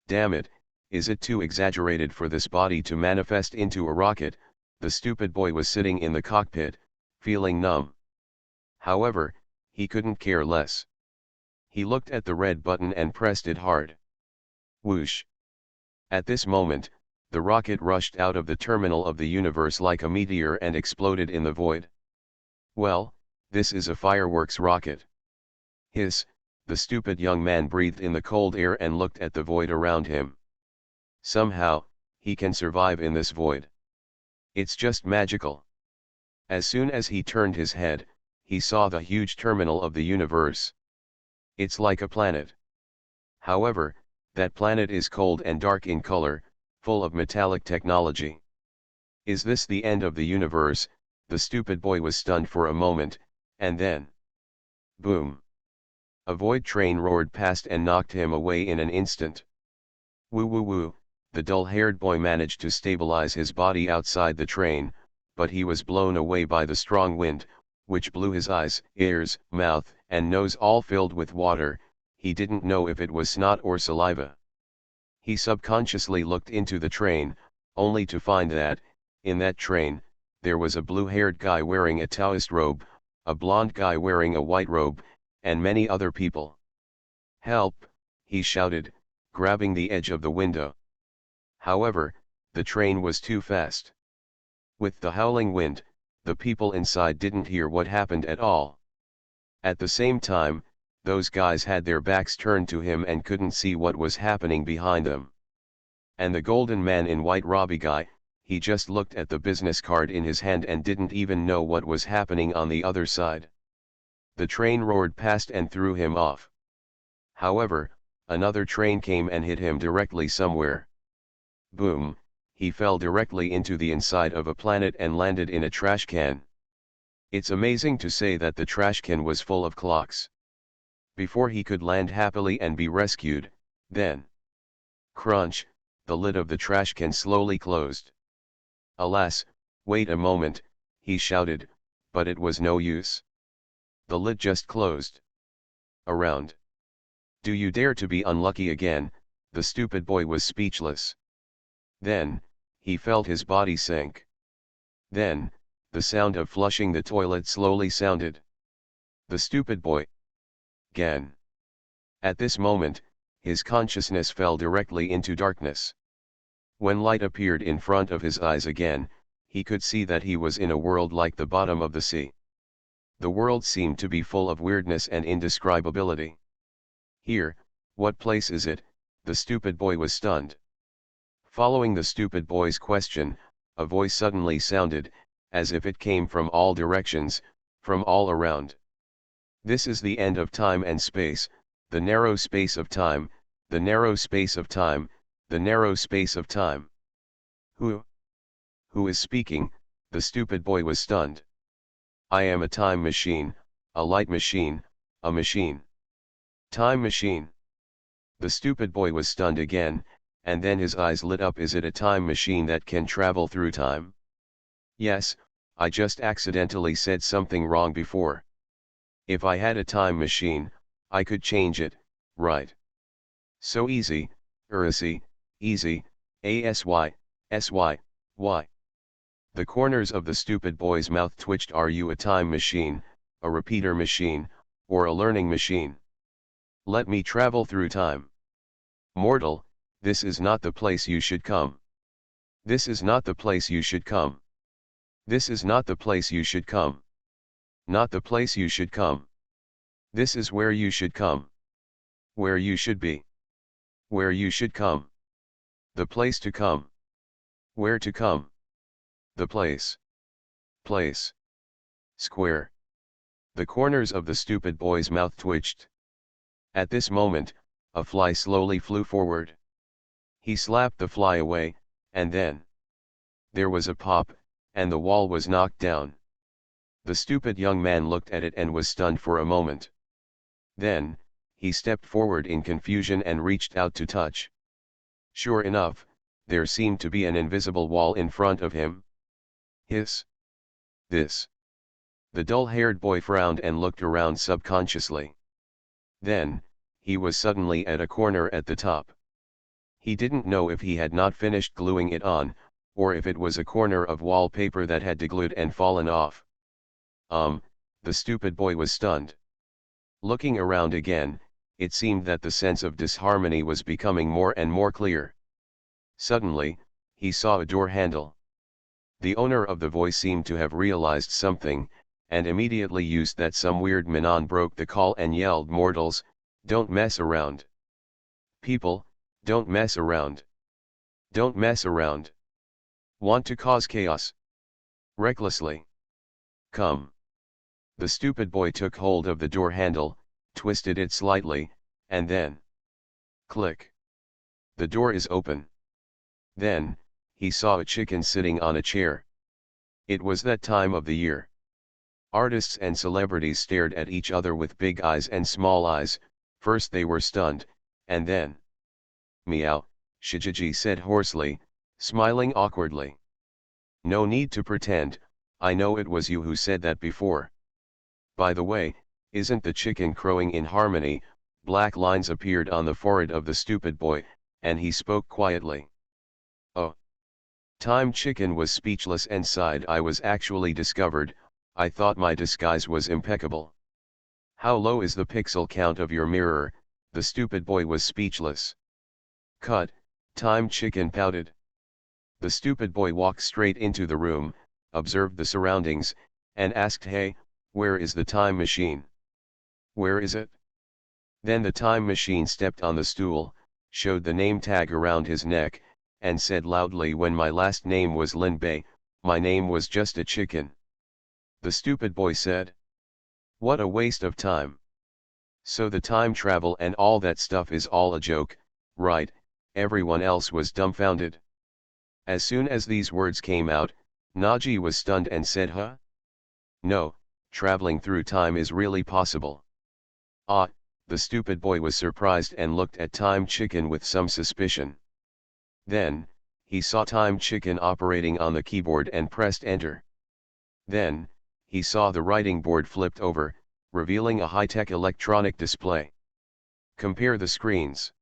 Damn it, is it too exaggerated for this body to manifest into a rocket? The stupid boy was sitting in the cockpit, feeling numb. However, he couldn't care less. He looked at the red button and pressed it hard. Whoosh! At this moment, the rocket rushed out of the terminal of the universe like a meteor and exploded in the void. Well, this is a fireworks rocket. Hiss, the stupid young man breathed in the cold air and looked at the void around him. Somehow, he can survive in this void. It's just magical. As soon as he turned his head, he saw the huge terminal of the universe. It's like a planet. However, that planet is cold and dark in color, full of metallic technology. Is this the end of the universe? The stupid boy was stunned for a moment, and then... boom! A void train roared past and knocked him away in an instant. Woo woo woo, the dull-haired boy managed to stabilize his body outside the train, but he was blown away by the strong wind, which blew his eyes, ears, mouth, and nose all filled with water. He didn't know if it was snot or saliva. He subconsciously looked into the train, only to find that, in that train, there was a blue-haired guy wearing a Taoist robe, a blonde guy wearing a white robe, and many other people. Help! He shouted, grabbing the edge of the window. However, the train was too fast. With the howling wind, the people inside didn't hear what happened at all. At the same time, those guys had their backs turned to him and couldn't see what was happening behind them. And the golden man in white robe guy, he just looked at the business card in his hand and didn't even know what was happening on the other side. The train roared past and threw him off. However, another train came and hit him directly somewhere. Boom, he fell directly into the inside of a planet and landed in a trash can. It's amazing to say that the trash can was full of clocks. Before he could land happily and be rescued, then... crunch, the lid of the trash can slowly closed. Alas, wait a moment, he shouted, but it was no use. The lid just closed. Around. Do you dare to be unlucky again? The stupid boy was speechless. Then, he felt his body sink. Then, the sound of flushing the toilet slowly sounded. The stupid boy. Gan. At this moment, his consciousness fell directly into darkness. When light appeared in front of his eyes again, he could see that he was in a world like the bottom of the sea. The world seemed to be full of weirdness and indescribability. Here, what place is it? The stupid boy was stunned. Following the stupid boy's question, a voice suddenly sounded, as if it came from all directions, from all around. This is the end of time and space, the narrow space of time, the narrow space of time, the narrow space of time. Who? Who is speaking? The stupid boy was stunned. I am a time machine, a light machine, a machine. Time machine. The stupid boy was stunned again, and then his eyes lit up. Is it a time machine that can travel through time? Yes, I just accidentally said something wrong before. If I had a time machine, I could change it, right? So easy, easy, asy, sy. The corners of the stupid boy's mouth twitched. Are you a time machine, a repeater machine, or a learning machine? Let me travel through time. Mortal, this is not the place you should come. This is not the place you should come. This is not the place you should come. Not the place you should come. This is where you should come. Where you should be. Where you should come. The place to come. Where to come. The place. Place. Square. The corners of the stupid boy's mouth twitched. At this moment, a fly slowly flew forward. He slapped the fly away, and then there was a pop, and the wall was knocked down. The stupid young man looked at it and was stunned for a moment. Then, he stepped forward in confusion and reached out to touch. Sure enough, there seemed to be an invisible wall in front of him. Hiss! This! The dull-haired boy frowned and looked around subconsciously. Then, he was suddenly at a corner at the top. He didn't know if he had not finished gluing it on, or if it was a corner of wallpaper that had deglued and fallen off. The stupid boy was stunned. Looking around again, it seemed that the sense of disharmony was becoming more and more clear. Suddenly, he saw a door handle. The owner of the voice seemed to have realized something, and immediately used that some weird Manon broke the call and yelled, "Mortals, don't mess around. People, don't mess around. Don't mess around. Want to cause chaos? Recklessly. Come." The stupid boy took hold of the door handle, twisted it slightly, and then click. The door is open. Then, he saw a chicken sitting on a chair. It was that time of the year. Artists and celebrities stared at each other with big eyes and small eyes. First they were stunned, and then "Meow," Shijiji said hoarsely, smiling awkwardly. "No need to pretend, I know it was you who said that before. By the way, isn't the chicken crowing in harmony?" Black lines appeared on the forehead of the stupid boy, and he spoke quietly. "Oh." Time Chicken was speechless and sighed. "I was actually discovered, I thought my disguise was impeccable." "How low is the pixel count of your mirror?" The stupid boy was speechless. "Cut," Time Chicken pouted. The stupid boy walked straight into the room, observed the surroundings, and asked, "Hey, where is the time machine? Where is it?" Then the time machine stepped on the stool, showed the name tag around his neck, and said loudly, "When my last name was Lin Bei, my name was just a chicken." The stupid boy said, "What a waste of time. So the time travel and all that stuff is all a joke, right?" Everyone else was dumbfounded. As soon as these words came out, Naji was stunned and said, "Huh? No, traveling through time is really possible." "Ah," the stupid boy was surprised and looked at Time Chicken with some suspicion. Then, he saw Time Chicken operating on the keyboard and pressed enter. Then, he saw the writing board flipped over, revealing a high-tech electronic display. Compare the screens.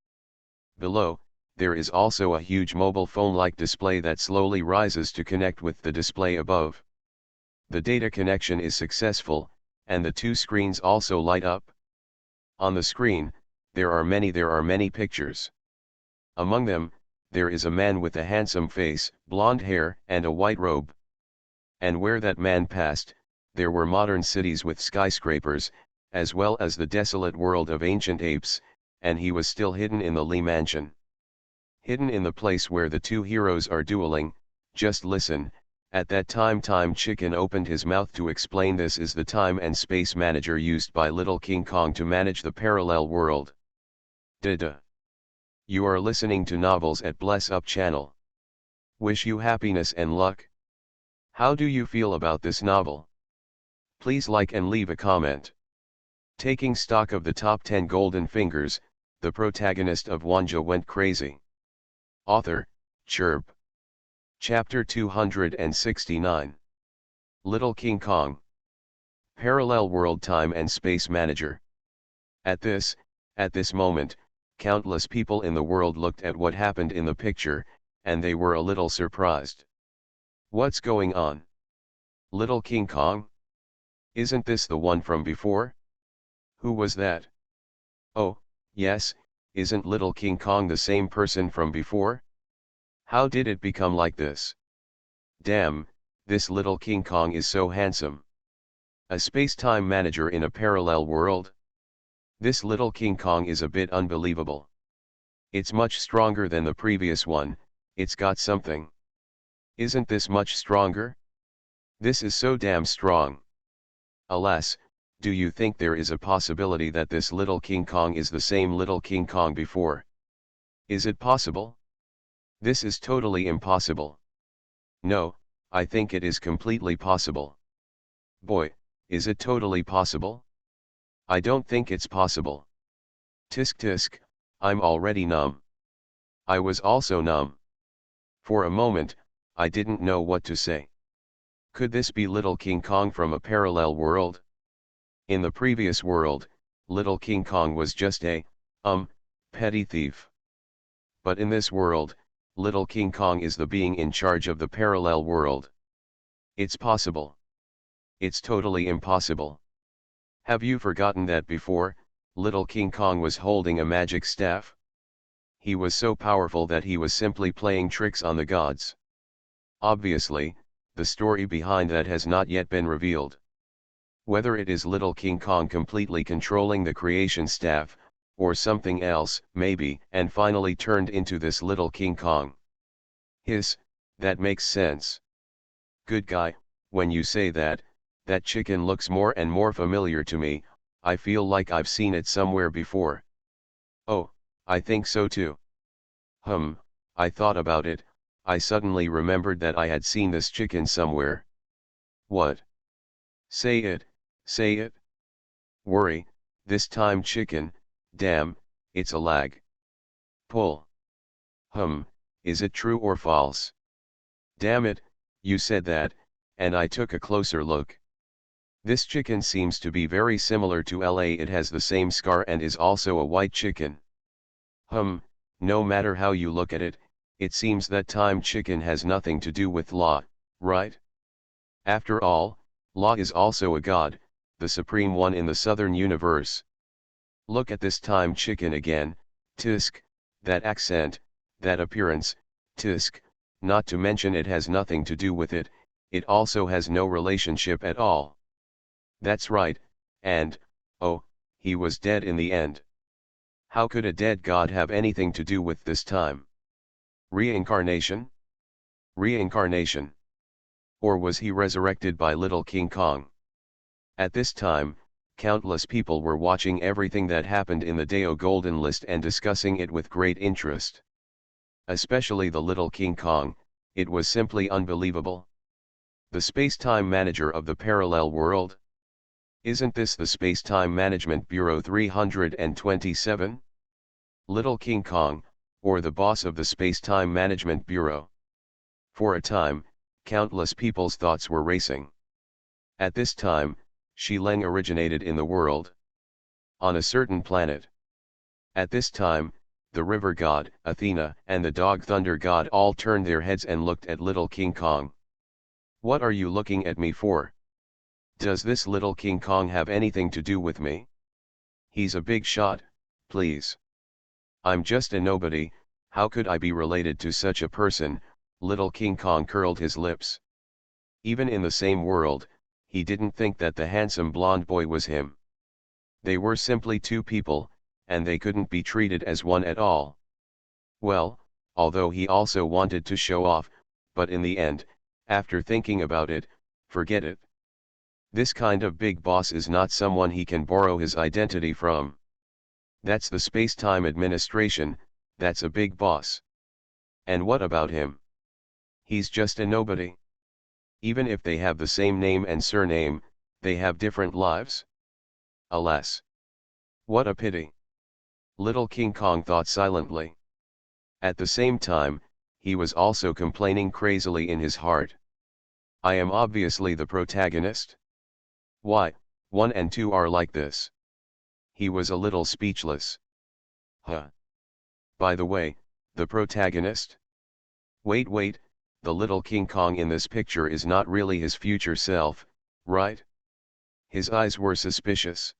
Below, there is also a huge mobile phone-like display that slowly rises to connect with the display above. The data connection is successful, and the two screens also light up. On the screen, there are many pictures. Among them, there is a man with a handsome face, blonde hair, and a white robe. And where that man passed, there were modern cities with skyscrapers, as well as the desolate world of ancient apes, and he was still hidden in the Li mansion. Hidden in the place where the two heroes are dueling. Just listen. At that time Time Chicken opened his mouth to explain. This is the time and space manager used by Little King Kong to manage the parallel world. Duh. You are listening to Novels at Bless Up channel. Wish you happiness and luck. How do you feel about this novel? Please like and leave a comment. Taking stock of the top 10 golden fingers, the protagonist of Wanjie went crazy. Author, Chirp. Chapter 269. Little King Kong. Parallel World Time and Space Manager. At this moment, countless people in the world looked at what happened in the picture, and they were a little surprised. What's going on? Little King Kong? Isn't this the one from before? Who was that? Oh, yes, isn't Little King Kong the same person from before? How did it become like this? Damn, this Little King Kong is so handsome. A space-time manager in a parallel world? This Little King Kong is a bit unbelievable. It's much stronger than the previous one, it's got something. Isn't this much stronger? This is so damn strong. Alas, Do you think there is a possibility that this little King Kong is the same little King Kong before? Is it possible? This is totally impossible. No, I think it is completely possible. Boy, is it totally possible? I don't think it's possible. Tisk tisk, I'm already numb. I was also numb. For a moment, I didn't know what to say. Could this be little King Kong from a parallel world? In the previous world, little King Kong was just a, petty thief. But in this world, little King Kong is the being in charge of the parallel world. It's possible. It's totally impossible. Have you forgotten that before, little King Kong was holding a magic staff? He was so powerful that he was simply playing tricks on the gods. Obviously, the story behind that has not yet been revealed. Whether it is little King Kong completely controlling the creation staff, or something else, maybe, and finally turned into this little King Kong. Hiss, that makes sense. Good guy, when you say that, that chicken looks more and more familiar to me. I feel like I've seen it somewhere before. Oh, I think so too. I thought about it, I suddenly remembered that I had seen this chicken somewhere. What? Say it, say it. Worry, this time chicken, damn, it's a lag. Pull. Is it true or false? Damn it, you said that, and I took a closer look. This chicken seems to be very similar to LA. It has the same scar and is also a white chicken. No matter how you look at it, it seems that time chicken has nothing to do with law, right? After all, law is also a god, the supreme one in the southern universe. Look at this time chicken again, tisk, that accent, that appearance, tisk, not to mention it has nothing to do with it, it also has no relationship at all. That's right, and, oh, he was dead in the end. How could a dead god have anything to do with this time? Reincarnation? Reincarnation. Or was he resurrected by little King Kong? At this time, countless people were watching everything that happened in the Deo Golden List and discussing it with great interest. Especially the little King Kong, it was simply unbelievable. The space-time manager of the parallel world? Isn't this the Space-Time Management Bureau 327? Little King Kong, or the boss of the Space-Time Management Bureau. For a time, countless people's thoughts were racing. At this time, Shileng originated in the world. On a certain planet. At this time, the river god, Athena, and the dog thunder god all turned their heads and looked at little King Kong. What are you looking at me for? Does this little King Kong have anything to do with me? He's a big shot, please. I'm just a nobody, how could I be related to such a person? Little King Kong curled his lips. Even in the same world, he didn't think that the handsome blonde boy was him. They were simply two people, and they couldn't be treated as one at all. Well, although he also wanted to show off, but in the end, after thinking about it, forget it. This kind of big boss is not someone he can borrow his identity from. That's the space-time administration, that's a big boss. And what about him? He's just a nobody. Even if they have the same name and surname, they have different lives. Alas. What a pity. Little King Kong thought silently. At the same time, he was also complaining crazily in his heart. I am obviously the protagonist. Why, 1 and 2 are like this. He was a little speechless. By the way, the protagonist? Wait, the little King Kong in this picture is not really his future self, right? His eyes were suspicious.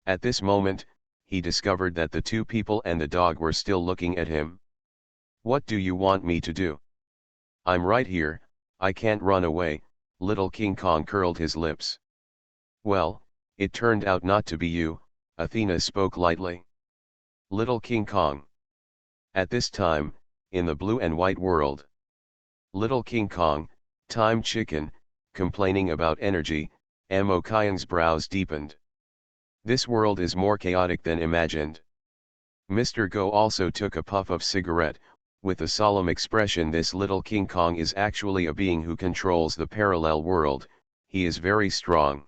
At this moment, he discovered that the two people and the dog were still looking at him. What do you want me to do? I'm right here, I can't run away, little King Kong curled his lips. Well, it turned out not to be you, Athena spoke lightly. Little King Kong. At this time, in the blue and white world. Little King Kong, time chicken, complaining about energy, Amo Kyung's brows deepened. This world is more chaotic than imagined. Mr. Go also took a puff of cigarette, with a solemn expression. This little King Kong is actually a being who controls the parallel world, he is very strong.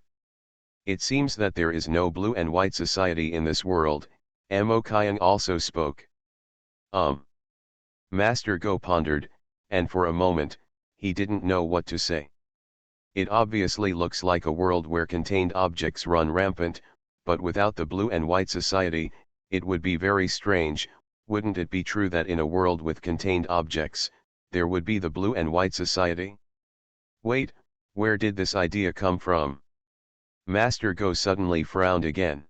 It seems that there is no blue and white society in this world, Amo Kyung also spoke. Master Go pondered, and for a moment, he didn't know what to say. It obviously looks like a world where contained objects run rampant, but without the blue and white society, it would be very strange. Wouldn't it be true that in a world with contained objects, there would be the blue and white society? Wait, where did this idea come from? Master Go suddenly frowned again.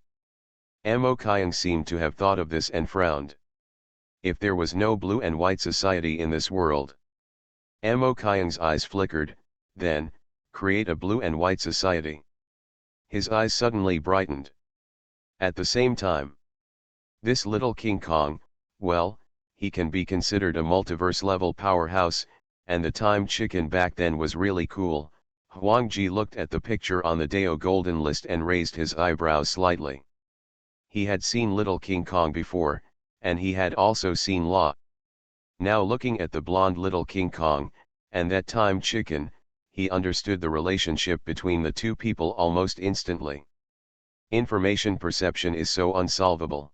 Amo Kyung seemed to have thought of this and frowned. If there was no blue and white society in this world. Amo Kyung's eyes flickered, then, create a blue and white society. His eyes suddenly brightened. At the same time, this little King Kong, well, he can be considered a multiverse-level powerhouse, and the time chicken back then was really cool. Wanjie looked at the picture on the Dao Golden List and raised his eyebrows slightly. He had seen little King Kong before, and he had also seen Law. Now looking at the blonde little King Kong, and that time chicken, he understood the relationship between the two people almost instantly. Information perception is so unsolvable.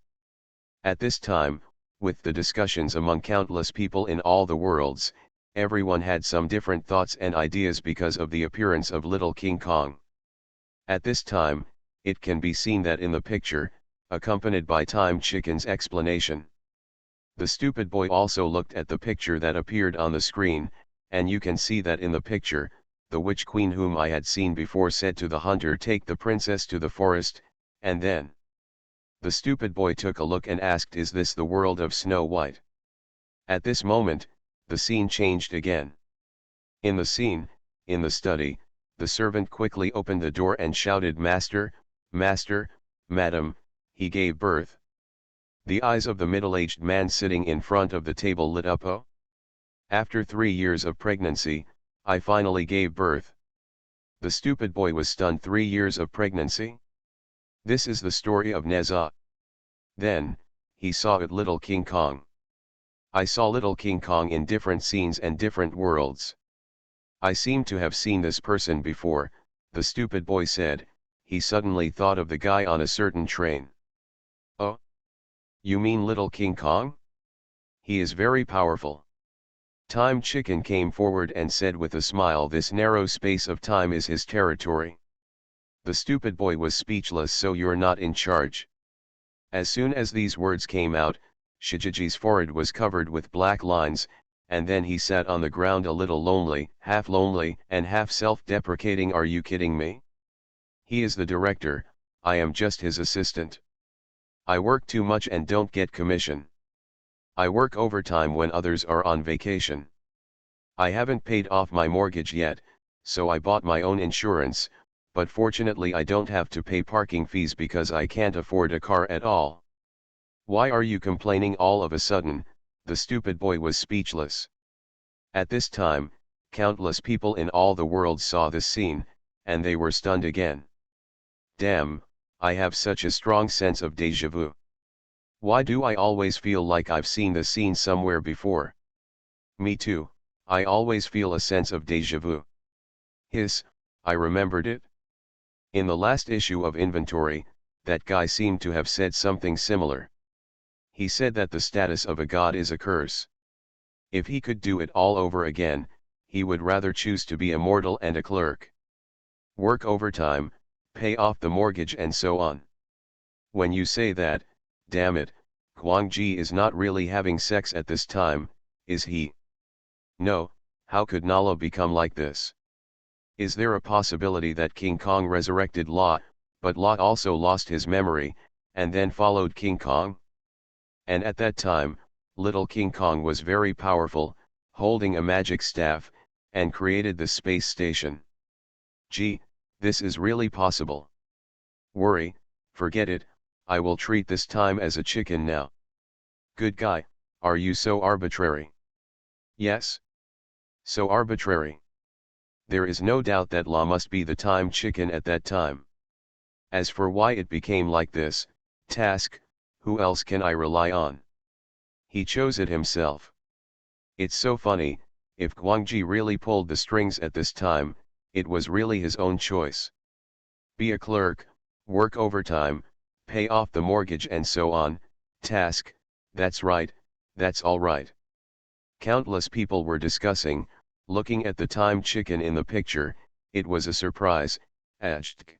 At this time, with the discussions among countless people in all the worlds, everyone had some different thoughts and ideas because of the appearance of little King Kong. At this time, it can be seen that in the picture, accompanied by Time Chicken's explanation. The stupid boy also looked at the picture that appeared on the screen, and you can see that in the picture, the witch queen whom I had seen before said to the hunter, "Take the princess to the forest," and then the stupid boy took a look and asked, "Is this the world of Snow White?" At this moment, the scene changed again. In the scene, in the study, the servant quickly opened the door and shouted, "Master, master, madam, he gave birth." The eyes of the middle-aged man sitting in front of the table lit up. "Oh, after 3 years of pregnancy, I finally gave birth." The stupid boy was stunned. 3 years of pregnancy? This is the story of Neza. Then, he saw it, little King Kong. I saw little King Kong in different scenes and different worlds. I seem to have seen this person before, the stupid boy said. He suddenly thought of the guy on a certain train. "Oh? You mean little King Kong? He is very powerful." Time Chicken came forward and said with a smile, "This narrow space of time is his territory." The stupid boy was speechless. "So you're not in charge?" As soon as these words came out, Shijiji's forehead was covered with black lines, and then he sat on the ground a little lonely and half self-deprecating. "Are you kidding me? He is the director, I am just his assistant. I work too much and don't get commission. I work overtime when others are on vacation. I haven't paid off my mortgage yet, so I bought my own insurance, but fortunately I don't have to pay parking fees because I can't afford a car at all." "Why are you complaining all of a sudden?" The stupid boy was speechless. At this time, countless people in all the world saw this scene, and they were stunned again. "Damn, I have such a strong sense of déjà vu. Why do I always feel like I've seen this scene somewhere before?" "Me too, I always feel a sense of déjà vu. Hiss, I remembered it. In the last issue of Inventory, that guy seemed to have said something similar. He said that the status of a god is a curse. If he could do it all over again, he would rather choose to be a mortal and a clerk. Work overtime, pay off the mortgage and so on. When you say that, damn it, Wanjie is not really having sex at this time, is he? No, how could Nala become like this? Is there a possibility that King Kong resurrected Law, but Law also lost his memory, and then followed King Kong? And at that time, little King Kong was very powerful, holding a magic staff, and created the space station. Gee, this is really possible. Worry, forget it, I will treat this time as a chicken now. Good guy, are you so arbitrary? Yes? So arbitrary. There is no doubt that La must be the time chicken at that time. As for why it became like this, task, who else can I rely on? He chose it himself. It's so funny, if Wanjie really pulled the strings at this time, it was really his own choice. Be a clerk, work overtime, pay off the mortgage and so on, task, that's right, that's all right. Countless people were discussing, looking at the time chicken in the picture, it was a surprise, ashtk.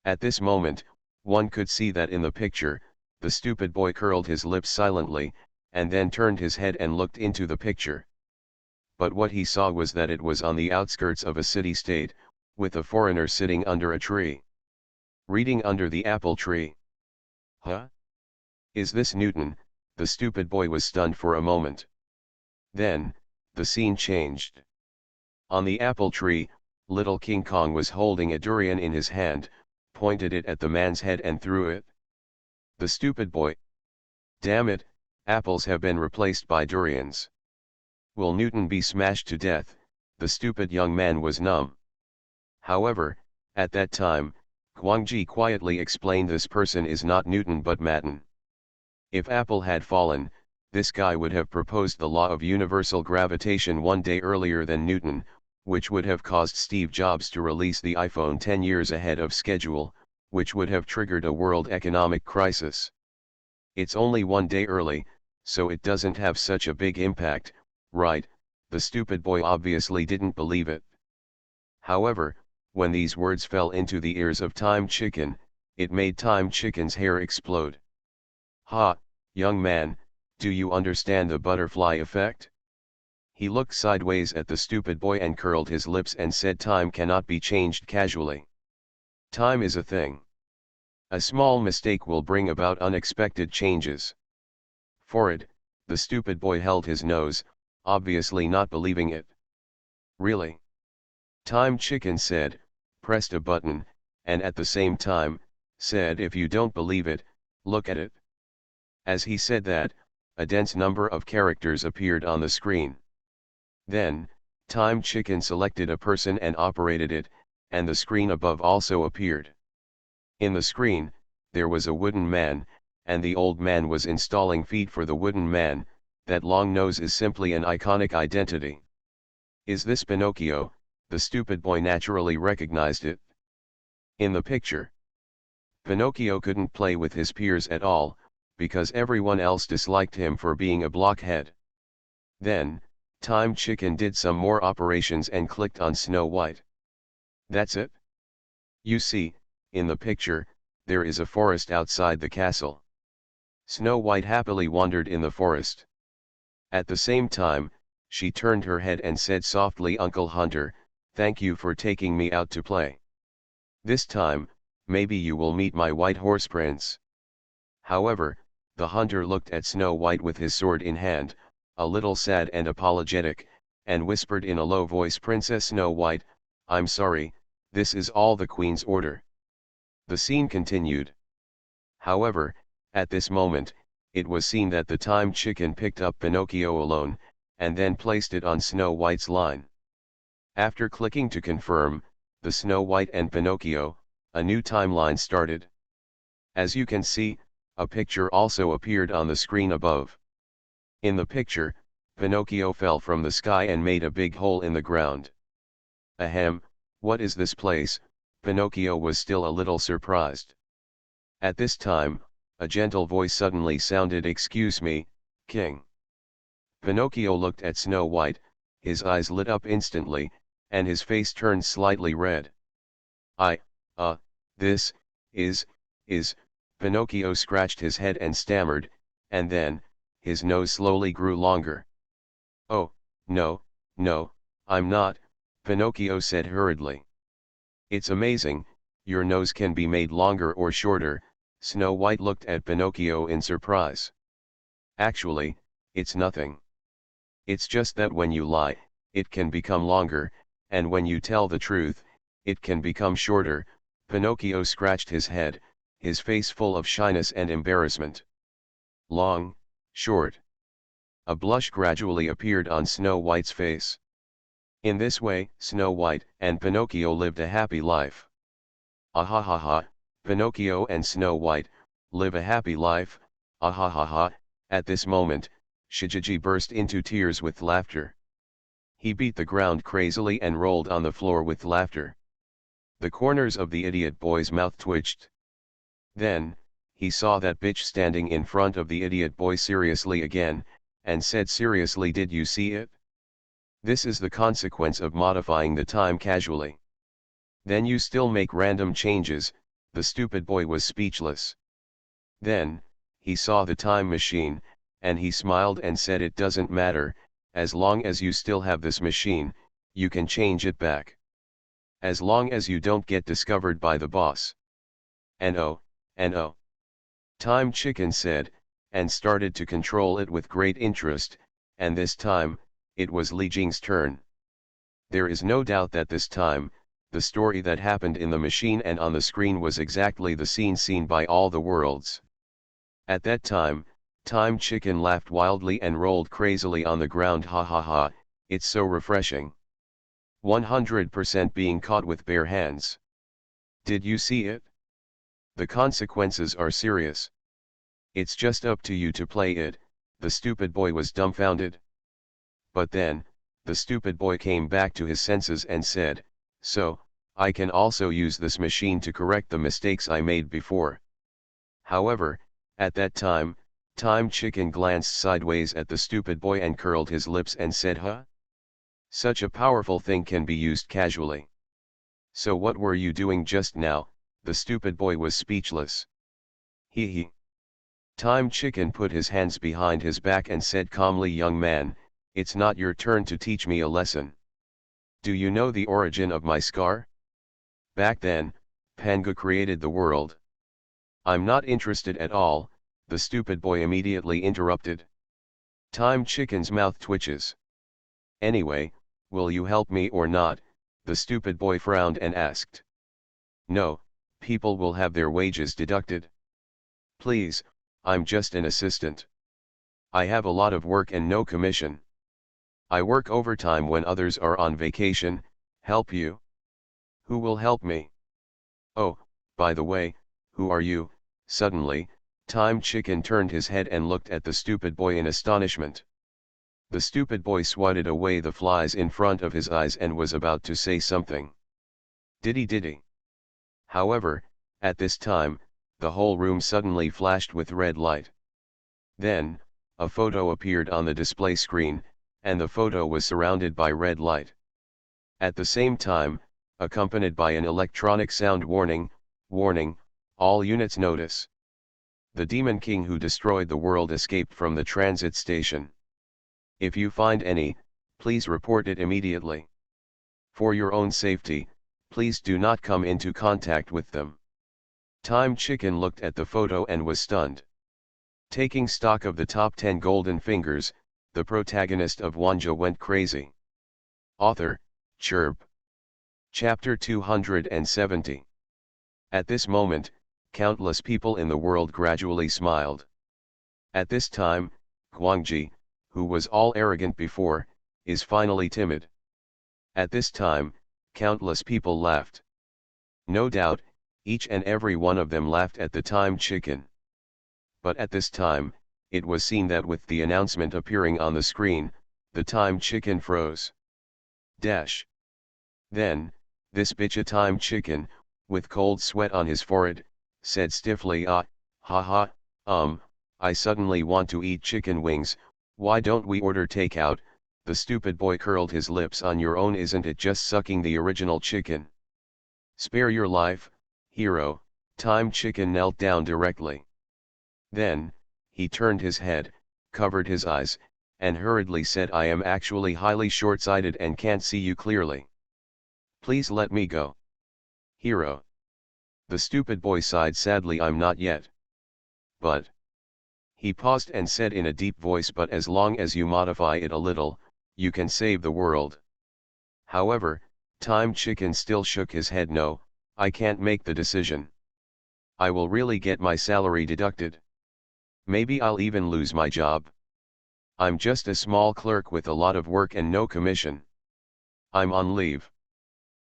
At this moment, one could see that in the picture, the stupid boy curled his lips silently, and then turned his head and looked into the picture. But what he saw was that it was on the outskirts of a city-state, with a foreigner sitting under a tree. Reading under the apple tree. Huh? Is this Newton? The stupid boy was stunned for a moment. Then, the scene changed. On the apple tree, little King Kong was holding a durian in his hand, pointed it at the man's head and threw it. The stupid boy. Damn it, apples have been replaced by durians. Will Newton be smashed to death? The stupid young man was numb. However, at that time, Wanjie quietly explained this person is not Newton but Matten. If Apple had fallen, this guy would have proposed the law of universal gravitation one day earlier than Newton, which would have caused Steve Jobs to release the iPhone 10 years ahead of schedule, which would have triggered a world economic crisis. It's only one day early, so it doesn't have such a big impact, right? The stupid boy obviously didn't believe it. However, when these words fell into the ears of Time Chicken, it made Time Chicken's hair explode. Ha, young man, do you understand the butterfly effect? He looked sideways at the stupid boy and curled his lips and said time cannot be changed casually. Time is a thing. A small mistake will bring about unexpected changes. For it, the stupid boy held his nose, obviously not believing it. Really? Time Chicken said, pressed a button, and at the same time, said if you don't believe it, look at it. As he said that, a dense number of characters appeared on the screen. Then, Time Chicken selected a person and operated it, and the screen above also appeared. In the screen, there was a wooden man, and the old man was installing feet for the wooden man. That long nose is simply an iconic identity. Is this Pinocchio? The stupid boy naturally recognized it. In the picture, Pinocchio couldn't play with his peers at all, because everyone else disliked him for being a blockhead. Then, Time Chicken did some more operations and clicked on Snow White. That's it? You see, in the picture, there is a forest outside the castle. Snow White happily wandered in the forest. At the same time, she turned her head and said softly, Uncle Hunter, thank you for taking me out to play. This time, maybe you will meet my white horse prince. However, the hunter looked at Snow White with his sword in hand, a little sad and apologetic, and whispered in a low voice, Princess Snow White, I'm sorry, this is all the Queen's order. The scene continued. However, at this moment, it was seen that the Time Chicken picked up Pinocchio alone, and then placed it on Snow White's line. After clicking to confirm, the Snow White and Pinocchio, a new timeline started. As you can see, a picture also appeared on the screen above. In the picture, Pinocchio fell from the sky and made a big hole in the ground. Ahem, what is this place? Pinocchio was still a little surprised. At this time, a gentle voice suddenly sounded, excuse me, King. Pinocchio looked at Snow White, his eyes lit up instantly, and his face turned slightly red. This, is, Pinocchio scratched his head and stammered, and then, his nose slowly grew longer. Oh, no, I'm not, Pinocchio said hurriedly. It's amazing, your nose can be made longer or shorter. Snow White looked at Pinocchio in surprise. Actually, it's nothing. It's just that when you lie, it can become longer, and when you tell the truth, it can become shorter. Pinocchio scratched his head, his face full of shyness and embarrassment. Long, short. A blush gradually appeared on Snow White's face. In this way, Snow White and Pinocchio lived a happy life. Ahahaha, Pinocchio and Snow White live a happy life, ahahaha. At this moment, Shijiji burst into tears with laughter. He beat the ground crazily and rolled on the floor with laughter. The corners of the idiot boy's mouth twitched. Then, he saw that bitch standing in front of the idiot boy seriously again, and said seriously, did you see it? This is the consequence of modifying the time casually. Then you still make random changes. The stupid boy was speechless. Then, he saw the time machine, and he smiled and said, it doesn't matter, as long as you still have this machine, you can change it back. As long as you don't get discovered by the boss. No. Time Chicken said, and started to control it with great interest, and this time, it was Li Jing's turn. There is no doubt that this time, the story that happened in the machine and on the screen was exactly the scene seen by all the worlds. At that time, Time Chicken laughed wildly and rolled crazily on the ground. Ha ha ha, it's so refreshing. 100% being caught with bare hands. Did you see it? The consequences are serious. It's just up to you to play it. The stupid boy was dumbfounded. But then, the stupid boy came back to his senses and said, so, I can also use this machine to correct the mistakes I made before. However, at that time, Time Chicken glanced sideways at the stupid boy and curled his lips and said, huh? Such a powerful thing can be used casually. So what were you doing just now? The stupid boy was speechless. He. Time Chicken put his hands behind his back and said calmly, young man, it's not your turn to teach me a lesson. Do you know the origin of my scar? Back then, Panga created the world. I'm not interested at all, the stupid boy immediately interrupted. Time Chicken's mouth twitches. Anyway, will you help me or not? The stupid boy frowned and asked. No, people will have their wages deducted. Please, I'm just an assistant. I have a lot of work and no commission. I work overtime when others are on vacation. Help you? Who will help me? Oh, by the way, who are you? Suddenly, Time Chicken turned his head and looked at the stupid boy in astonishment. The stupid boy swatted away the flies in front of his eyes and was about to say something. Diddy. However, at this time, the whole room suddenly flashed with red light. Then, a photo appeared on the display screen, and the photo was surrounded by red light. At the same time, accompanied by an electronic sound warning, all units notice. The Demon King who destroyed the world escaped from the transit station. If you find any, please report it immediately. For your own safety, please do not come into contact with them. Time Chicken looked at the photo and was stunned. Taking stock of the top 10 golden fingers, the protagonist of Wanjie went crazy. Author, Chirp. Chapter 270. At this moment, countless people in the world gradually smiled. At this time, Wanjie, who was all arrogant before, is finally timid. At this time, countless people laughed. No doubt, each and every one of them laughed at the Time Chicken. But at this time, it was seen that with the announcement appearing on the screen, the Time Chicken froze. Then, this bitch a Time Chicken, with cold sweat on his forehead, said stiffly, I suddenly want to eat chicken wings. Why don't we order takeout? The stupid boy curled his lips. On your own, isn't it just sucking the original chicken? Spare your life, hero. Time Chicken knelt down directly. Then, he turned his head, covered his eyes, and hurriedly said, I am actually highly short-sighted and can't see you clearly. Please let me go. Hero. The stupid boy sighed sadly, I'm not yet. But. He paused and said in a deep voice, but as long as you modify it a little, you can save the world. However, Time Chicken still shook his head. No, I can't make the decision. I will really get my salary deducted. Maybe I'll even lose my job. I'm just a small clerk with a lot of work and no commission. I'm on leave.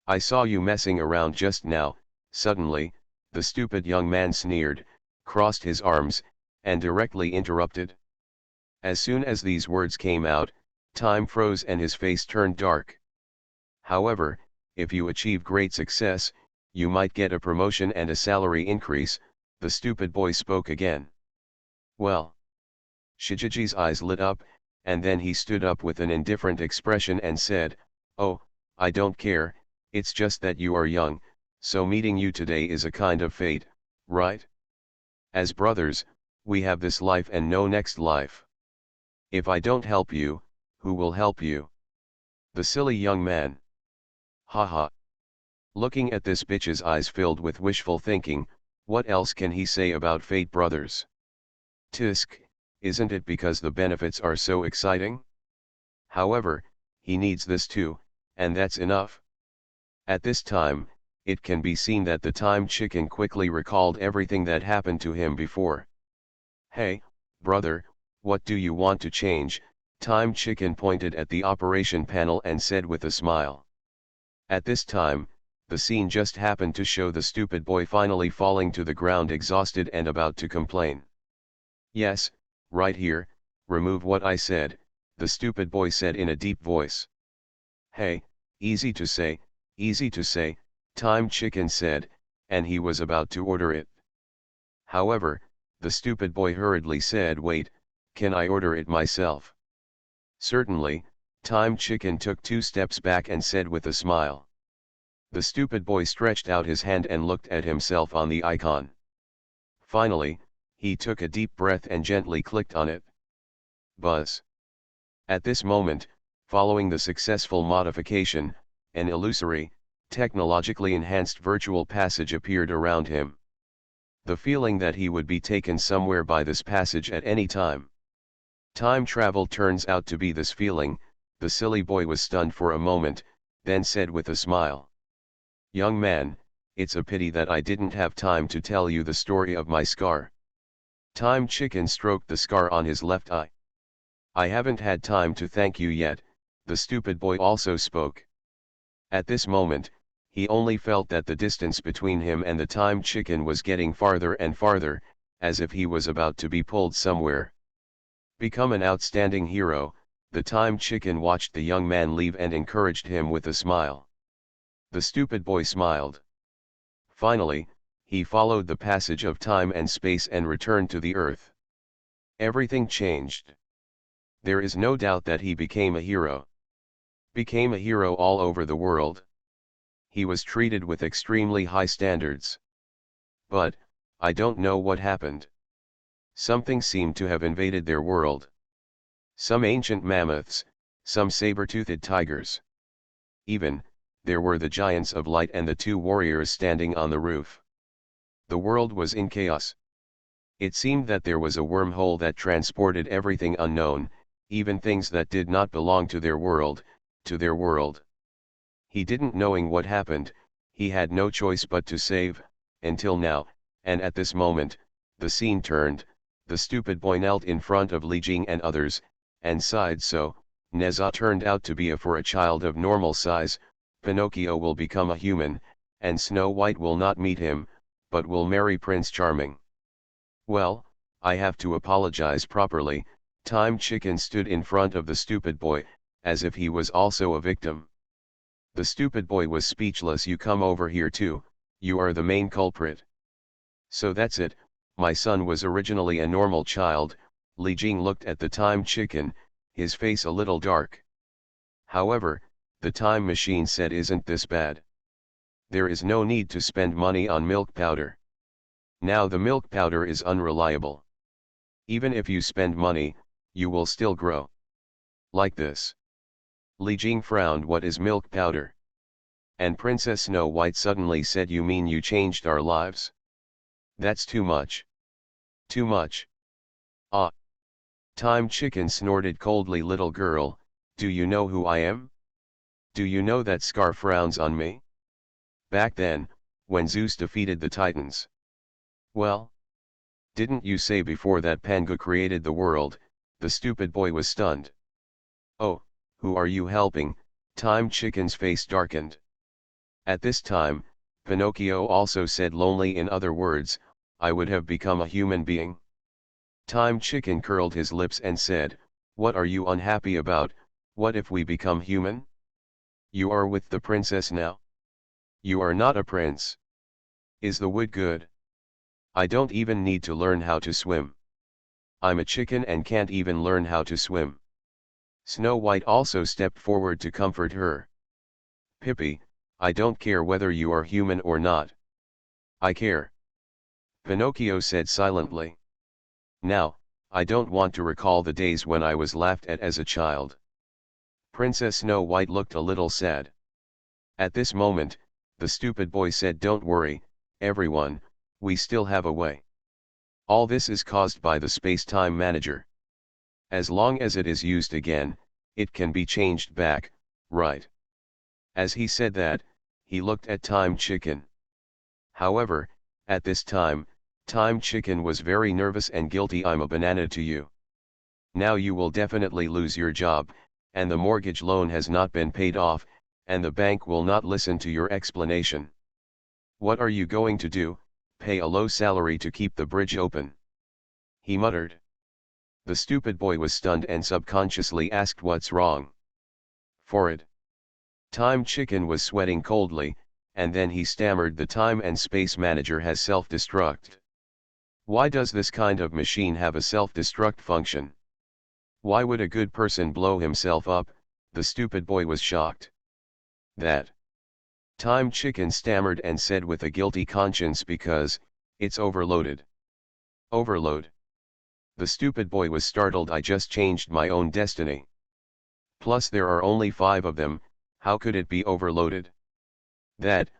I saw you messing around just now. Suddenly, the stupid young man sneered, crossed his arms, and directly interrupted. As soon as these words came out, Time froze and his face turned dark. However, if you achieve great success, you might get a promotion and a salary increase, the stupid boy spoke again. Well. Shijiji's eyes lit up, and then he stood up with an indifferent expression and said, "Oh, I don't care, it's just that you are young, so meeting you today is a kind of fate, right? As brothers, we have this life and no next life. If I don't help you, who will help you?" The silly young man. Haha. Looking at this bitch's eyes filled with wishful thinking, what else can he say about fate, brothers? Tisk, isn't it because the benefits are so exciting? However, he needs this too, and that's enough. At this time, it can be seen that the Time Chicken quickly recalled everything that happened to him before. Hey, brother, what do you want to change? Time Chicken pointed at the operation panel and said with a smile. At this time, the scene just happened to show the stupid boy finally falling to the ground exhausted and about to complain. Yes, right here, remove what I said, the stupid boy said in a deep voice. Hey, easy to say, Time Chicken said, and he was about to order it. However, the stupid boy hurriedly said, wait, can I order it myself? Certainly, Time Chicken took 2 steps back and said with a smile. The stupid boy stretched out his hand and looked at himself on the icon. Finally, he took a deep breath and gently clicked on it. Buzz. At this moment, following the successful modification, an illusory, technologically enhanced virtual passage appeared around him. The feeling that he would be taken somewhere by this passage at any time. Time travel turns out to be this feeling. The silly boy was stunned for a moment, then said with a smile. Young man, it's a pity that I didn't have time to tell you the story of my scar. Time Chicken stroked the scar on his left eye. I haven't had time to thank you yet, the stupid boy also spoke. At this moment, he only felt that the distance between him and the Time Chicken was getting farther and farther, as if he was about to be pulled somewhere. Become an outstanding hero, the Time Chicken watched the young man leave and encouraged him with a smile. The stupid boy smiled. Finally, he followed the passage of time and space and returned to the earth. Everything changed. There is no doubt that he became a hero. Became a hero all over the world. He was treated with extremely high standards. But, I don't know what happened. Something seemed to have invaded their world. Some ancient mammoths, some saber-toothed tigers. Even, there were the giants of light and the 2 warriors standing on the roof. The world was in chaos. It seemed that there was a wormhole that transported everything unknown, even things that did not belong to their world, to their world. He didn't knowing what happened, he had no choice but to save, until now, and at this moment, the scene turned, the stupid boy knelt in front of Li Jing and others, and sighed so, Neza turned out to be for a child of normal size, Pinocchio will become a human, and Snow White will not meet him, but will marry Prince Charming. Well, I have to apologize properly, Time Chicken stood in front of the stupid boy, as if he was also a victim. The stupid boy was speechless. You come over here too, you are the main culprit. So that's it, my son was originally a normal child. Li Jing looked at the Time Chicken, his face a little dark. However, the time machine said, isn't this bad? There is no need to spend money on milk powder. Now the milk powder is unreliable. Even if you spend money, you will still grow. Like this. Li Jing frowned. What is milk powder? And Princess Snow White suddenly said, you mean you changed our lives? That's too much. Too much. Ah. Time Chicken snorted coldly. Little girl, do you know who I am? Do you know that Scar frowns on me? Back then, when Zeus defeated the Titans. Well? Didn't you say before that Pangu created the world? The stupid boy was stunned. Oh, who are you helping? Time Chicken's face darkened. At this time, Pinocchio also said lonely, in other words, I would have become a human being. Time Chicken curled his lips and said, what are you unhappy about? What if we become human? You are with the princess now. You are not a prince. Is the wood good? I don't even need to learn how to swim. I'm a chicken and can't even learn how to swim. Snow White also stepped forward to comfort her. Pippi, I don't care whether you are human or not. I care. Pinocchio said silently. Now, I don't want to recall the days when I was laughed at as a child. Princess Snow White looked a little sad. At this moment, the stupid boy said, don't worry, everyone, we still have a way. All this is caused by the space-time manager. As long as it is used again, it can be changed back, right? As he said that, he looked at Time Chicken. However, at this time, Time Chicken was very nervous and guilty. I'm a banana to you. Now you will definitely lose your job, and the mortgage loan has not been paid off, and the bank will not listen to your explanation. What are you going to do? Pay a low salary to keep the bridge open? He muttered. The stupid boy was stunned and subconsciously asked what's wrong. For it. Time Chicken was sweating coldly, and then he stammered, the time and space manager has self-destruct. Why does this kind of machine have a self-destruct function? Why would a good person blow himself up? The stupid boy was shocked. That. Time Chicken stammered and said with a guilty conscience, because it's overloaded. Overload. The stupid boy was startled. I just changed my own destiny. Plus there are only 5 of them, how could it be overloaded? That.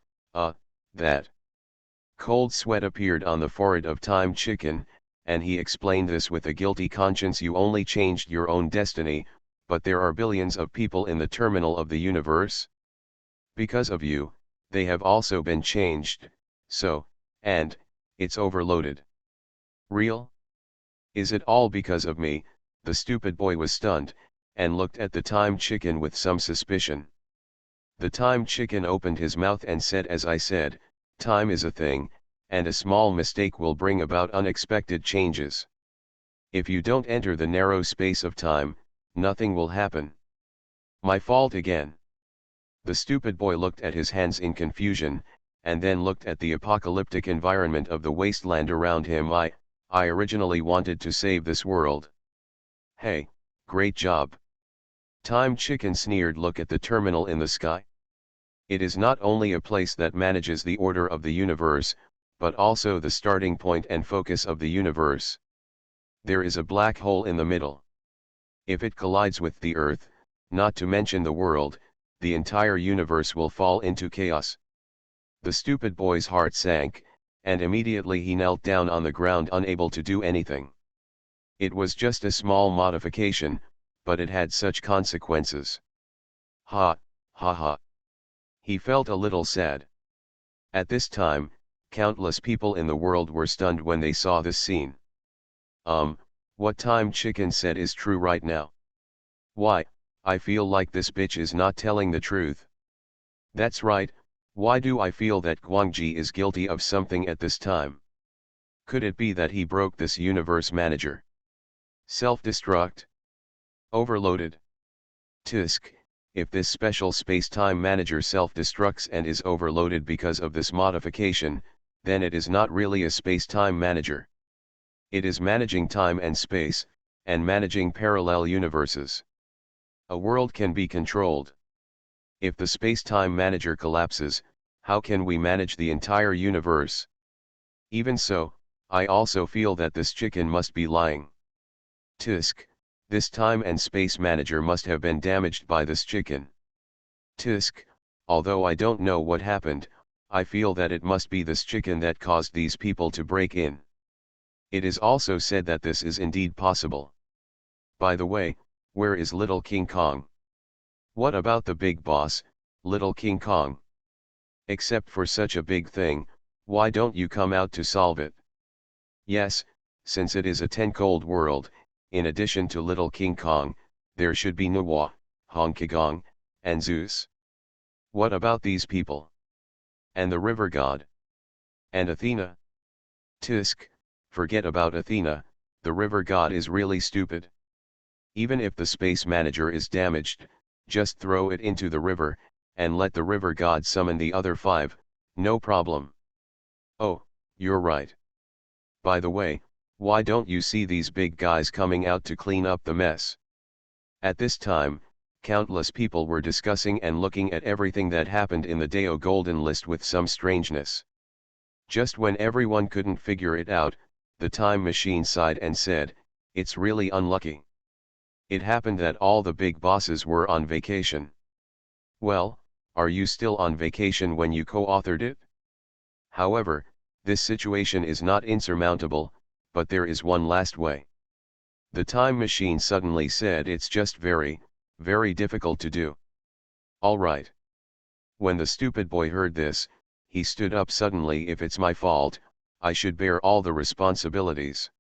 Cold sweat appeared on the forehead of Time Chicken, and he explained this with a guilty conscience. You only changed your own destiny, but there are billions of people in the terminal of the universe. Because of you, they have also been changed, so, and, it's overloaded. Real? Is it all because of me? The stupid boy was stunned, and looked at the Time Chicken with some suspicion. The Time Chicken opened his mouth and said, as I said, time is a thing, and a small mistake will bring about unexpected changes. If you don't enter the narrow space of time, nothing will happen. My fault again. The stupid boy looked at his hands in confusion, and then looked at the apocalyptic environment of the wasteland around him. I originally wanted to save this world. Hey, great job. Time Chicken sneered. Look at the terminal in the sky. It is not only a place that manages the order of the universe, but also the starting point and focus of the universe. There is a black hole in the middle. If it collides with the Earth, not to mention the world, the entire universe will fall into chaos. The stupid boy's heart sank, and immediately he knelt down on the ground, unable to do anything. It was just a small modification, but it had such consequences. Ha, ha ha. He felt a little sad. At this time, countless people in the world were stunned when they saw this scene. What Time Chicken said is true right now. Why, I feel like this bitch is not telling the truth. That's right, why do I feel that Wanjie is guilty of something at this time? Could it be that he broke this universe manager? Self-destruct? Overloaded? Tisk. If this special space-time manager self-destructs and is overloaded because of this modification, then it is not really a space-time manager. It is managing time and space, and managing parallel universes. A world can be controlled. If the space-time manager collapses, how can we manage the entire universe? Even so, I also feel that this chicken must be lying. Tisk. This time and space manager must have been damaged by this chicken. Tisk, although I don't know what happened, I feel that it must be this chicken that caused these people to break in. It is also said that this is indeed possible. By the way, where is Little King Kong? What about the big boss, Little King Kong? Except for such a big thing, why don't you come out to solve it? Yes, since it is a ten-cold world, in addition to Little King Kong, there should be Nwa, Hong Kong, And Zeus? What about these people? And the river god? And Athena? Tisk, forget about Athena, the river god is really stupid. Even if the space manager is damaged, just throw it into the river, and let the river god summon the other 5, no problem. Oh, you're right. By the way, why don't you see these big guys coming out to clean up the mess? At this time, countless people were discussing and looking at everything that happened in the Deo Golden List with some strangeness. Just when everyone couldn't figure it out, the time machine sighed and said, "It's really unlucky. It happened that all the big bosses were on vacation." Well, are you still on vacation when you co-authored it? However, this situation is not insurmountable, but there is one last way. The time machine suddenly said it's just very, very difficult to do. All right. When the stupid boy heard this, he stood up suddenly. "If it's my fault, I should bear all the responsibilities."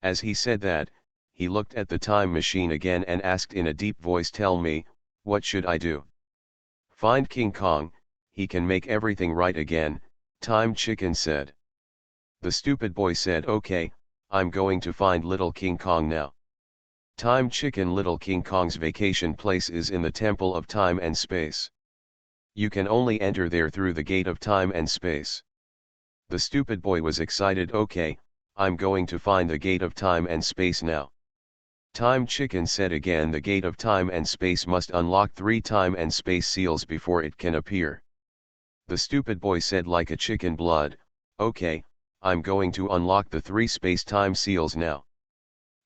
As he said that, he looked at the time machine again and asked in a deep voice, "Tell me, what should I do?" "Find King Kong, he can make everything right again," Time Chicken said. The stupid boy said, "Okay, I'm going to find little King Kong now." Time Chicken. Little King Kong's vacation place is in the Temple of Time and Space. You can only enter there through the gate of time and space. The stupid boy was excited. "Okay, I'm going to find the gate of time and space now." Time Chicken said again, "The gate of time and space must unlock 3 time and space seals before it can appear." The stupid boy said like a chicken blood, "Okay, I'm going to unlock the 3 space-time seals now."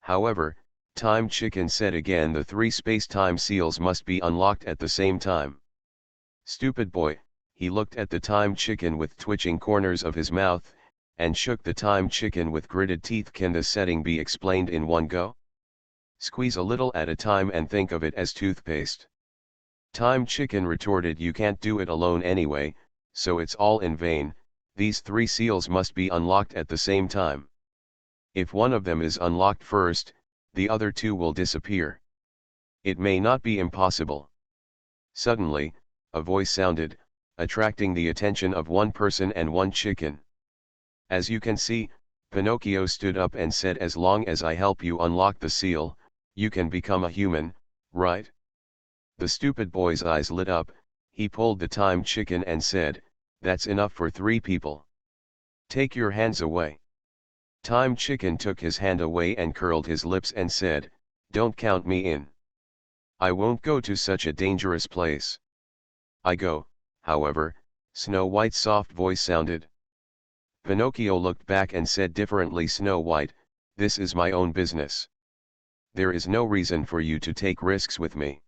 However, Time Chicken said again, "The 3 space-time seals must be unlocked at the same time." Stupid boy, he looked at the Time Chicken with twitching corners of his mouth, and shook the Time Chicken with gritted teeth. "Can this setting be explained in one go? Squeeze a little at a time and think of it as toothpaste." Time Chicken retorted, "You can't do it alone anyway, so it's all in vain. These 3 seals must be unlocked at the same time. If one of them is unlocked first, the other 2 will disappear. It may not be impossible." Suddenly, a voice sounded, attracting the attention of one person and one chicken. As you can see, Pinocchio stood up and said, "As long as I help you unlock the seal, you can become a human, right?" The stupid boy's eyes lit up. He pulled the Time Chicken and said, "That's enough for 3 people. Take your hands away." Time Chicken took his hand away and curled his lips and said, "Don't count me in. I won't go to such a dangerous place." "I go, however," Snow White's soft voice sounded. Pinocchio looked back and said differently, "Snow White, this is my own business. There is no reason for you to take risks with me."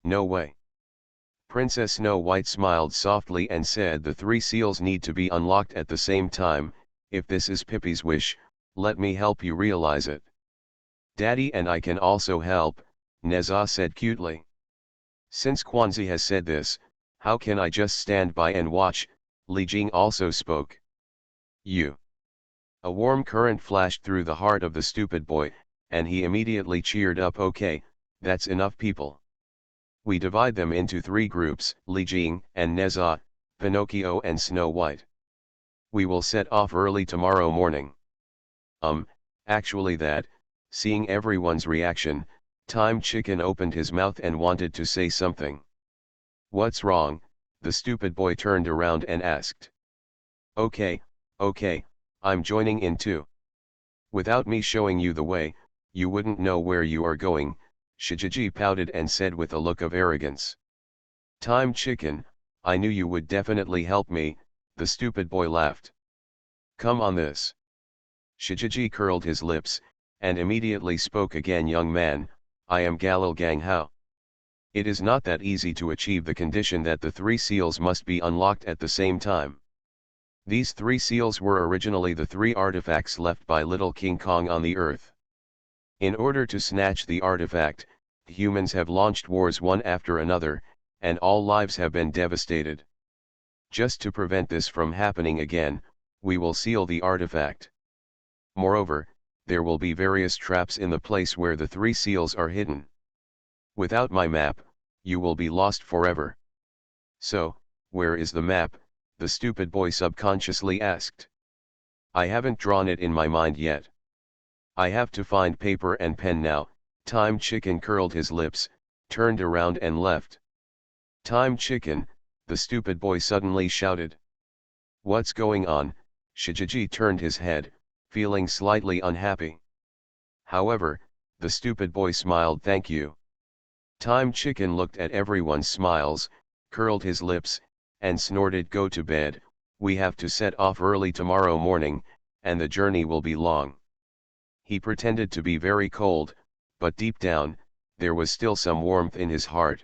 "No way." Princess Snow White smiled softly and said, "The 3 seals need to be unlocked at the same time. If this is Pippi's wish, let me help you realize it." "Daddy and I can also help," Neza said cutely. "Since Wanjie has said this, how can I just stand by and watch?" Li Jing also spoke. "You." A warm current flashed through the heart of the stupid boy, and he immediately cheered up. "Okay, that's enough people. We divide them into 3 groups, Li Jing and Neza, Pinocchio and Snow White. We will set off early tomorrow morning." Actually that, seeing everyone's reaction, Time Chicken opened his mouth and wanted to say something. "What's wrong?" the stupid boy turned around and asked. Okay, I'm joining in too. Without me showing you the way, you wouldn't know where you are going," Shijiji pouted and said with a look of arrogance. "Time Chicken, I knew you would definitely help me," the stupid boy laughed. "Come on this." Shijiji curled his lips, and immediately spoke again. "Young man, I am Galil Gang Hao. It is not that easy to achieve the condition that the 3 seals must be unlocked at the same time. These 3 seals were originally the 3 artifacts left by little King Kong on the earth. In order to snatch the artifact, humans have launched wars one after another, and all lives have been devastated. Just to prevent this from happening again, we will seal the artifact. Moreover, there will be various traps in the place where the 3 seals are hidden. Without my map, you will be lost forever. So, where is the map? The stupid boy subconsciously asked. I haven't drawn it in my mind yet. I have to find paper and pen now. Time Chicken curled his lips, turned around and left. Time Chicken, the stupid boy suddenly shouted. What's going on? Shijiji turned his head, feeling slightly unhappy. However, the stupid boy smiled. Thank you. Time Chicken looked at everyone's smiles, curled his lips, and snorted. Go to bed, we have to set off early tomorrow morning, and the journey will be long. He pretended to be very cold, but deep down, there was still some warmth in his heart.